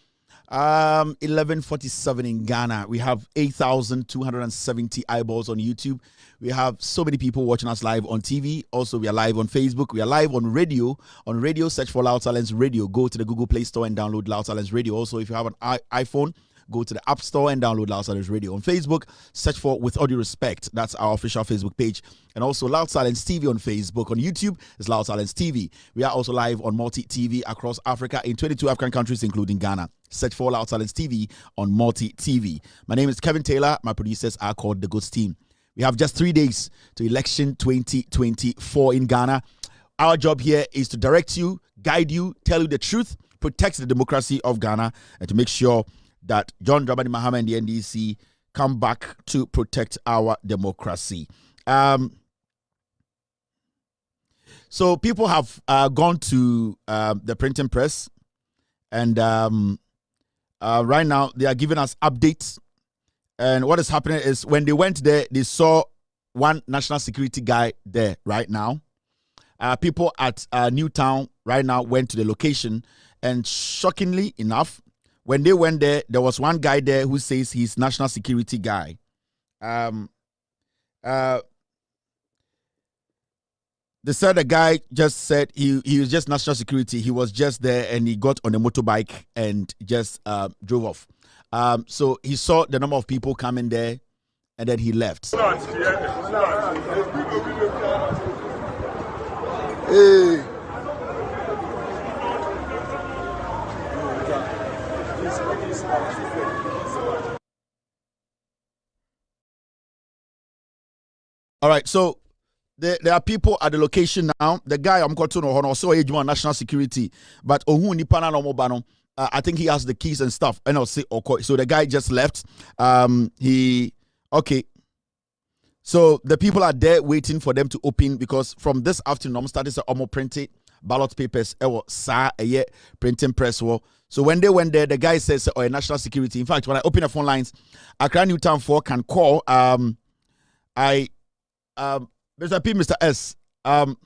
11:47 in Ghana. We have 8,270 eyeballs on YouTube. We have so many people watching us live on TV. Also, we are live on Facebook. We are live on radio. On radio, search for Loud Silence Radio. Go to the Google Play Store and download Loud Silence Radio. Also, if you have an iPhone, go to the App Store and download Loud Silence Radio. On Facebook, search for With All Due Respect. That's our official Facebook page. And also Loud Silence TV on Facebook. On YouTube, it's Loud Silence TV. We are also live on Multi TV across Africa in 22 African countries, including Ghana. Search for Loud Silence TV on Multi TV. My name is Kevin Taylor. My producers are called The Goods Team. We have just 3 days to election 2024 in Ghana. Our job here is to direct you, guide you, tell you the truth, protect the democracy of Ghana, and to make sure that John Dramani Mahama and the NDC come back to protect our democracy. So people have gone to the printing press, and right now they are giving us updates. And what is happening is when they went there, they saw one national security guy there right now. People at Newtown right now went to the location, and shockingly enough, when they went there, there was one guy there who says he's national security guy. They said the guy just said he was just national security. He was just there and he got on a motorbike and just drove off. So he saw the number of people coming there and then he left. Hey. All right, so there are people at the location now. The guy I'm going to know also national security, but I think he has the keys and stuff. And I'll say okay. So the guy just left. Okay. So the people are there waiting for them to open because from this afternoon, I'm starting to almost print ballot papers. Printing press. So when they went there, the guy says, "Oh, national security." In fact, when I open the phone lines, Accra Newtown 4 can call. Mr. P, Mr. S, can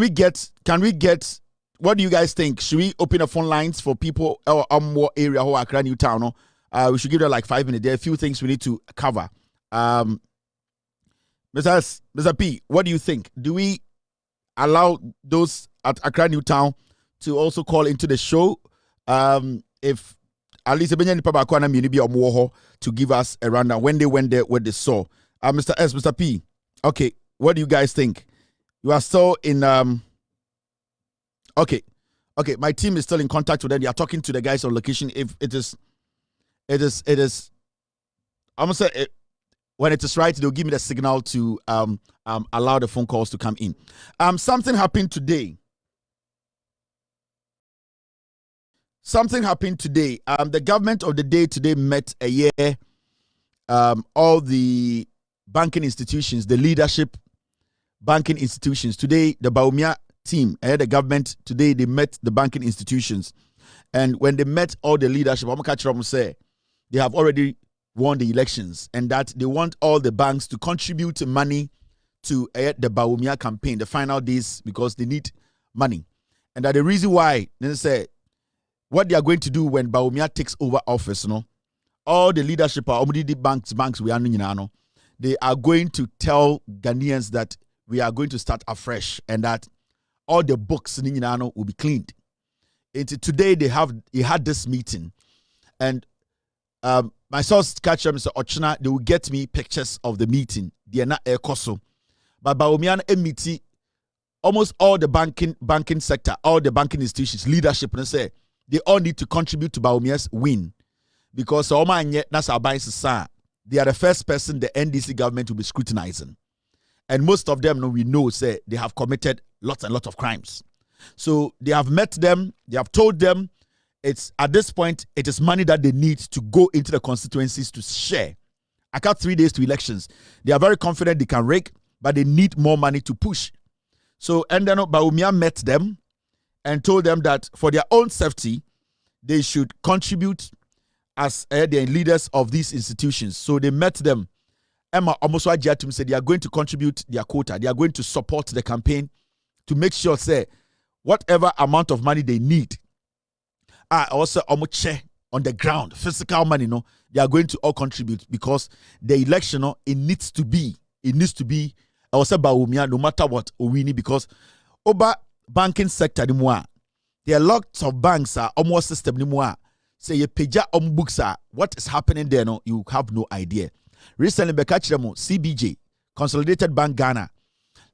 we get, what do you guys think? Should we open the phone lines for people more area who are Accra Newtown? No? We should give them like 5 minutes. There are a few things we need to cover. Mr. S, Mr. P, what do you think? Do we allow those at Accra Newtown to also call into the show? If at least to give us a rundown when they went there, what they saw. Mr. S, Mr. P, okay, what do you guys think? You are still in, okay, my team is still in contact with them. They are talking to the guys on location. If it is, I'm going to say, when it is right, they'll give me the signal to allow the phone calls to come in. Something happened today. The government of the day today met a year, all the banking institutions, the leadership banking institutions. Today, the Baumia team, the government, today they met the banking institutions. And when they met all the leadership, I'm going to say they have already won the elections and that they want all the banks to contribute money to the Baumia campaign, the final days, because they need money. And that the reason why, they say, what they are going to do when Baumia takes over office, all the leadership are already the banks we are in, they are going to tell Ghanaians that we are going to start afresh and that all the books will be cleaned. Today he had this meeting, and my source catcher, Mr. Ochina, they will get me pictures of the meeting. They are not air koso, but Baumia meeting almost all the banking sector, all the banking institutions, leadership, and say they all need to contribute to Baumia's win because that's our buying society. They are the first person the NDC government will be scrutinizing. And most of them, we know, say they have committed lots and lots of crimes. So they have met them, they have told them it's at this point, it is money that they need to go into the constituencies to share. I got 3 days to elections. They are very confident they can rake, but they need more money to push. So, and then Baumia met them and told them that for their own safety, they should contribute as the leaders of these institutions. So they met them. Emma almost said they are going to contribute their quota. They are going to support the campaign to make sure, say, whatever amount of money they need. also omoche on the ground, physical money, no, they are going to all contribute because the election, no, it needs to be also Bawumia, no matter what, Owini, because over banking sector anymore. There are lots of banks are almost system anymore. Say you pay books are what is happening there, no, you have no idea. Recently, Bekachiremo, CBJ, Consolidated Bank Ghana,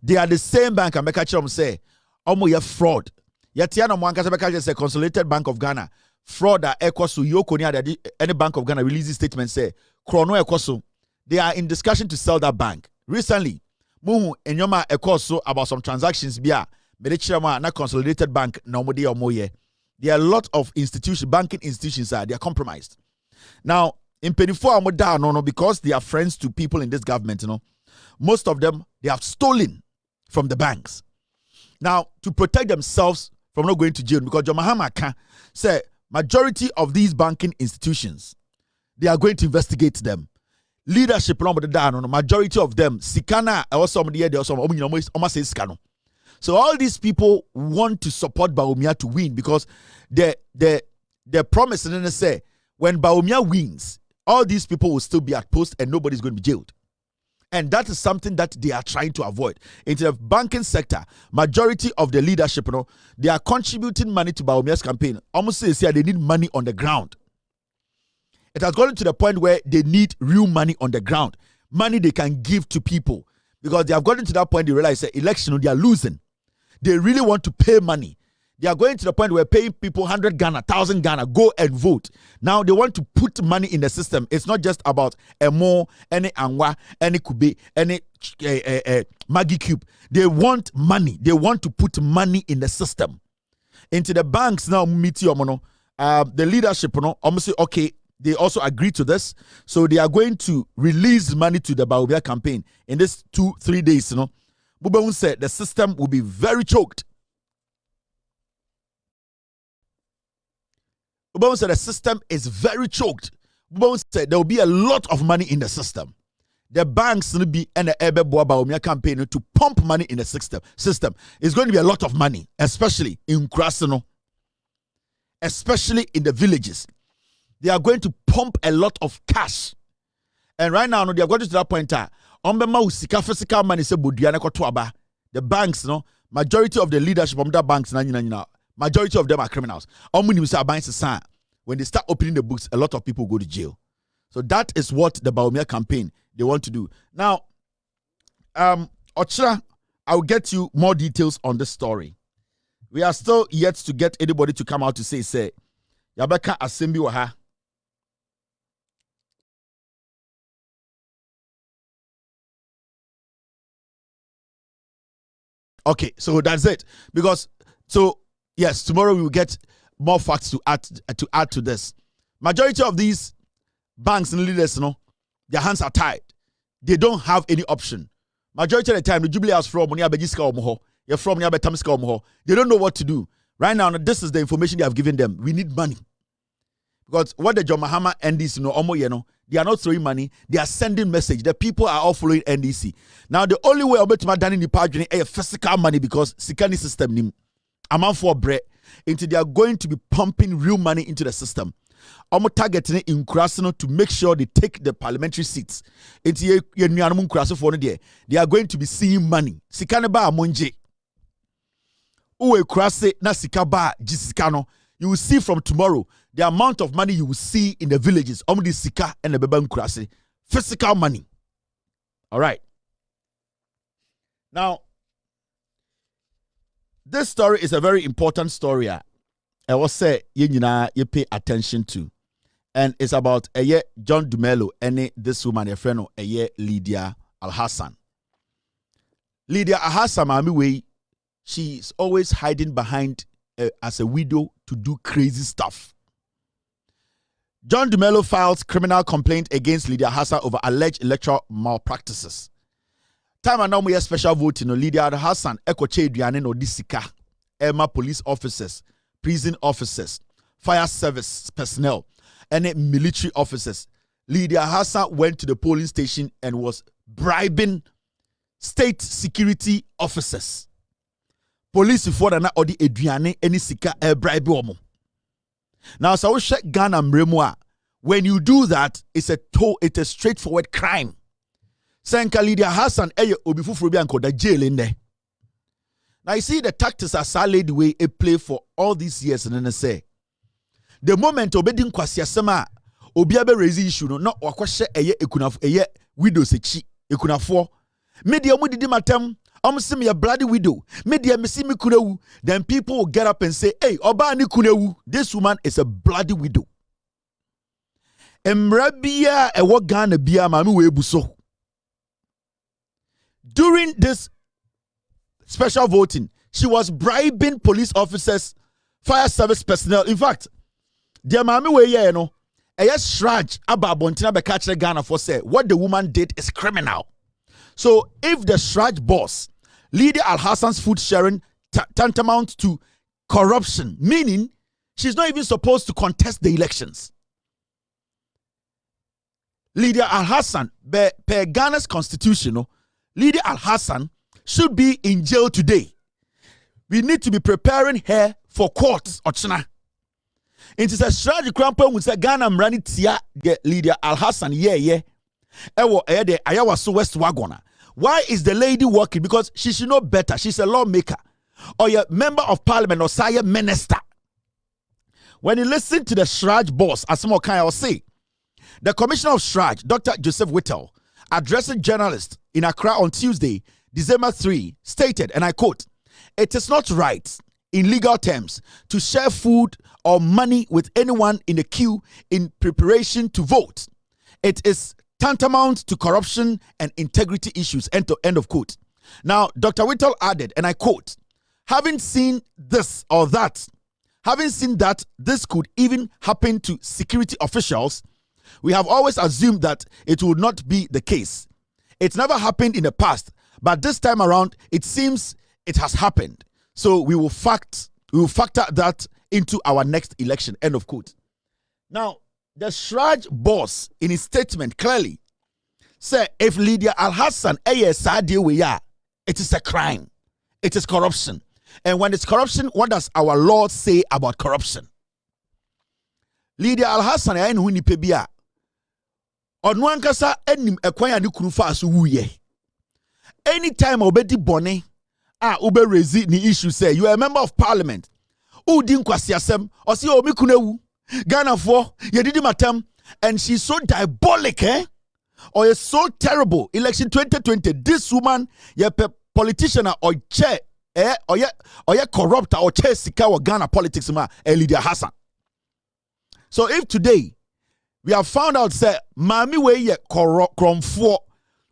they are the same bank and Bekachiremo say, almost a fraud. Yatiano Mwanka Bekachiremo say Consolidated Bank of Ghana, fraud that ekosu yoko ni any Bank of Ghana releases statement say, Chrono ekosu, they are in discussion to sell that bank. Recently, Muhu enyoma ekosu about some transactions bia, Medechirema na Consolidated Bank na omode omoye. There are a lot of institutions, banking institutions they are compromised. Now, in 24 no, because they are friends to people in this government, most of them, they have stolen from the banks. Now, to protect themselves from not going to jail, because John Mahama can say majority of these banking institutions, they are going to investigate them. Leadership, majority of them, Sikana, also almost say Sikano. So all these people want to support Bawumia to win because the promise and then say when Bawumia wins, all these people will still be at post and nobody's going to be jailed. And that is something that they are trying to avoid. In the banking sector, majority of the leadership, they are contributing money to Bawumia's campaign. Almost say they need money on the ground. It has gotten to the point where they need real money on the ground. Money they can give to people. Because they have gotten to that point, they realize that election, they are losing. They really want to pay money. They are going to the point where paying people 100 Ghana, 1,000 Ghana, go and vote. Now they want to put money in the system. It's not just about Emo, any Angwa, any Kube, any Maggie Cube. They want money. They want to put money in the system. Into the banks now, the leadership, almost say, okay, they also agree to this. So they are going to release money to the Bawumia campaign in this 2-3 days, Bubawun said the system will be very choked. Bubawun said the system is very choked. Bubawun said there will be a lot of money in the system. The banks will be and the Ebe Bawumia campaign to pump money in the system. It's going to be a lot of money, especially in Krasno, especially in the villages. They are going to pump a lot of cash. And right now, they are going to that point. Physical money the banks, majority of the leadership from the banks, majority of them are criminals. When they start opening the books, a lot of people go to jail. So that is what the Bawumia campaign they want to do. Now, Ochra, I'll get you more details on this story. We are still yet to get anybody to come out to say, Yabeka Asembi Waha. Okay, so that's it. Because yes, tomorrow we will get more facts to add to this. Majority of these banks and leaders, their hands are tied. They don't have any option. Majority of the time, the Jubilee House from you're from they don't know what to do. Right now, this is the information they have given them. We need money. Because what the John Mahama NDC they are not throwing money, they are sending message. The people are all following NDC. Now the only way I'll bet my done in the party is physical money because Sikani system nim amount for bread until they are going to be pumping real money into the system. I'm targeting in Krasno to make sure they take the parliamentary seats. They are going to be seeing money. Sikani ba monje. Uwe Krase na sikaba jisikano. You will see from tomorrow the amount of money you will see in the villages. Omdi Sika and the Beba Nkurase. Physical money. All right. Now, this story is a very important story. I will say you pay attention to. And it's about John Dumelo and this woman, a friend, Lydia Alassan. Lydia Alassan, she's always hiding behind as a widow to do crazy stuff. John Dumelo files criminal complaint against Lydia Alassan over alleged electoral malpractices. Time and now we have special voting. Lydia Alassan, Ekoche Duane no Disika, Emma police officers, prison officers, fire service personnel, and military officers. Lydia Alassan went to the polling station and was bribing state security officers. Police for na odi eduane any sika bribe omo. Now, so we check Ghana Mremwa. When you do that, it's a straightforward crime. Senka Lydia Alassan obifu frobi anko da jail in there. Now you see the tactics are solid the way it play for all these years and then I say the moment obedin kwasi asema obi abe raise issue no na wakwahye ekunafo widow sechi ekunafo media mu didi matem sim ya bloody widow media mesi me kunewu, then people will get up and say, hey, oba ni kunewu, this woman is a bloody widow. Emrabia ewo Ghana bia mami we buso. During this special voting, she was bribing police officers, fire service personnel. In fact, dear mami we ye no, shraj aba bontina be catch Ghana for say what the woman did is criminal. So if the shraj boss, Lydia Alassan's food sharing tantamount to corruption, meaning she's not even supposed to contest the elections. Lydia Alassan, per Ghana's constitution, Lydia Alassan should be in jail today. We need to be preparing her for court. It is a strategy crampo with Ghana Mrani Tia Lydia Alassan. Ewo de Ayawaso West Wagona. Why is the lady working? Because she should know better. She's a lawmaker or a member of parliament or sire minister. When you listen to the Shraj boss, as some kind of say, the commissioner of Shraj, Dr. Joseph Whittle, addressing journalists in Accra on Tuesday, December 3, stated, and I quote, "It is not right in legal terms to share food or money with anyone in the queue in preparation to vote. It is tantamount to corruption and integrity issues," end of quote. Now, Dr. Whittle added, and I quote, having seen this or that, having seen that this could even happen to security officials, we have always assumed that it would not be the case. It's never happened in the past, but this time around, it seems it has happened. So we will factor that into our next election, end of quote. Now, the Shraj boss, in his statement, clearly said, if Lydia Alassan it is a crime. It is corruption. And when it's corruption, what does our law say about corruption? Lydia Alassan wini pebia. Onwankasa enim ekwanya ni kurufa aso wuye. Anytime obedi bone, ube rezi ni issue say, you are a member of parliament. Udin kwasiasem, osi omi kunewu. Ghana for yedidi matem, and she's so diabolic, or is so terrible. Election 2020, this woman, politician or chair, or corrupt or chair sika or Ghana politics ma, Lydia Alassan. So if today we have found out say mami we kromfo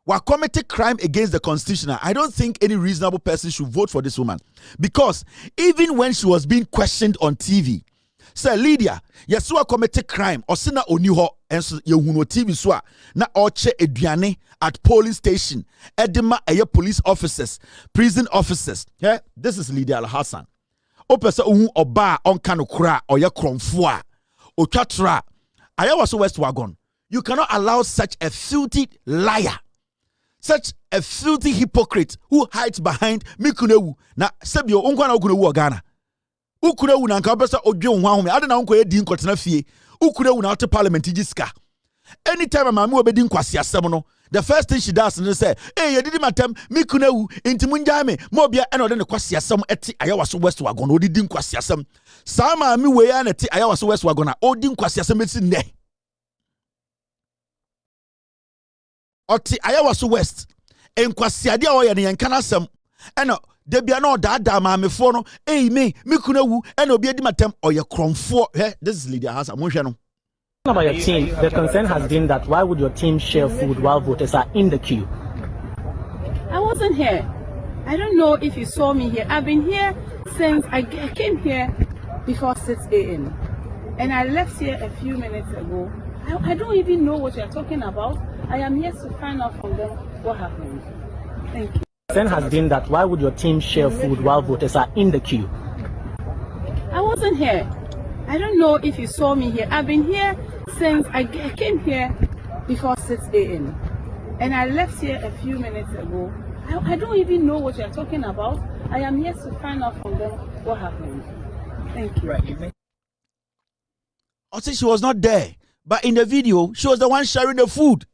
were committed crime against the constitution, I don't think any reasonable person should vote for this woman, because even when she was being questioned on TV, say Lydia, yesu committed crime or sina oni ho enso ye huno TV so a na oche eduane at polling station edema police officers, prison officers. This is Lydia Alassan. Opese ohu oba onka no kura oye kromfo a otwatra Ayawaso West Wagon. You cannot allow such a filthy liar, such a filthy hypocrite who hides behind mikunewu na sebio unkwa na ukunewu Ghana. Ukunewu na nka obesa odwe nwa home ade na unko ye di nkotena fie. Ukunewu na out parliament jiska. Anytime mama obedi nkwasi asem no, the first thing she does is say, "Hey, you did matem mikunewu inti munja me mo bia eno de ne kwasi asem eti Ayawaso West Wagon odidi nkwasi asem." Sa mama we ya na eti Ayawaso West Wagon na odi nkwasi asem eti ne. Oti Ayawaso West enkwasi ade a oye ne yanka na asem eno debia na odada maamefo no me kunewu eno obi edi matem oye kromfo. This is Lydia Alassan monhwe no. About your team, the concern has been that why would your team share food while voters are in the queue? I wasn't here. I don't know if you saw me here. I've been here since I came here before 6 a.m. and I left here a few minutes ago. I don't even know what you're talking about. I am here to find out from them what happened. Thank you. The concern has been that why would your team share food while voters are in the queue? I wasn't here. I don't know if you saw me here. I've been here since I came here before 6 a.m. and I left here a few minutes ago. I don't even know what you're talking about. I am here to find out from them what happened. Thank you. Or say she was not there. But in the video, she was the one sharing the food.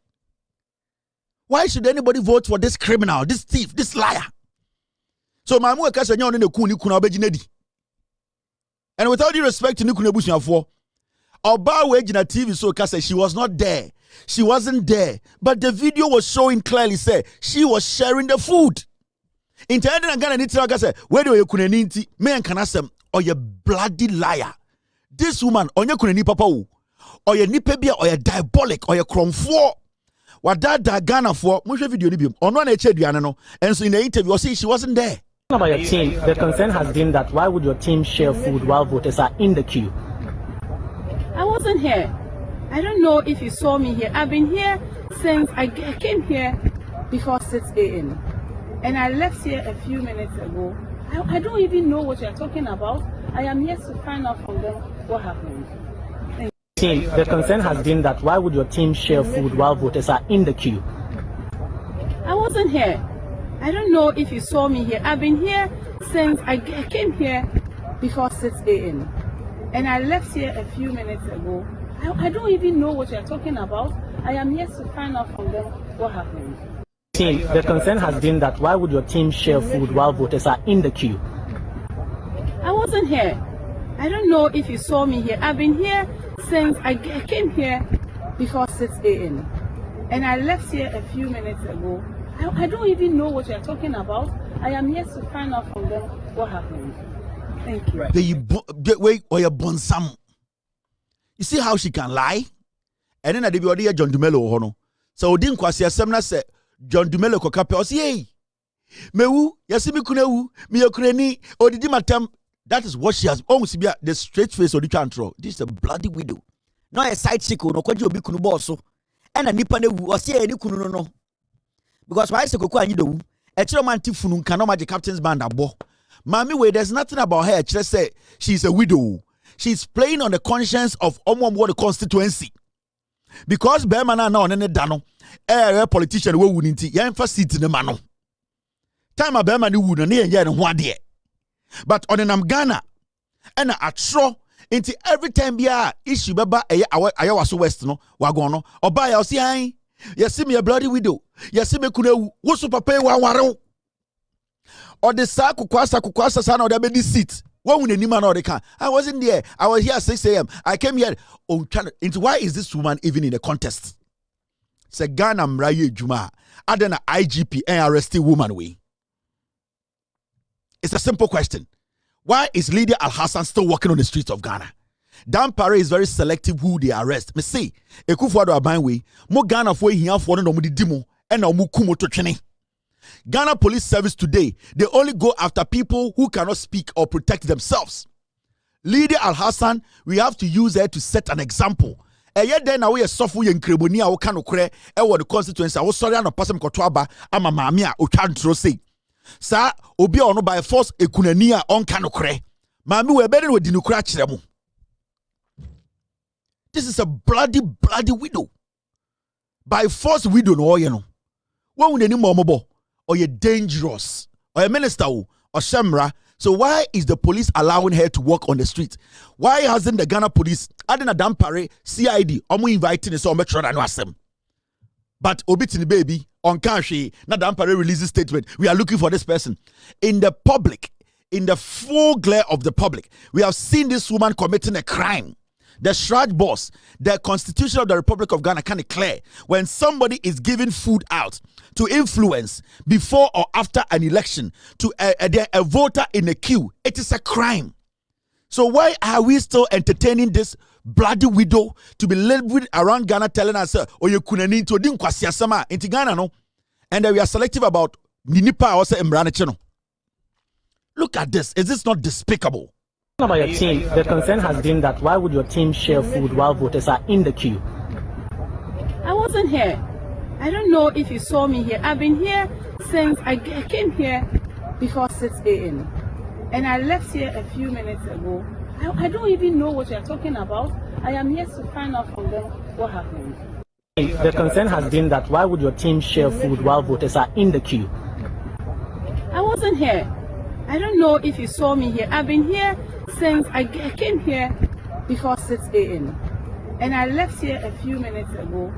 Why should anybody vote for this criminal, this thief, this liar? So my mother kasa nyo ne ku ni kuna obejinedi. And without due respect to Nikuna Bushafo, Oba Wejina TV so kasa she was not there. She wasn't there. But the video was showing clearly say she was sharing the food. Intended and Ghana Nitra kasa where do you kuneninti me and kanasem or you bloody liar. This woman on your kuneni papa or your nipebia or your diabolic or your cromfo. What that Ghana for musha video ni biom. On one no. And so in the interview see she wasn't there. About your team, the concern has been that why would your team share food while voters are in the queue? I wasn't here. I don't know if you saw me here. I've been here since I came here before 6 a.m. And I left here a few minutes ago. I don't even know what you're talking about. I am yet to find out from them what happened. Team, the concern has been that why would your team share food while voters are in the queue? I wasn't here. I don't know if you saw me here. I've been here since I came here before 6 a.m. And I left here a few minutes ago. I don't even know what you're talking about. I am yet to find out from them what happened. Team, the concern has been that why would your team share food while voters are in the queue? I wasn't here. I don't know if you saw me here. I've been here since I came here before 6 a.m. And I left here a few minutes ago. I don't even know what you're talking about. I am yet to find out from them what happened. Thank you. Wait, or your bonsam. You see how she can lie? And then I did John Dumelo hono. So didn't kwasi asemna say John Dumelo ko kape o say mewu yasimi kunewu mi yokreni odidi matam. That is what she has almost be the straight face of the control. This is a bloody widow. No a side chick no kwaji obi kunu boss so. And a nipa newu o say any kunu no. Because why say kokwa anyi do e kire man tifunu nka no magic captain's band abo. Mami we there's nothing about her kire say she's a widow. She's playing on the conscience of the constituency. Because Bermana na onene dano a politician we wouldn't ya seat in the mano. Time a Bermani would na ye no ade. But on an Ghana and a atro into every time bia issue beba ayawaso west no wagono oba ya osi an you see me a bloody widow. You see me kunewu. Wo so papa wa ware. Or the kukwasa sana or the bedi seat. What when any man or they can? I wasn't there. I was here at 6 a.m. I came here. Oh, into why is this woman even in a contest? Say Ghana Mraye Juma. Adena IGP and arrested woman we. It's a simple question. Why is Lydia Alassan still walking on the streets of Ghana? Dan Pare is very selective who they arrest. Me say, Ekufuado Abanwe, mo Ghana for here for no mudi dimo and no mukumo to chene. Ghana Police Service today, they only go after people who cannot speak or protect themselves. Lydia Alassan, we have to use her to set an example. Yet then we are software in Krebonia or Kanokre, or the constituency. I was sorry, I'm a person Kotwaba, I'm a mamia, or can't say. Sir, obi ono by force ekunania on Kanokre. Mami, we're better with Dinukra. This is a bloody widow. By force widow no you know. What would any momobo or you dangerous or a minister or shamra? So why is the police allowing her to walk on the street? Why hasn't the Ghana police Adena Dampare CID omo inviting so metro no asem? But obitini baby on Kashi na Dampare releases statement. We are looking for this person. In the public, in the full glare of the public, we have seen this woman committing a crime. The Shraj boss, the Constitution of the Republic of Ghana can declare when somebody is giving food out to influence before or after an election to a voter in a queue, it is a crime. So why are we still entertaining this bloody widow to be living around Ghana telling us, oh, you couldn't need to do sama into Ghana, no? And we are selective about Ninipa or say Mbrane. Look at this. Is this not despicable? About your team, the concern has been that why would your team share food while voters are in the queue? I wasn't here. I don't know if you saw me here. I've been here since I came here before 6 a.m. And I left here a few minutes ago. I don't even know what you're talking about. I am yet to find out from them what happened. The concern has been that why would your team share food while voters are in the queue? I wasn't here. I don't know if you saw me here. I've been here since I came here before 6 a.m. and I left here a few minutes ago.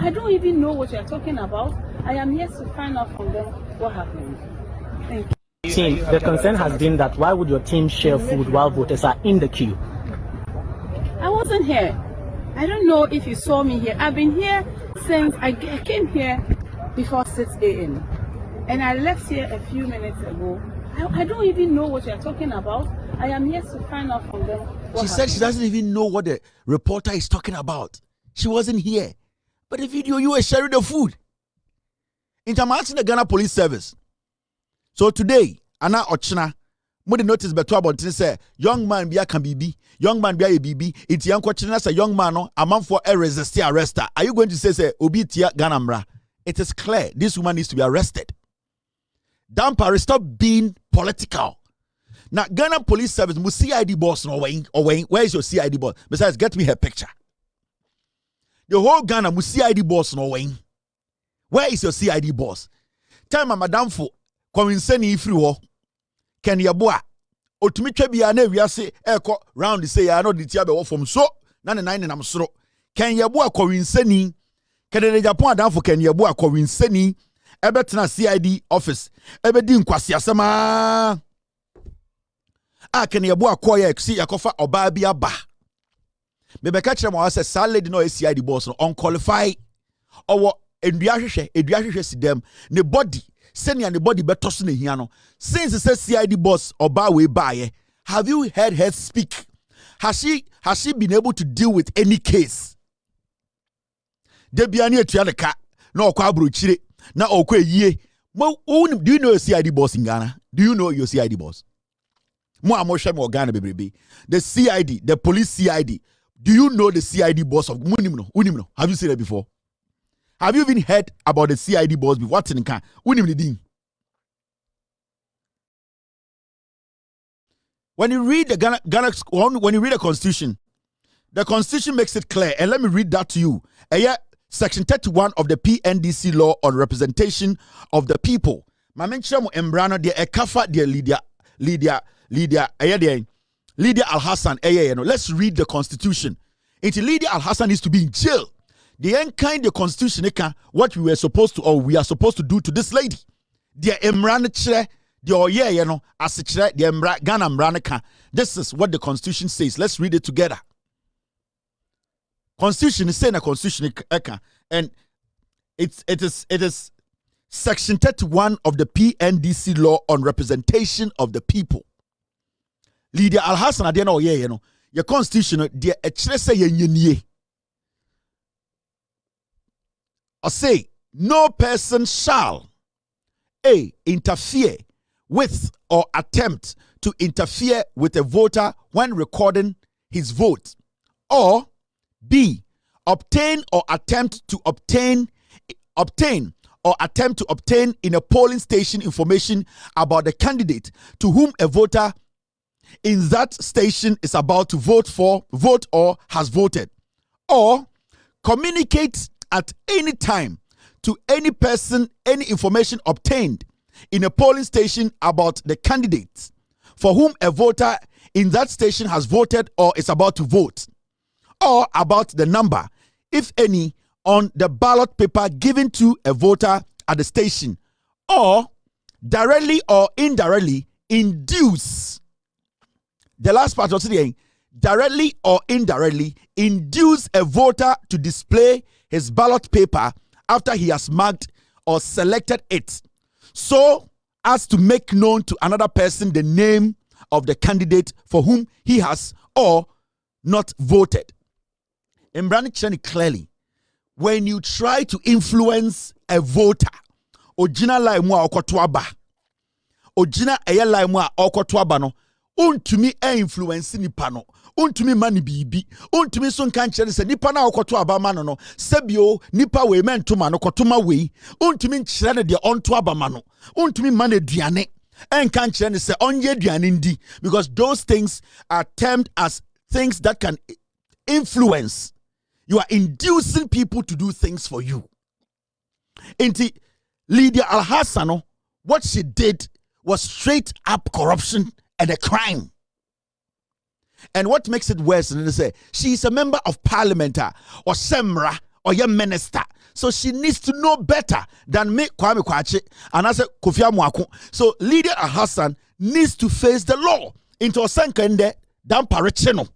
I don't even know what you're talking about. I am here to find out from them what happened. Thank you. Team, the concern has been that why would your team share food while voters are in the queue? I wasn't here. I don't know if you saw me here. I've been here since I came here before 6 a.m. and I left here a few minutes ago. I don't even know what you're talking about. I am here to find out from them. She said she doesn't even know what the reporter is talking about. She wasn't here. But the video, you were sharing the food. Intermatching the Ghana Police Service. So today, Anna Ochina, when the notice beto about say young man be a can be young man be a BB, it's young question as a young man no a man for a resist arrester. Are you going to say obi tia Ghana mra? It is clear this woman needs to be arrested. Dampare, stop being political. Now Ghana Police Service must CID boss no way or where is your CID boss? Besides, get me her picture. The whole Ghana must CID boss no way. Where is your CID boss? Tell my madam for Cominseni ifri Ken Yabua. Otumitwe bia na wiase eko round say ya no ditia be wo from so na ne nine nam soro. Ken Yabua Cominseni Kennedy Japan down for Ken Yabua Cominseni ebetena CID office ebedi nkwasi asema Ken Yabua koya eksi yakofa oba bia ba. Bebeka kire mo say sa lady no CID boss no unqualified owo eduahwehwe sidem ne body senior the body better so ne no since it says CID boss oba we buy. Have you heard her speak? Has she been able to deal with any case? Debiani etua de ka na okwa abrochire na okwa yie. Do you know your CID boss in Ghana? Do you know your CID boss? Mo amoshe mo Ghana bebrebe. The CID, the police CID. Do you know the CID boss of Unimno? Have you seen it before? Have you even heard about the CID boss before? What's in the car? When you read the when you read the Constitution makes it clear, and let me read that to you. Section 31 of the PNDC law on representation of the people. Mamenchamo Embrano de Ekafa de Lydia Alassan. Let's read the Constitution. Lydia Alassan needs to be in jail. The kind the Constitution what we were supposed to or we are supposed to do to this lady. The Emran chere the oye as the Ghana Mranaka. This is what the Constitution says. Let's read it together. Constitution is saying a Constitution and it is section 31 of the PNDC law on representation of the people. Lydia Alassan adena oye your Constitution the chere say yenye. I say, no person shall A. Interfere with or attempt to interfere with a voter when recording his vote, or B. Obtain or attempt to obtain in a polling station information about the candidate to whom a voter in that station is about to vote or has voted, or communicate at any time to any person any information obtained in a polling station about the candidate for whom a voter in that station has voted or is about to vote, or about the number, if any, on the ballot paper given to a voter at the station, or directly or indirectly induce. The last part of the directly or indirectly induce a voter to display his ballot paper after he has marked or selected it, so as to make known to another person the name of the candidate for whom he has or not voted. In Brandon Cheni clearly, when you try to influence a voter, ojina la mwa okotwaba, ojina eye la mwa okotwaba no, untumi influence ni pano. Untumi mani bibi, untumi son kanchere se nipa na okoto abama no sebio nipa we mentuma no kotuma we untumi nkyere ne de onto abama no untumi mane aduane en kanchere ne se onye aduane ndi, because those things are termed as things that can influence. You are inducing people to do things for you. Inti Lydia Alassan, what she did was straight up corruption and a crime. And what makes it worse is say she's a member of parliament or semra or your minister. So she needs to know better than me Kwame Kwache and I said Kofi Amwako. So Lydia Alassan needs to face the law into a senkende dan parecheno.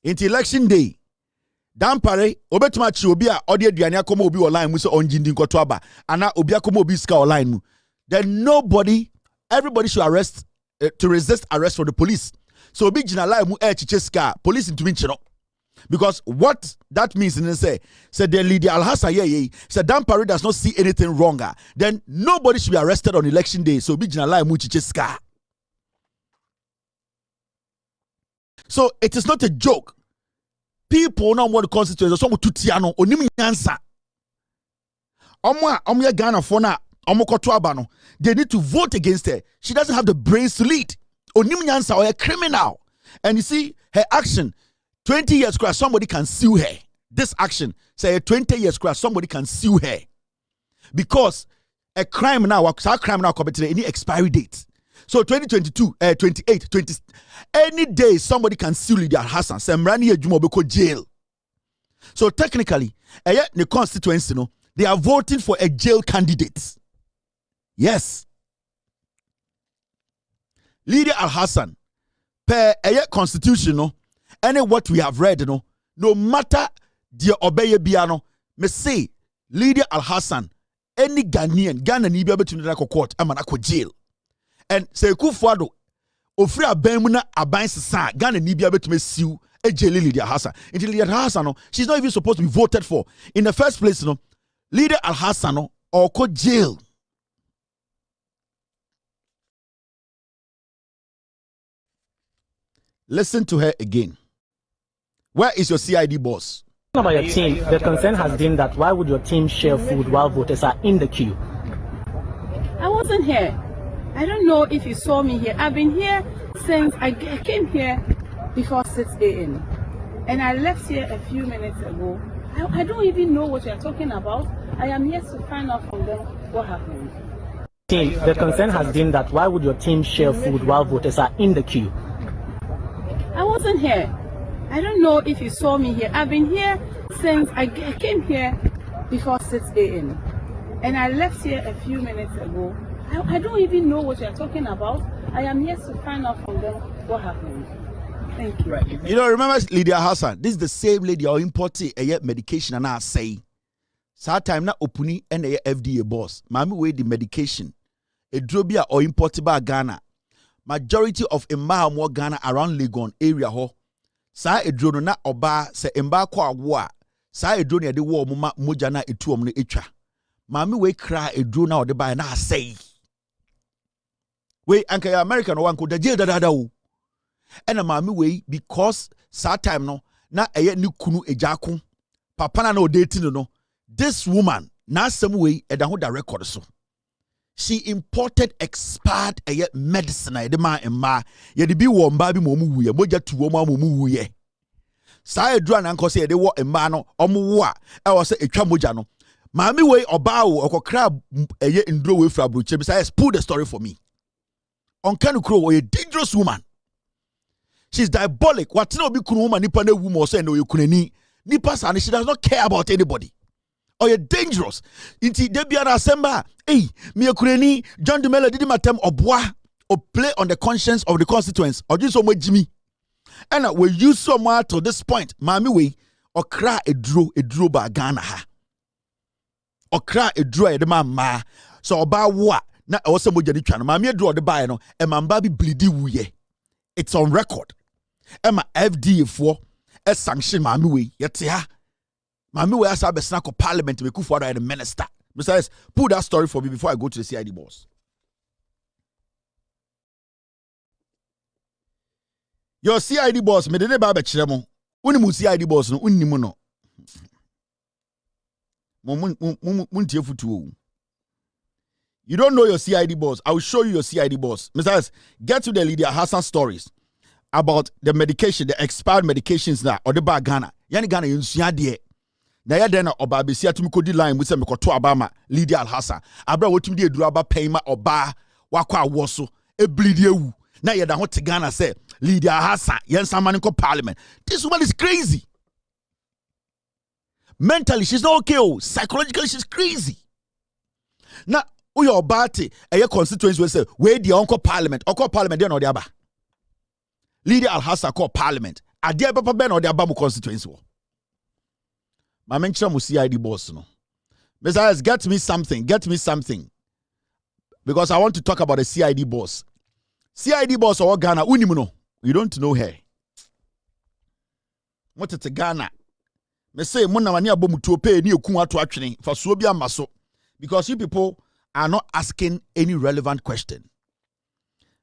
Into election day. Dan pare obetuma chi obi a ode aduane akoma obi online mu so onjindi nkoto aba ana obi akoma obi ska online mu. Then everybody should arrest to resist arrest from the police. So obi jina line mu chiche ska police into minchino. Because what that means in say the Lydia Alassan said Dan pare does not see anything wronger. Then nobody should be arrested on election day. So obi jina line mu chiche ska. So it is not a joke. People now want the constituency. Some tutiano onim nyansa. Omo Ghana for na omo koto abano. They need to vote against her. She doesn't have the brains to lead. Onim nyansa or a criminal. And you see her action. 20 years crash, somebody can sue her. This action, say 20 years crash, somebody can sue her because a crime now committed any expiry date. So 2022, 28, 20, any day somebody can sue Lydia Alassan. Semrani Ejumobeko jail. So technically, the constituency, they are voting for a jail candidate. Yes. Lydia Alassan, per constitution, any what we have read, no matter the obey biano, me say Lydia Alassan, any Ghana ni be able to court, I'm an jail. And say Kufuado, ofri abemuna aban sesa Ghana ni bia betume siu ejele Lydia Alassan. Until Lydia Alassan, she's not even supposed to be voted for. In the first place, Lydia Alassan or co jail. Listen to her again. Where is your CID boss? About your team, the concern has been that why would your team share food while voters are in the queue? I wasn't here. I don't know if you saw me here. I've been here since I came here before 6 a.m. And I left here a few minutes ago. I don't even know what you're talking about. I am yet to find out from them what happened. Team, the concern has been that why would your team share food while voters are in the queue? I wasn't here. I don't know if you saw me here. I've been here since I came here before 6 a.m. And I left here a few minutes ago. I don't even know what you're talking about. I am yet to find out from them what happened. Thank you. Right. You know, remember Lydia Alassan? This is the same lady who imported a medication and I say, "Sad time na opuni and a FDA boss. Mami way the medication. A drobia or imported by Ghana. Majority of Emma Ghana around Legon area ho. Sa a drone na oba se emba kwa wa. Sa a drone ya de war muma mojana etu omne echa. Mami way cry a drone na ode by na say. We anka American one could jail da. And a mami way because sad time no na eye ni kunu ejaku. Papa na no dating no. This woman na some way edaho da record so. She imported expired medicine de ma emma ye de bi wo mba bi mo mu wuye moja tu wo ma mo mu wuye. Sa edru an anko se de wo emma no omo wo a e wo se etwa moja no. Maami we oba wo okokra ndro we fra broche bi say pull the story for me. On Kanu Crow, a dangerous woman. She's diabolic. What no be kunu woman nipa na wu mo so no yekunani. Nipa sa she does not care about anybody. Or you're dangerous. Inti debia na semba. Hey, me yekunani John Dumelo did matem obwa or play on the conscience of the constituents. Or just so much Jimmy. And we use so much to this point. Mami we or cry a draw ba Ghana ha. Or cry a draw a ma. So about what? Na also mojani twa no maame draw the buy no e mamba bi bleedi wuye. It's on record. Emma FDA for a sanction maame we yete ha. Maame we asa be snap parliament we Kufuor the minister. Besides, pull that story for me before I go to the CID boss. Your CID boss me de ba be kire mo. Unimu CID boss no unimu no. Mun tie futu. You don't know your CID boss. I will show you your CID boss. Mr. Get to the Lydia Alassan stories about the medication, the expired medications now, or the bag Ghana. Yani Ghana yunsuya de. Na ya dena oba besia tumi kodi line mu se me koto abama Lydia Alassan. Abra wotumi de duru aba payma oba wakwa woso e bleed ewu. Na ya da ho te Ghana say Lydia Alassan, yen someone in parliament. This woman is crazy. Mentally, she's not okay. Oh. Psychologically, she's crazy. Now, we are about a constituency will say, where the uncle parliament, they know the other. Lydia Alassan call parliament. Are there Papa Ben or the Abamu constituency? My mention will CID boss. No, Messiah, get me something. Because I want to talk about the CID boss. CID boss or Ghana, Unimuno. You don't know her. What is Ghana? Me say mona mani abomu to pay ni okun ato atwene for so bia maso because you people are not asking any relevant question.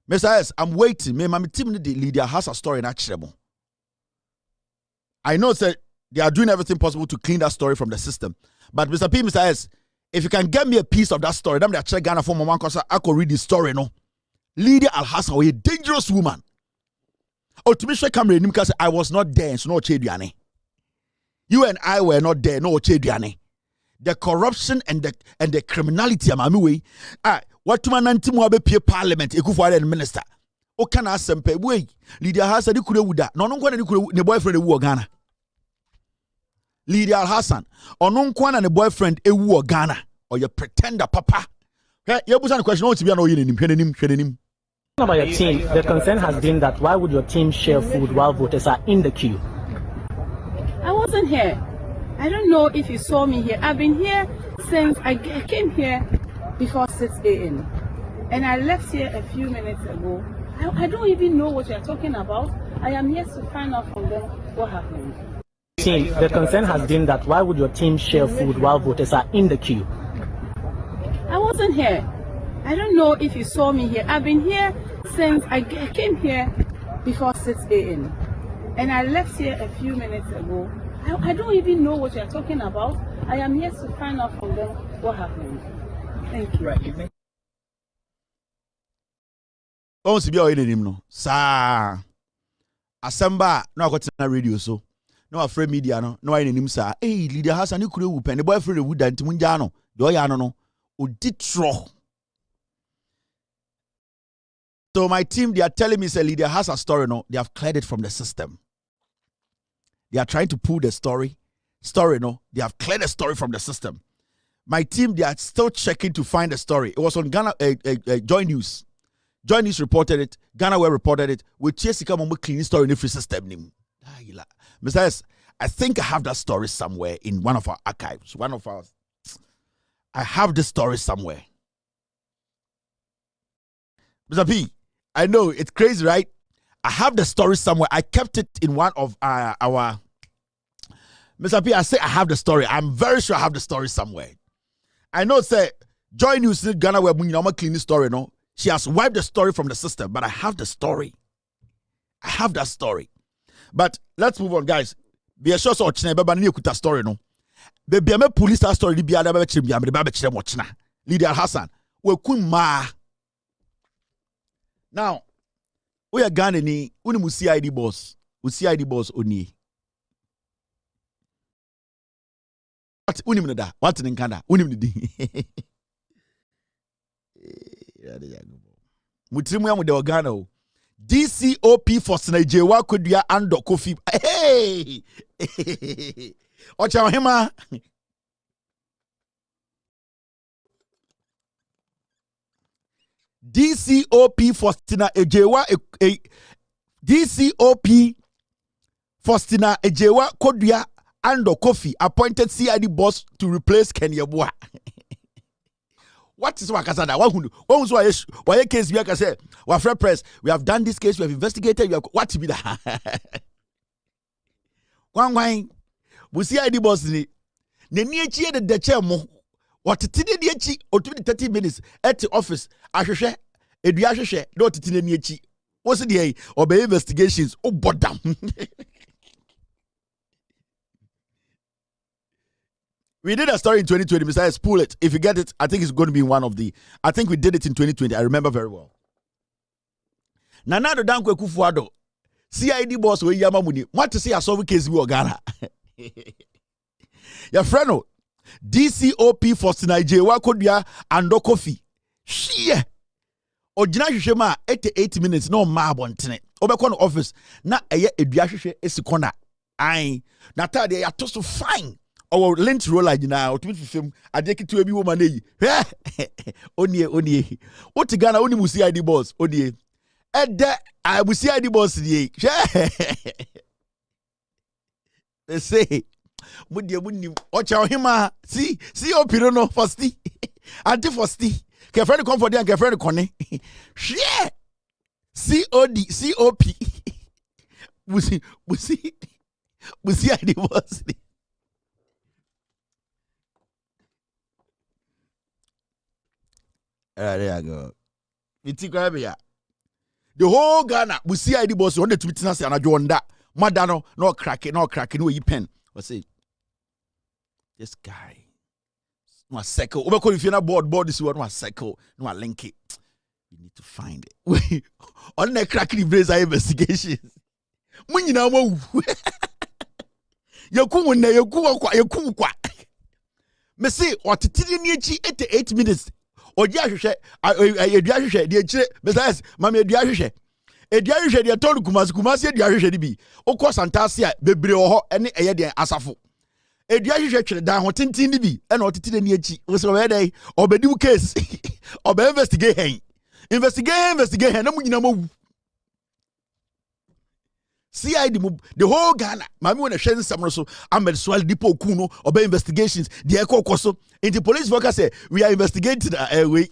Messiah, I'm waiting. Me my team the leader has a story in Achiremo. I know that they are doing everything possible to clean that story from the system. But Mr. P, Mr. S, if you can get me a piece of that story, then I check Ghana for my because I could read the story. No, Lydia Alassan, a dangerous woman. Oh, to me, camera because I was not there. So no chediane. You and I were not there. No chediane. The corruption and the criminality. I'm way. What to man antimu abe parliament? Ekufu and minister. O can ask them pay way. Lydia Alassan you could do that. No one the boyfriend ewu Ghana. Lydia Alassan or no one and the boyfriend ewu Ghana or you pretender papa. Hey, you put on a question. No, to be him. About your team, the concern has been that why would your team share food while voters are in the queue? I wasn't here. I don't know if you saw me here. I've been here since I came here before 6 a.m. and I left here a few minutes ago. I don't even know what you're talking about. I am here to find out from them what happened. Team, the concern has been that why would your team share food while voters are in the queue? I wasn't here. I don't know if you saw me here. I've been here since I came here before 6 a.m. and I left here a few minutes ago. I don't even know what you're talking about. I am here to find out from them what happened. Thank you. Right. Oh, si bia o ene nim no. Sa Asamba no akote na radio so. No afre media no. No ene nim sa. Hey, Lydia Alassan ni kure wu pen. The boyfriend wu da ntimu nja no. De o ya no. Odi tro. So my team, they are telling me, say, Lydia has a story, no, they have cleared it from the system. They are trying to pull the story, no, they have cleared the story from the system. My team, they are still checking to find the story. It was on Ghana, JOYNEWS. JOYNEWS reported it, Ghana Web reported it. We chase come on clean story in the free system. Mr. S, I think I have that story somewhere in one of our archives. I have this story somewhere. Mr. P, I know it's crazy, right? I have the story somewhere. I kept it in one of our. Mr. P, I say I have the story. I'm very sure I have the story somewhere. I know, say, JOYNEWS Ghana Web clean story, no? She has wiped the story from the system, but I have the story. I have that story. But let's move on, guys. Be sure so Lydia story, no? Baby, I'm a police story. Lydia Alassan. We kuma. Now, we are Ghana ni unimu CID boss. CID boss oni. What unimu da? What in Canada? Unimu di. Mutrimu ya mude Ghana o. DCOP for Nigeria Kodia Ando Kofi. Hey! Ocha hema. DCOP Faustina Ejewa DCOP Faustina Ejewa Kodua Ando Kofi appointed CID boss to replace Kenya Boa. What is Wakasada? Why case we can say, Wafre Press, we have done this case, we have investigated, we have what to be that? Wang CID boss ni near the chemo. What titine di echi or 30 minutes at the office ahwehwe edu ahwehwe do titine ni echi what's the obey investigations oh bodam. We did a story in 2020 besides pull it if you get it. I think it's going to be one of the I think we did it in 2020. I remember very well. Nanado Dankwe Kufuado CID boss we yama muni what to say a solve case we Ghana. Your friend DCOP for Nigeria Kodia Ando Kofi. Shie. Ojina hwehwe ma 88 minutes no ma abontene. Obekọ no office na eye edua hwehwe esi corner. Ai na tade ya to so fine. Owo lint roller nyina otumi fifem ade ketewa bi wo ma na yi. Onie. Oti Ghana oni musi ID boss odie. Ede musi ID boss die. They say mudie ocha ohima see opiro no firsti. Anti firsti. Ke friend come for there ke friend kone. Share. COP. Musi ID boss. There you go. The whole Ghana, we see ID boss on the Twitter say and John that madano no cracking no you pen. What say? This guy. No cycle. Over if you're not board this one no cycle, no link it. You need to find it. On the cracking brace investigations. When you know you kwa. Me say what titi ni 88 minutes. Odia hwehwe edua hwehwe de kire besides mama edua hwehwe de tonu kumasi edua hwehwe de bi okọ santase a bebre wo ho ene eye de asafo edua hwehwe twere dan ho tintin de bi ena otitire ni echi wo so we dey obedi wu case obe investigate hen na mu nyina mawu CID the whole Ghana mami when a shen samro so Ahmed Swal Dipo Kuno obe investigations the ekokoso in the police worker say we are investigating way.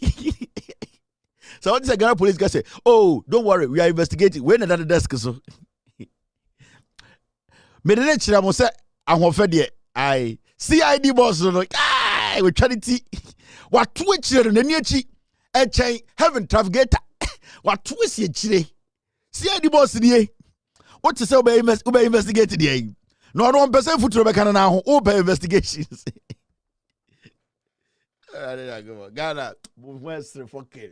So what is a Ghana police guy say, oh don't worry we are investigating when another desk so me dey chira mo say ahofe de I CID boss no we charity what to chire no ni achi e chen heaven trafficator what to see chire CID boss ni what to say ube investigate the no one person futuro be kana na ho ube investigations. Ghana West 4K.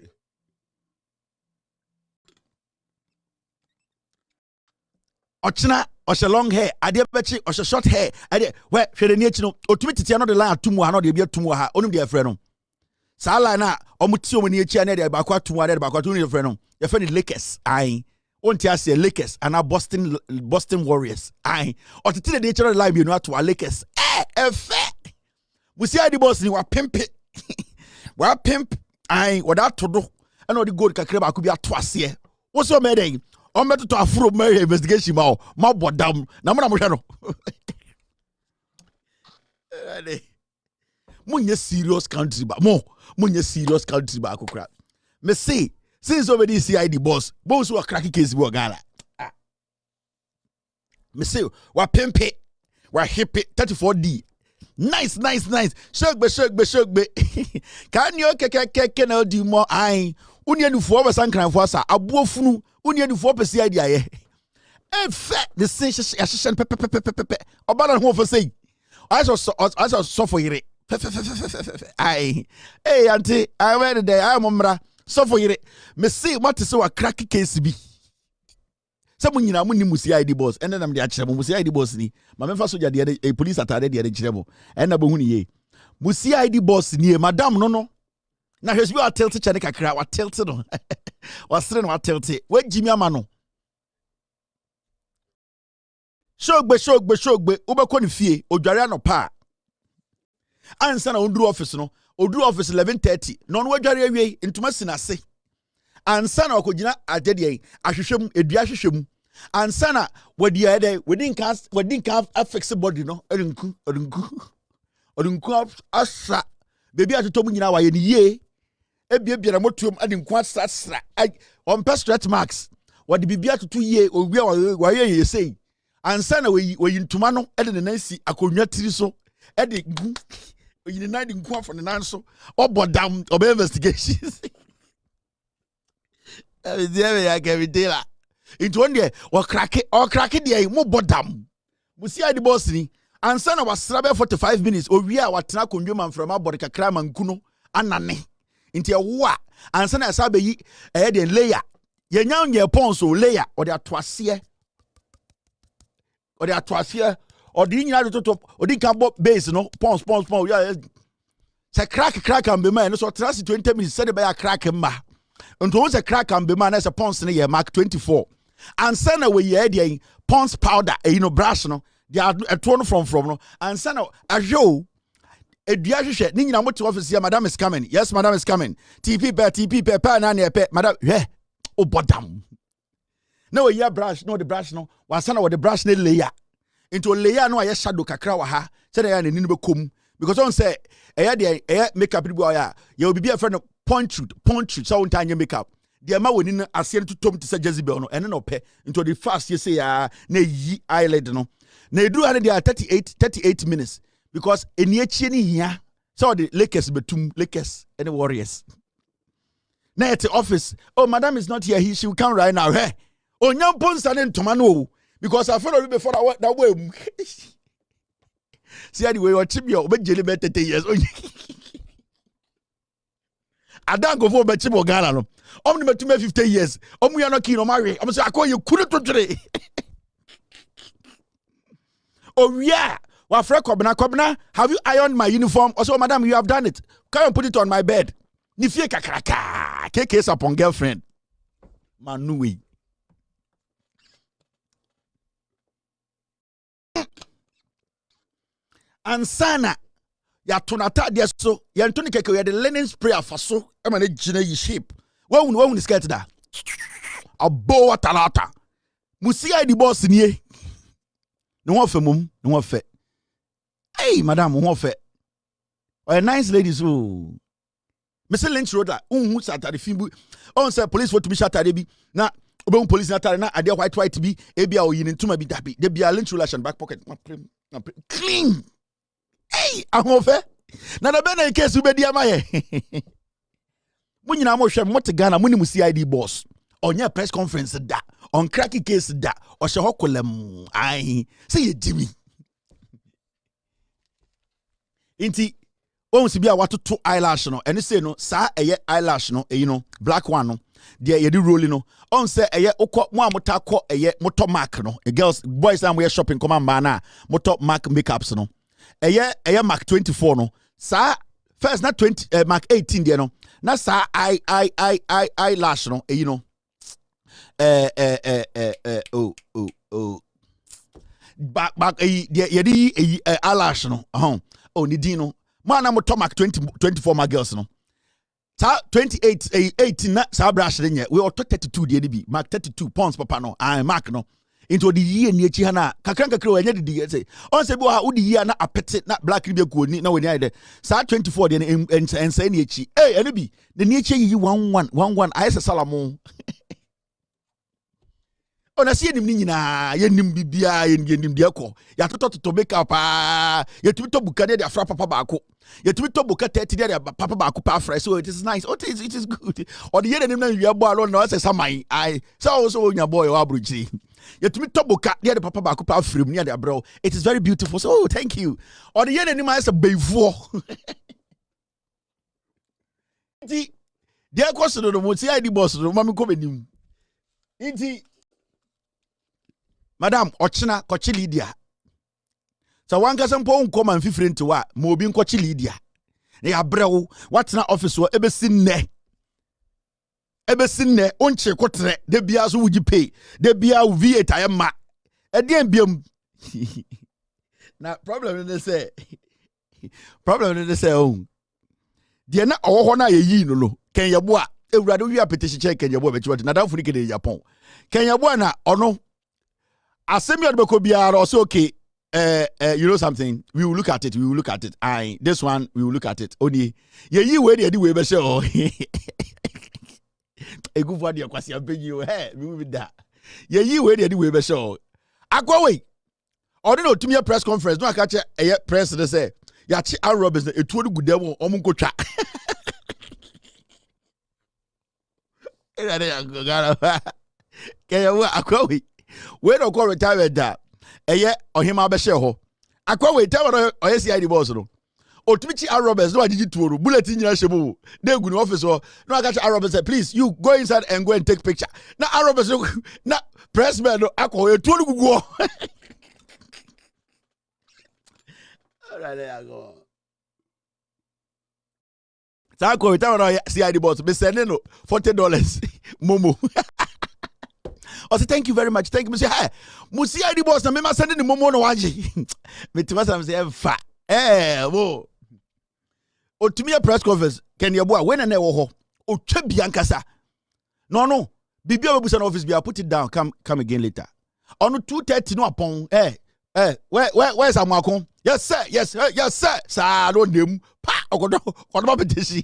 Ochina oshe long hair ade bechi oshe short hair ade we hwede ni echi no otumi tete no de line atumu ha no de bia tumu ha onum de afre no sa line na omuti omuni echi na de ba kwa tumu ade ba kwa tumu de afre no ye fe ni Lakers ai onti ase Lakers and Boston Warriors ai otete de echi line bi no ato Lakers efe busi ade boss ni wa pimp ai wada todo and odi gold kakre ba ko bi ato ase wo so me den on meto to afro me investigation ma bodam na mo na mo hwe no munye serious country ba munye serious country ba akokra me say since already CID boss who are cracking case we Ghana me say wa pimpe wa hippie 34D nice shogbe can you keke na di mo ai unie nufuo be sankranfo asa abuofunu unie nufuo pe CID aye en fait the sensation pepe obana ho for say I saw for yire ai hey auntie I went there I am mra so for yire me see what is so crack case bi se mo nyina mo ni musi ID boss and then dey akire mo musi ID boss ni ma me fa soja dey police atade dey kire mo and na bo hu ni ye musi ID boss ni madam no na hwesi bi wa tilt chane kakra wa tilt no wa sere no wa tilt wa jimi ama no shogbe ubekọ ni fie odware anopa ansa na onduru office no oduru office 11:30 no no wadware awie ntuma sinase ansa na okogina adede ahwehwem edua ahwehwem ansa na wadi ade wedin ka affix body no odinku asa bebi atotom nyina wa ye ni ye ebie na motuom adinku asasra on stretch marks wadi bibia atoto ye owie wa ye sei ansa na we ntuma no ede ne nansi akonwa tiri so ede oyin na de nku afọ ne nan so obodam obe investigations ebi ya kevitela into one day o crack dey mo bodam musi adi boss ni ansa na wasra be 45 minutes owie a watena konwa man from abode kakra manku no anane into wo a ansa na asa be yi de layer yenya onye ponso layer o de atoase or the nyina to top or the cambo base no pons yeah say crack and be man so trust 20 minutes said by a crack ma And once a crack and be man as a pons in a year, Mark 24. And send away ye pons powder, brush no. They are a tone from no. And send a show. A diashe, Nina Moto office here, Madam is coming. Yes, Madam is coming. TP pair, nani pair, Madam, oh, bottom. No, yeah, brush, no, the brush, no. One son of the brush, ne layer. Into a layer, no, I shadow kakra ha. Said I need to come. Because on say, makeup, you will be a friend of point shoot, so on time you makeup. The amount when I send to Tom to say Jezebel, no, and no pay into the fast you say, ne ye eyelid, no. Ne do 38 minutes. Because in here, so the Lakers betum Lakers and the Warriors. Now at the office, oh, Madam is not here. She will come right now. Hey, oh, young Ponsan and Tomano. Because I followed before I went that way. See, anyway, or Chimio, but jelly better 10 years. I don't go for Bachimo Galano. Omni to me 50 years. We are not keen on marry. I'm saying, I call you couldn't today. Oh, yeah. Well, Fred Kobna, have you ironed my uniform? Also, Madam, you have done it. Come and put it on my bed. Nifie kakraka. Case upon girlfriend. Manui. And Sana, ya tonata dia so, ya Antoni keke ya the linen sprayer for so, emane jine yi shape. Why scared that? A bow talata. Musia di boss niye. No one fe mum, no one fe. Hey, Madam, who fe? Oh, nice ladies, oh. Mr. Lynch wrote that. Who's at the fimbu? On say police for to be shot at debi. Na, obey police na tare na ade white to be. Ebia o yin ntuma bi dabi. They be a Lynch relation back pocket. Clean. Hey, ahun fe. Na da be na case we be dia maye. Munyina mo hwe mo te Ghana muni mu CID boss. Onye press conference da. On cracky case da. O she hokolem. Ai, say ye Jimmy. Inti on si bia watoto eyelash no ene say no sa eye eyelash no black one no de ye di rolling no on say eye ukọ mo amota kọ eye moto mark no girls boys am we shopping come man na moto mark makeups no eye mark 24 no sa first na 20 mark 18 there no na sa eyelash no back ye di eyelash no oh nidino man am tomac 24 my girls no ta 28 18 na sa brush dey we auto 32 dey bi mark 32 pounds papa no mark no into the year ni echi ha na kakra we nya didi say on say bi wa udi year na apete na black be ko ni na we ni ide sa 24 dey en say ni echi ene bi the ni echi yi 11 ayese salamo ona si enim ni nyina yenim bibia yenim de ko ya toto makeup ya tumi to buka de afra papa baako ya tumi to buka 30 de papa baako pa afra so it is nice it is good or the yenim na wi abo alo na say saman I so also onya boy wa abruchi ya tumi to buka de papa baako pa afra mu ni de bro it is very beautiful so thank you or the yenim I say bevuo di de ko so no mo ti ID boss no mami ko benim inti Madam, ochina kochi Lydia. So one person po unko man fifre nti wa mo obi nkochi Lydia. Na ya brewo watna office wo ebesin ne onche kotre de bia so wuji pay de bia V8 ayema. E de biam. Na problem ne say oh. De na owo na ye yi no ken yebo a ewurade wi apetition check ken yebo be chiwati na da funi ke de Japan. Ken yebo na ono Asemi odbeko biara also okay you know something we will look at it this one we will look at it only ye we dey we be sure egu for dey kwasi abenyi o we will be that ye we dey we be sure akwa we or no tumi press conference no aka che press dey say ya chi arobes na etuo du gudem omo nkotwa era dey agara ke ya akwa we we don't call retirement that ohima be share ho akwa we tell o CID boss no otimichi arobes no agigi tuoro bulletin nyina shemu na egu no office no agacha arobes say please you go inside and go and take picture na arobes na pressman no akwa we tuoro gugu alright there go Tako ita CID boss me send no $40 momo. I say thank you very much. Thank you. Me say hey, mo CID boss na me ma send the momo no waje. Me tima sam say fa. Wo. O to me a press conference can you boy when na wo ho. O twa biankasa. No. Bibi obusa na office bi put it down. Come again later. On 2:30 no upon. Where's Amakon? Yes sir. Yes sir. Sa don't name. Pa okodo petition.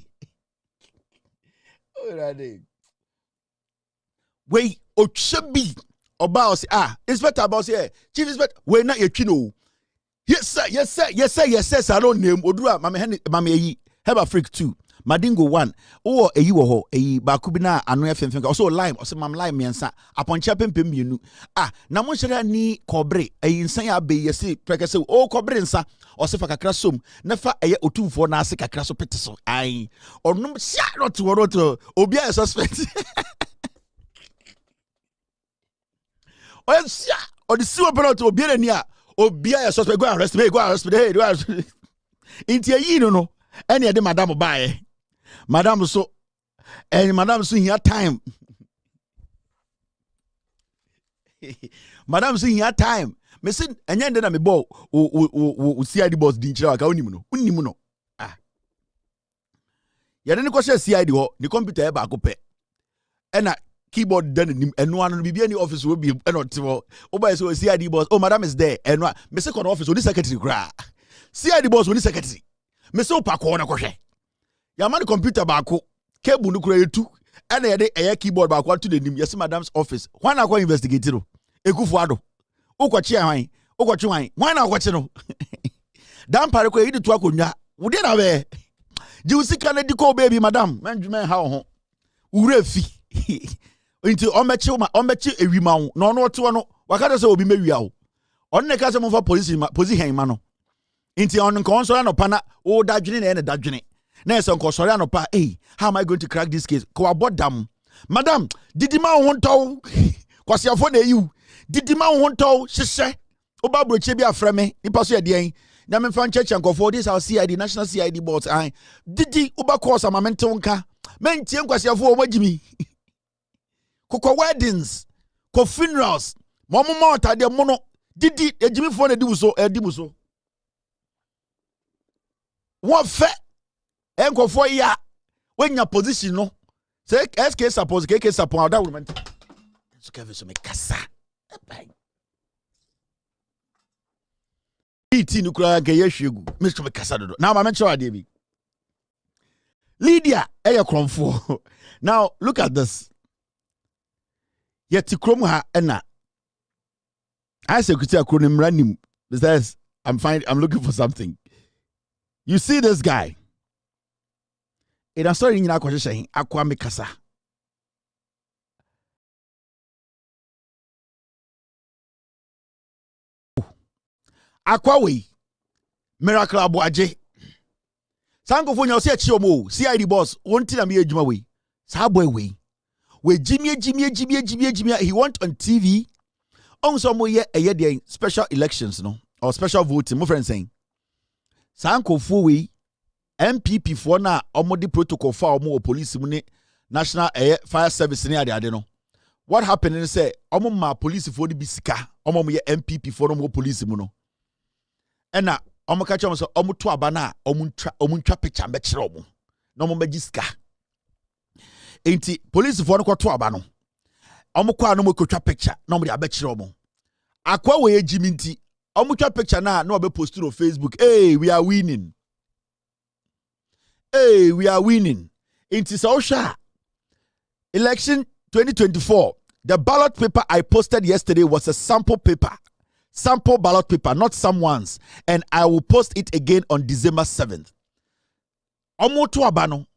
Wait, Ochebi about inspector about say chief inspector we na yetwino. Yes sir. I don't name Odua mame yi Heba freak 2 Madingo 1 o eyi wo ho eyi ba ku bi na ano efemfem also lime o se mam lime miensa aponcha pempem mienu na mo hire ni kobre eyi nsan ya be yesi prekese o kobre nsa o se fa kakra som na fa eye otumfo na ase kakra so pete so ai onum sha not to obi a suspect o sha o di siwo penalty obi na ni a obi a suspect go arrest me inti eyi no any de madam buy madam so here time madam so here time me say enye de na me ball o CID boss din kira ka onim no ya de ne ko share CID ho ni computer e ba ko pe na keyboard dan nim eno anu bibia ni office wo bi eno te wo buy so CID boss madam is there eno me say ko office o ni secretary kra CID boss o ni secretary me say opa ko na ko hwe ya man computer baako cable no kura etu ana ye de eye keyboard baako to the nim yes madam's office why na ko investigate no ekufu ado ukwachi hwan ukwachi hwan na ukwachi no dan pare ko yidi to akonwa wo de na be ji usika na di ko baby madam manjume ha ho ure fi nti omechi ewima wo no no to no wakata se obi mewia wo on ne ka se mo fa police hen ma no nti on nko so na pana o dadwene na dadwene na so nko so na pa how am I going to crack this case ko abodam madam didi ma wo ntow kwasiafo na eyu didi ma wo ntow hyehyɛ oba broche bi afreme nipa so yede na me fan cheche nkofo this our CID national CID board didi oba course amamente nka mentie nkwasiafo o magimi kokɔ weddings ko funerals momo otade mono didi ejimi fo na dibu so wọ́n fẹ́ enkofo ya wenya position no say SK suppose KK support that woman so Kevin so me kasa iti nukura ke yehwegu me so me kasa dodo now ma mention ade bi Lydia kromfo now look at this yet krom ha na I say kuti akronim ranim says I'm looking for something. You see this guy. It has started in akwa akwa mekasa. Akwa we miracle abuaje. Sanko fonya ose achi omo CID boss wonti na me adwuma we. Sa boy we jimie he went on TV on some ye eye special elections no or special voting my friend saying Sanko we MPP for na omodi protocol for omo police mu ne national fire service ne ade no. What happened is say omo ma police for di bisika omo ye MPP for no police mu no. Ena omo ka chom so omo to aba na omo ntwa picture be kire omo. Na omo magisika. Enti police for no ko to aba no. Omo kwa no mo ko twa picture na omo de aba kire omo. Akwa we ejimi nti omo twa picture na obe post on Facebook. Hey, we are winning. Hey, we are winning. Into social election 2024. The ballot paper I posted yesterday was a sample ballot paper, not someone's. And I will post it again on December 7th. Omo to abano.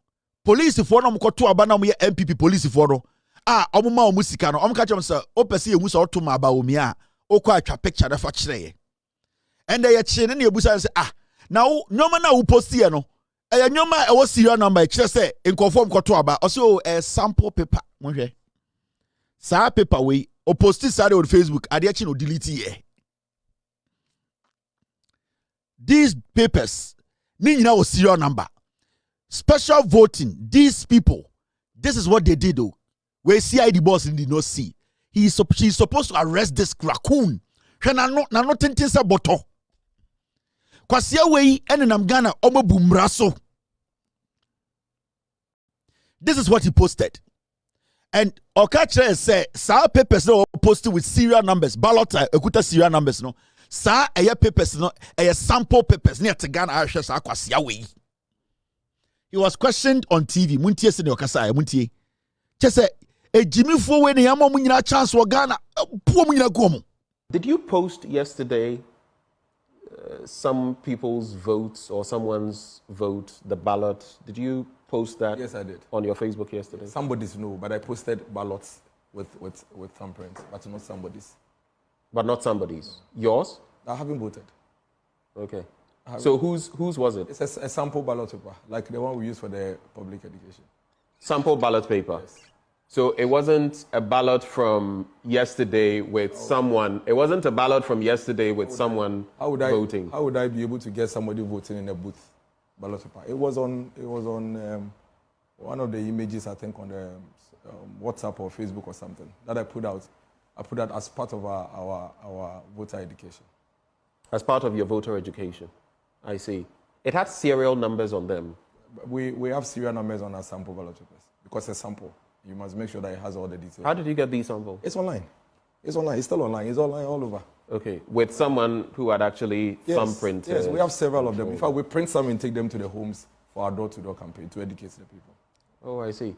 Police for no mko to abano mo MPP police for no. Omo ma omo sika no. Omo ka chem say o pese e musa oto ma ba omi a. Okwa atwa picture da fa kire. And they chine na ebusa say now nyoma na wo post here no. Nyoma was serial number just say in conform koto aba also a sample paper monhwe sa paper we o post it on Facebook ade achi no delete here. These papers ni nyina was serial number special voting, these people, this is what they did though. Where CID boss did not see. She's supposed to arrest this raccoon. She na no tintin sa boto. Kwasia wei enenam Ghana omo bumraso. This is what he posted. And Okache say sa papers no posted with serial numbers, ballot ekuta serial numbers no. Sa eye papers no, eye sample papers near to Ghana ahwe sa kwasia wei. He was questioned on TV. Muntie se ne okasa muntie. Che say Jimmy fo we ne yamo mu nyina chance wo Ghana puo mu nyina ko mo. Did you post yesterday some people's votes or someone's vote, the ballot? Did you post that? Yes, I did. On your Facebook yesterday? Somebody's no, but I posted ballots with thumbprints, but not somebody's. But not somebody's. Yours? I haven't voted. Okay. So whose was it? It's a sample ballot paper, like the one we use for the public education. Sample ballot paper. Yes. So it wasn't a ballot from yesterday with someone. It wasn't a ballot from yesterday with someone voting. How would I be able to get somebody voting in a booth ballot paper? It was on one of the images, I think, on the WhatsApp or Facebook or something that I put out. I put that as part of our voter education. As part of your voter education, I see. It had serial numbers on them. We have serial numbers on our sample ballot papers because it's a sample. You must make sure that it has all the details. How did you get these samples? It's online. It's online. It's still online. It's online all over. Okay. With someone who had actually thumbprinted. Yes, we have several of them. In fact, we print some and take them to the homes for our door-to-door campaign to educate the people. Oh, I see.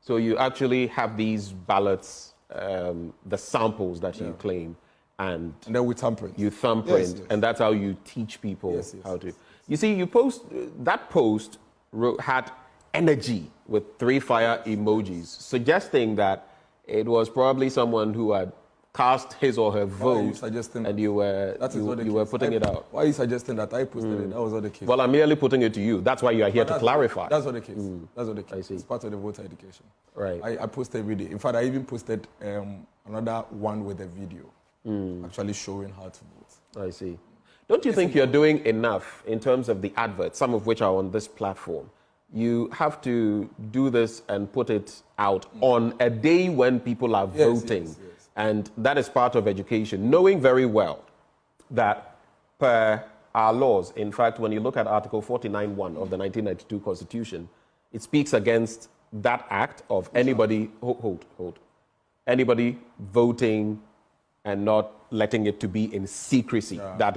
So you actually have these ballots, the samples that you claim, and then we thumbprint. You thumbprint, and that's how you teach people how to. You see, you post that post had energy with 3 fire emojis, suggesting that it was probably someone who had cast his or her vote, and you were putting it out. Why are you suggesting that I posted it? That was not the case. Well, I'm merely putting it to you. That's why you are here to clarify. That's not the case. That's not the case. I see. It's part of the voter education. Right. I post every day. In fact, I even posted another one with a video actually showing how to vote. I see. Don't you think you're doing enough in terms of the adverts, some of which are on this platform? You have to do this and put it out on a day when people are voting. Yes. And that is part of education, knowing very well that per our laws, in fact, when you look at Article 49(1) of the 1992 Constitution, it speaks against that act of anybody, anybody voting and not letting it to be in secrecy. Yeah. That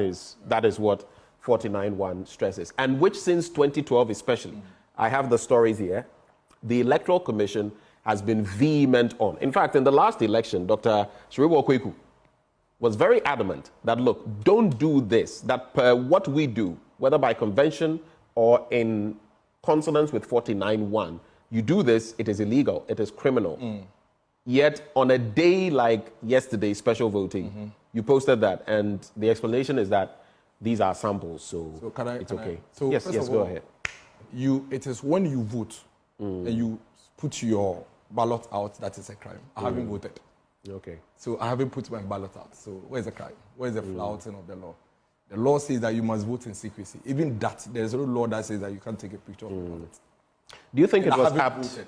is what 49(1) stresses. And which since 2012 especially, I have the stories here, the Electoral Commission has been vehement on. In fact, in the last election, Dr. Shiriwo Kweku was very adamant that, look, don't do this, that per what we do, whether by convention or in consonance with 49(1), you do this, it is illegal, it is criminal. Yet, on a day like yesterday, special voting, you posted that, and the explanation is that these are samples, so it's okay. So yes, go ahead. It is when you vote and you put your ballot out that is a crime. I haven't voted. Okay. So I haven't put my ballot out. So where's the crime? Where's the flouting of the law? The law says that you must vote in secrecy. Even that, there's no law that says that you can't take a picture of the ballot. Do you think it was apt? Voted.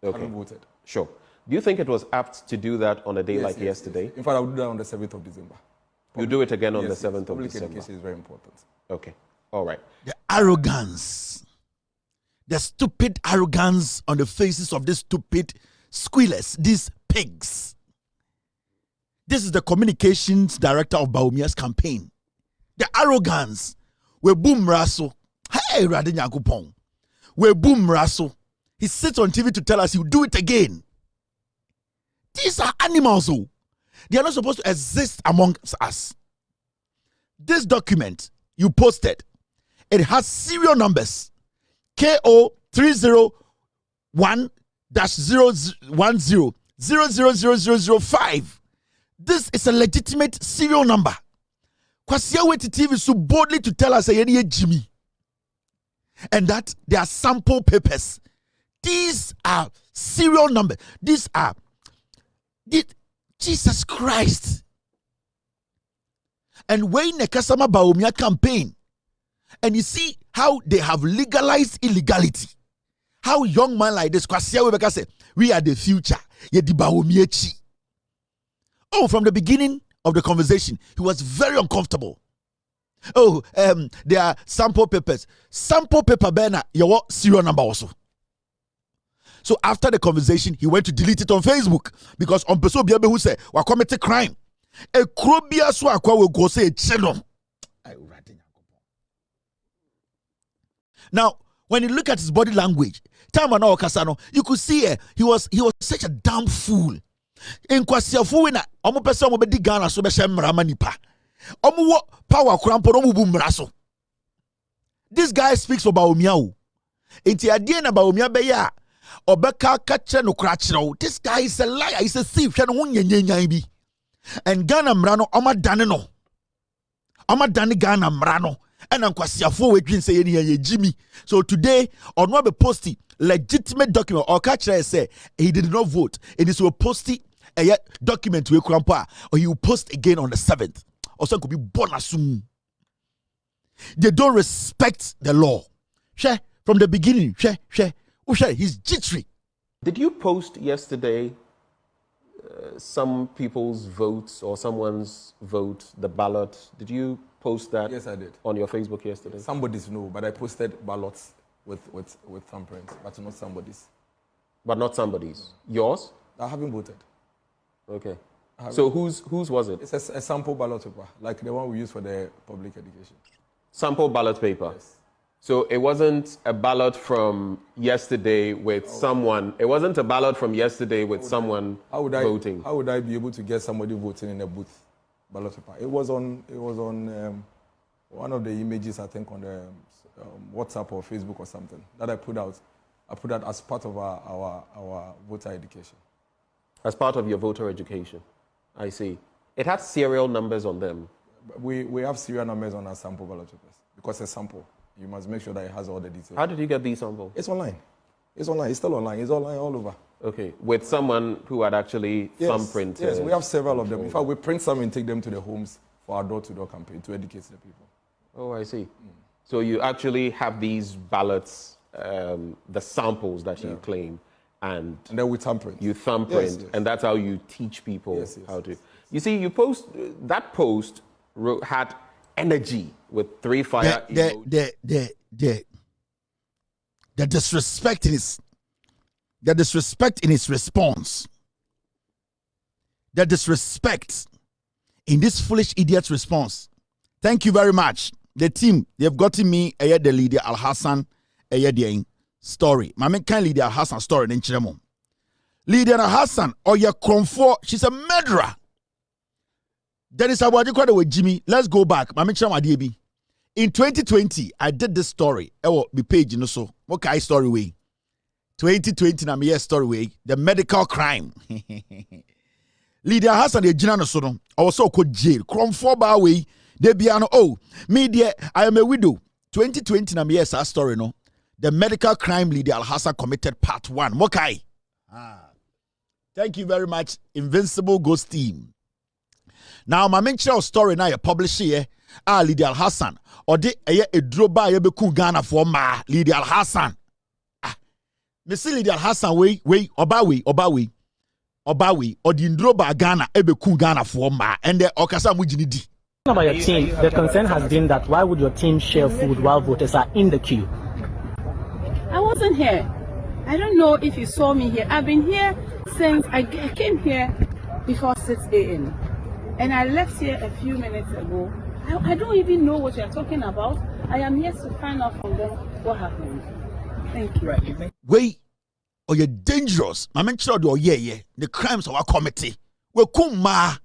Okay. I haven't voted. Sure. Do you think it was apt to do that on a day like yesterday? Yes. In fact, I will do that on the 7th of December. You do it again on the 7th of December? Public education is very important. Okay. All right. The arrogance. The stupid arrogance on the faces of these stupid squealers, these pigs. This is the communications director of Baumia's campaign. The arrogance. We boom raso. Hey, Radinya Kupong. We boom raso. He sits on TV to tell us he'll do it again. These are animals, oh. They are not supposed to exist amongst us. This document you posted, it has serial numbers. KO 301-010-000005. This is a legitimate serial number. Kwasia went to TV so boldly to tell us Jimmy. And that they are sample papers. These are serial numbers. These are Jesus Christ. And when the Kasama Baumia campaign, and you see how they have legalized illegality. How young man like this, say, we are the future. Oh, from the beginning of the conversation, he was very uncomfortable. Oh, there are sample papers. Sample paper, Bena, your serial number also. So after the conversation, he went to delete it on Facebook because on person biabe who say we commit a crime. A krobia so akwa will go say cheno. Now, when you look at his body language, you could see he was such a damn fool. In kwasiafu we na omo pese omo be di Ghana so be shemra nipa. Omo wo power krampo omo bu mraso. This guy speaks for Baomiao. Inti adie na Baomia be ya obeka kache no krachiro. This guy is a liar, he's a thief. And Ghana mrano oma dane no. Oma dane Ghana mrano. And kwasiafu we twin say ye Jimmy. So today on what be posting legitimate document or catch say he did not vote. It is will post a document to a or he will post again on the 7th. Or some could be bonasum. They don't respect the law. From the beginning, he's jittery. Did you post yesterday some people's votes or someone's vote, the ballot? Did you post that? Yes, I did. On your Facebook yesterday? Somebody's no, but I posted ballots with thumbprints, but not somebody's. But not somebody's. Yours? I haven't voted. Okay. So whose was it? It's a sample ballot paper, like the one we use for the public education. Sample ballot paper? Yes. So it wasn't a ballot from yesterday with someone. It wasn't a ballot from yesterday with someone voting. How would I be able to get somebody voting in a booth ballot paper? It was on one of the images, I think, on the WhatsApp or Facebook or something that I put out. I put that as part of our voter education. As part of your voter education, I see. It had serial numbers on them. We have serial numbers on our sample ballot papers because it's a sample. You must make sure that it has all the details. How did you get these samples? It's online. It's online. It's still online. It's online all over. Okay, with someone who had actually thumbprinted. Yes, we have several of them. In fact, we print some and take them to the homes for our door-to-door campaign to educate the people. Oh, I see. So you actually have these ballots, the samples that you claim, and then we thumbprint. You thumbprint, yes. And that's how you teach people how to. You see, you post that post had energy with 3 fire emojis. The disrespect in his response. The disrespect in this foolish idiot's response. Thank you very much. The team, they've gotten me the Lydia Alassan story. My man can Lydia Alassan story in Chiremo. Lydia Alassan or your comfort, she's a murderer. That is about you with Jimmy. Let's go back. My man DB. In 2020, I did this story. Be page, so what kind of story way? 2020 na me story way. The medical crime. Lydia Alassan the Jina no I was so called jail. Comfort by way. Debiano, oh, media, I am a widow. 2020 na me story no. The medical crime Lydia Alassan committed part 1. Mokai. Thank you very much, Invincible Ghost Team. Now, my mention story now you publish here. Lydia Alassan. Or de a droba yebeku Ghana for ma Lydia Alassan. Miss Lydia Alassan way obawe. Or the droba Ghana ebeku Ghana for ma and the okasa mujinidi. About your team, the concern has been that why would your team share food while voters are in the queue? I wasn't here. I don't know if you saw me here. I've been here since I came here before 6 a.m. And I left here a few minutes ago. I don't even know what you're talking about. I am here to find out from them what happened. Thank you. Wait, or you're dangerous. I mentioned the crimes of our committee. We kuma.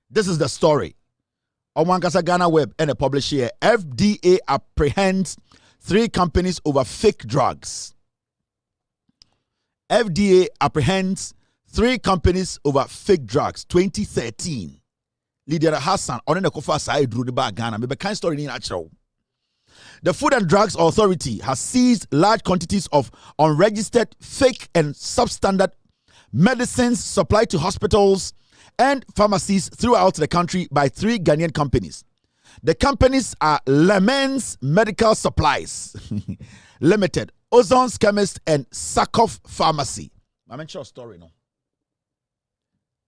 This is the story. On Wankasa Ghana Web and a publisher here. FDA apprehends 3 companies over fake drugs. FDA apprehends 3 companies over fake drugs. 2013. Lydia Alassan on the Kofa side drew the bag Ghana. Maybe kind story in natural. The Food and Drugs Authority has seized large quantities of unregistered, fake, and substandard medicines supplied to hospitals and pharmacies throughout the country by 3 Ghanaian companies. The companies are Lemens Medical Supplies Limited, Ozon's Chemist and Sackhoff Pharmacy. I'm not sure story no.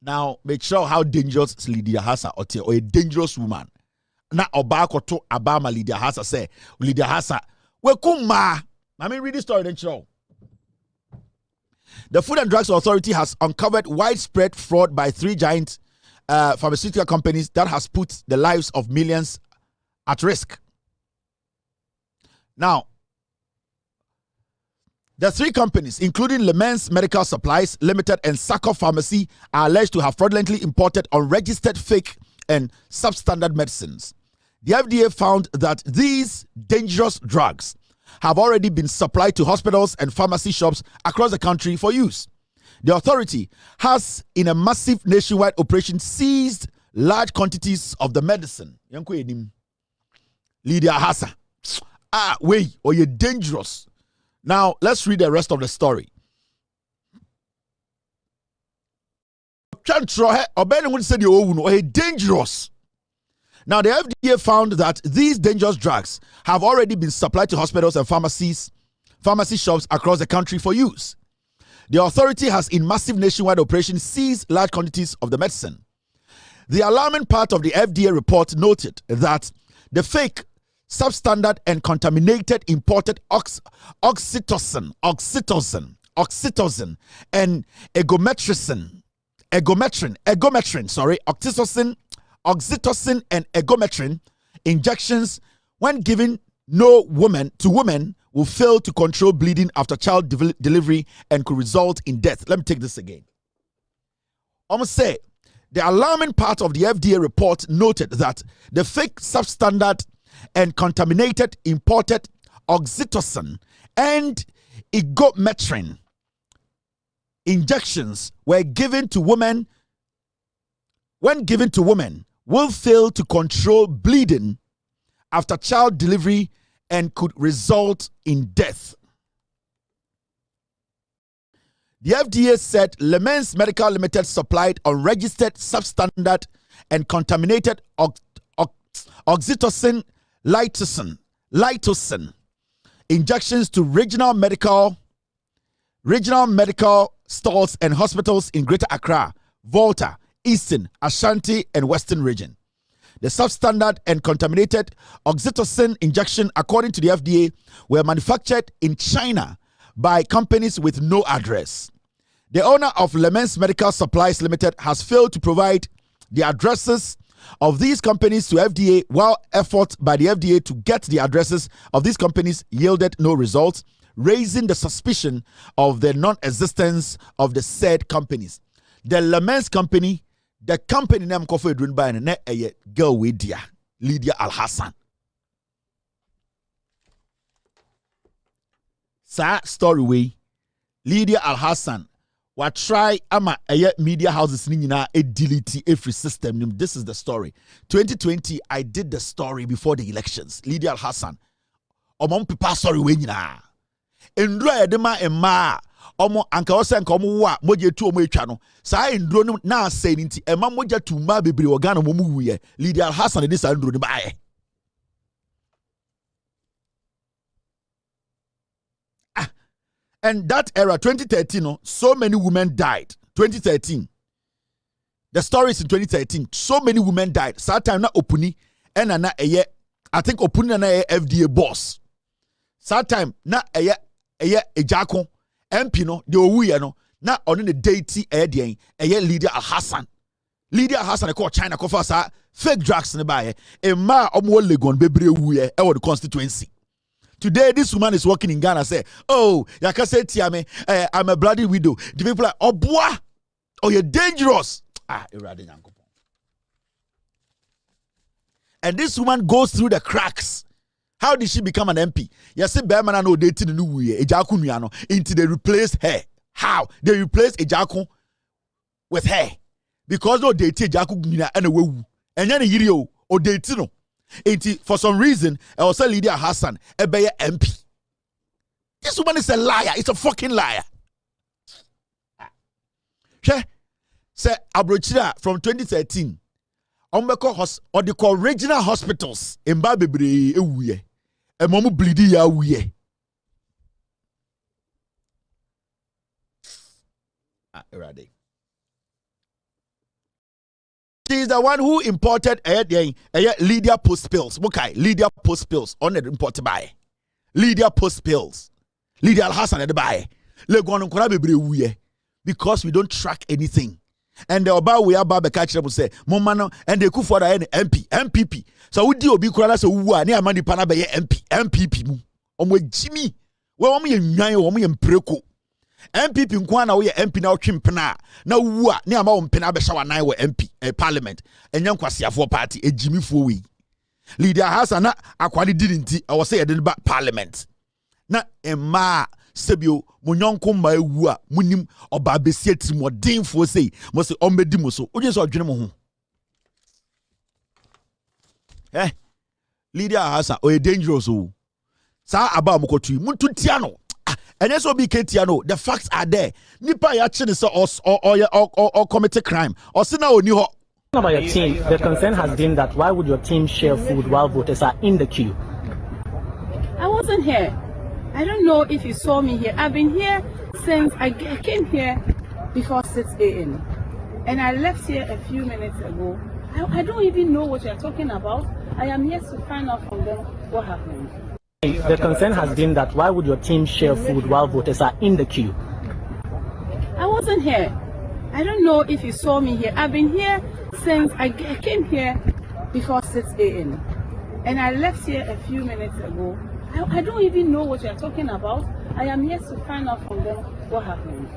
Now, make sure how dangerous Lydia Alassan or a dangerous woman. Na obako to abama Lydia Alassan say Lydia Alassan we kuma. I mean read the story then show. The Food and Drugs Authority has uncovered widespread fraud by 3 giant pharmaceutical companies that has put the lives of millions at risk. Now, the 3 companies, including Lemens Medical Supplies Limited and Sackhoff Pharmacy, are alleged to have fraudulently imported unregistered fake and substandard medicines. The FDA found that these dangerous drugs have already been supplied to hospitals and pharmacy shops across the country for use. The authority has, in a massive nationwide operation, seized large quantities of the medicine. Lydia Alassan. You're dangerous. Now, let's read the rest of the story. Dangerous. Now, the FDA found that these dangerous drugs have already been supplied to hospitals and pharmacy shops across the country for use. The authority has, in massive nationwide operation, seized large quantities of the medicine. The alarming part of the FDA report noted that the fake, substandard, and contaminated imported oxytocin, and oxytocin and egometrin injections, when given to women, will fail to control bleeding after child delivery and could result in death. Let me take this again. Almost say the alarming part of the FDA report noted that the fake, substandard, and contaminated imported oxytocin and egometrin injections were given to women. When given to women, will fail to control bleeding after child delivery and could result in death. The FDA said Lemens Medical Limited supplied unregistered, substandard, and contaminated oxytocin lightosin injections to regional medical stores and hospitals in Greater Accra, Volta, Eastern, Ashanti, and Western region. The substandard and contaminated oxytocin injection, according to the FDA, were manufactured in China by companies with no address. The owner of Lemens Medical Supplies Limited has failed to provide the addresses of these companies to FDA, while efforts by the FDA to get the addresses of these companies yielded no results, raising the suspicion of the non-existence of the said companies. The Lemens company, the company name Kofi Edwin by and a girl with Lydia Alassan. Sa story way Lydia Alassan what try ama media houses ni nyina delete every system. This is the story. 2020 I did the story before the elections. Lydia Alassan omom pepa story we nyina endro edema emma omo anka ose anka omo wa moje tu omo etwa no saa endro no na asay nti emma moja tu ma bebre organ mo mu wuye Lydia Alassan dey saa endro ni baaye. And that era, 2013, so many women died. 2013. The story is in 2013. So many women died. That time na Opuni and na I think Opuni na FDA boss. That time na Ejako MP no de owu no na on the deity Lydia Alassan. Lydia Alassan call China ko fa fake drugs ne ba e ma omo legon bebre wu e the constituency. Today, this woman is working in Ghana. Say, oh, you can say, Tiame, I'm a bloody widow. The people are, oh, boy, oh, you're dangerous. And this woman goes through the cracks. How did she become an MP? You see, Berman no dating new way, into they replaced her. How? They replaced Ejaku with her. Because no dating Ejaku and a woo. And then a year or dating no. For some reason, I was saying Lydia Alassan, a Bayer MP. This woman is a liar. It's a fucking liar. Say Abrochira from 2013. Or they call regional hospitals in Babibri, a momu bleedy ya. Erade. She is the one who imported Lydia post pills. Okay, Lydia post pills on the imported by Lydia post pills. Lydia Alassan at the buy. Because we don't track anything. And the Oba we are Baba catch will say, Momano, and they could for the MPP. So we do be crowd so who are near money pana by MPP. Jimmy. Well, me and Nyan, and Preco. MPP nkwana we MP na otwempena na wu a ne ama wo mpena be shawa nan we MP parliament enye nkwasiafo party ejimifo we Lydia Alassan na akwade didi nti I was say yede ba parliament na emma sebio munyonko ma ewu a munim oba besie trimodinfo sei mo se ombedi mo so oje so odwene mo ho Lydia Alassan o dangerous o sa aba mo kotu muntu tia no. And yes, the facts are there. Nipa ya chine se or commit a crime. Or see now ni ho. About your team, the concern has been that why would your team share food while voters are in the queue? I wasn't here. I don't know if you saw me here. I've been here since I came here before 6 a.m. And I left here a few minutes ago. I don't even know what you're talking about. I am yet to find out from them what happened. The concern has been that why would your team share food while voters are in the queue? I wasn't here. I don't know if you saw me here. I've been here since I came here before 6 a.m. And I left here a few minutes ago. I don't even know what you're talking about. I am yet to find out from them what happened.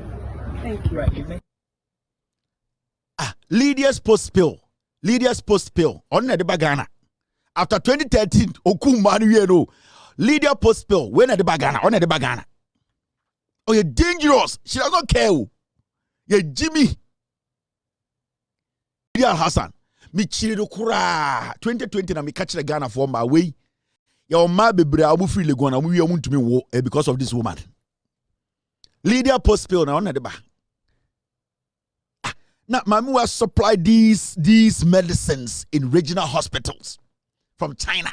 Thank you. Right. Lydia's post pill. Lydia's post pill. On the Bagana. After 2013, Okumanu Lydia post pill. When at the Bagana? On the Bagana. Oh, you're dangerous. She does not care. You're Jimmy. Lydia Alassan. Me chile kura 2020 na me catch the Ghana for my way. Your ma be bra abu free legona we want to me wo because of this woman. Lydia post pill na on the ba. Now mami will supply these medicines in regional hospitals from China.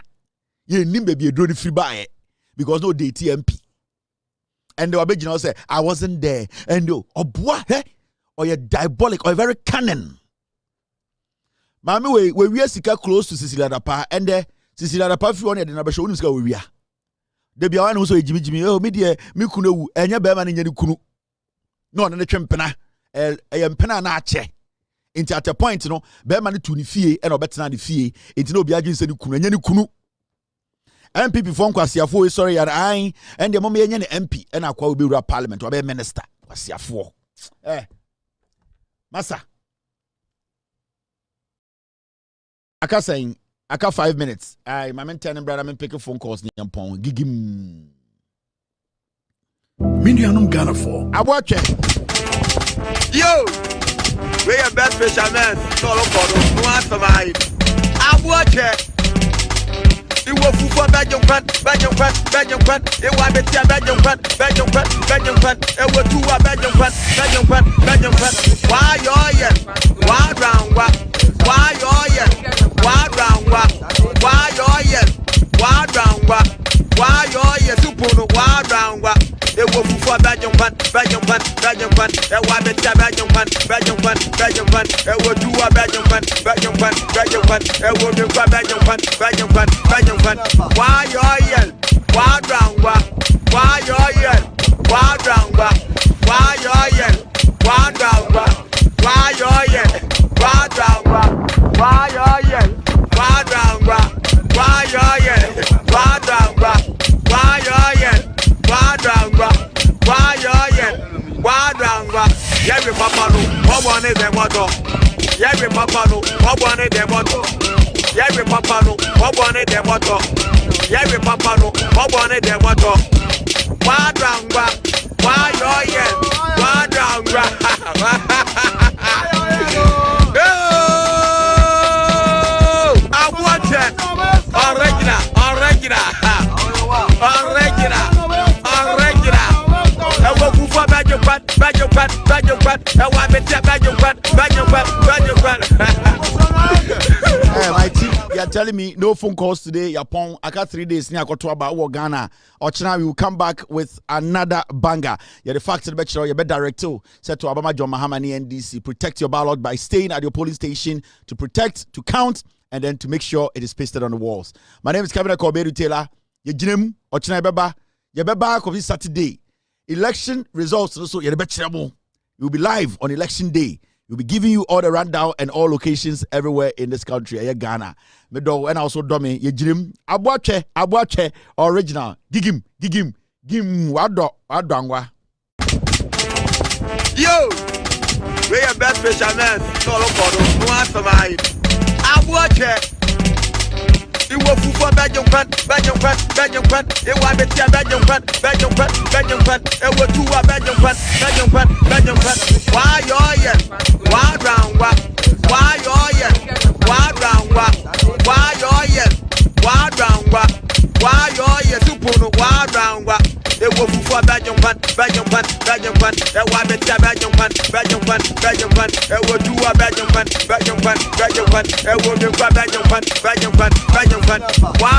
You need baby drone free buy because no they TMP. And the original say I wasn't there. And you or you're diabolic or very cunning. Mami we are sika close to Cecilia Dapa and there Cecilia Dapa fi on the na be show nuska we are. De bia wan so Jimmy oh me de me kunu enya be ma ne nya kunu. No na twempena mpena na ache. Inti at a point no be ma ne tu ni fie e na obetena ne fie. Inti na obi agin se ne kunu enya ne kunu. MPP for kwasiafo sorry yar ai and the mom enya ne MP e na akwa obi wura parliament obi minister kwasiafo. Masa Aka saying, Aka 5 minutes. My mentor brother, I'm picking phone calls. Niampon, gigim. Medianum Ghana for. I watch it. Yo, we are best fishermen. Solo for no answer mine. I watch it. It was for Belgium. It was Belgium. It was two Belgium. Why you why round why you why round why you why round why you super why round it was for Belgium. It was Belgium. It was two Belgium. Why you why round why you why round why you why round why you why round why you why round why you why round why you why round why you why round every papa no what one is the motto every papa no what one is the motto every papa no what one is the motto every papa no what one is the motto why round why you why round My team, yeah, are telling me no phone calls today. Yapon, I got 3 days. Ni akoto about Ghana. Ochina, we will come back with another banger. Yeah, the fact that you be director said to Obama John Mahamani NDC, protect your ballot by staying at your polling station to protect, to count, and then to make sure it is pasted on the walls. My name is Kevin Koberu Taylor. Ye jinem Ochina beba. Ye beba ko Saturday. Election results also ye be You'll be live on election day. We'll be giving you all the rundown and all locations everywhere in this country. Ghana. Medo and also Domi, Yejim, Abuache, original. Gigim, Wadangwa. Yo! We are best fishermen. No, no answer mine. Abuache. You will for Belgium, it was Belgium, it was two Belgium, why round, it was for Belgium, it was two Belgium, why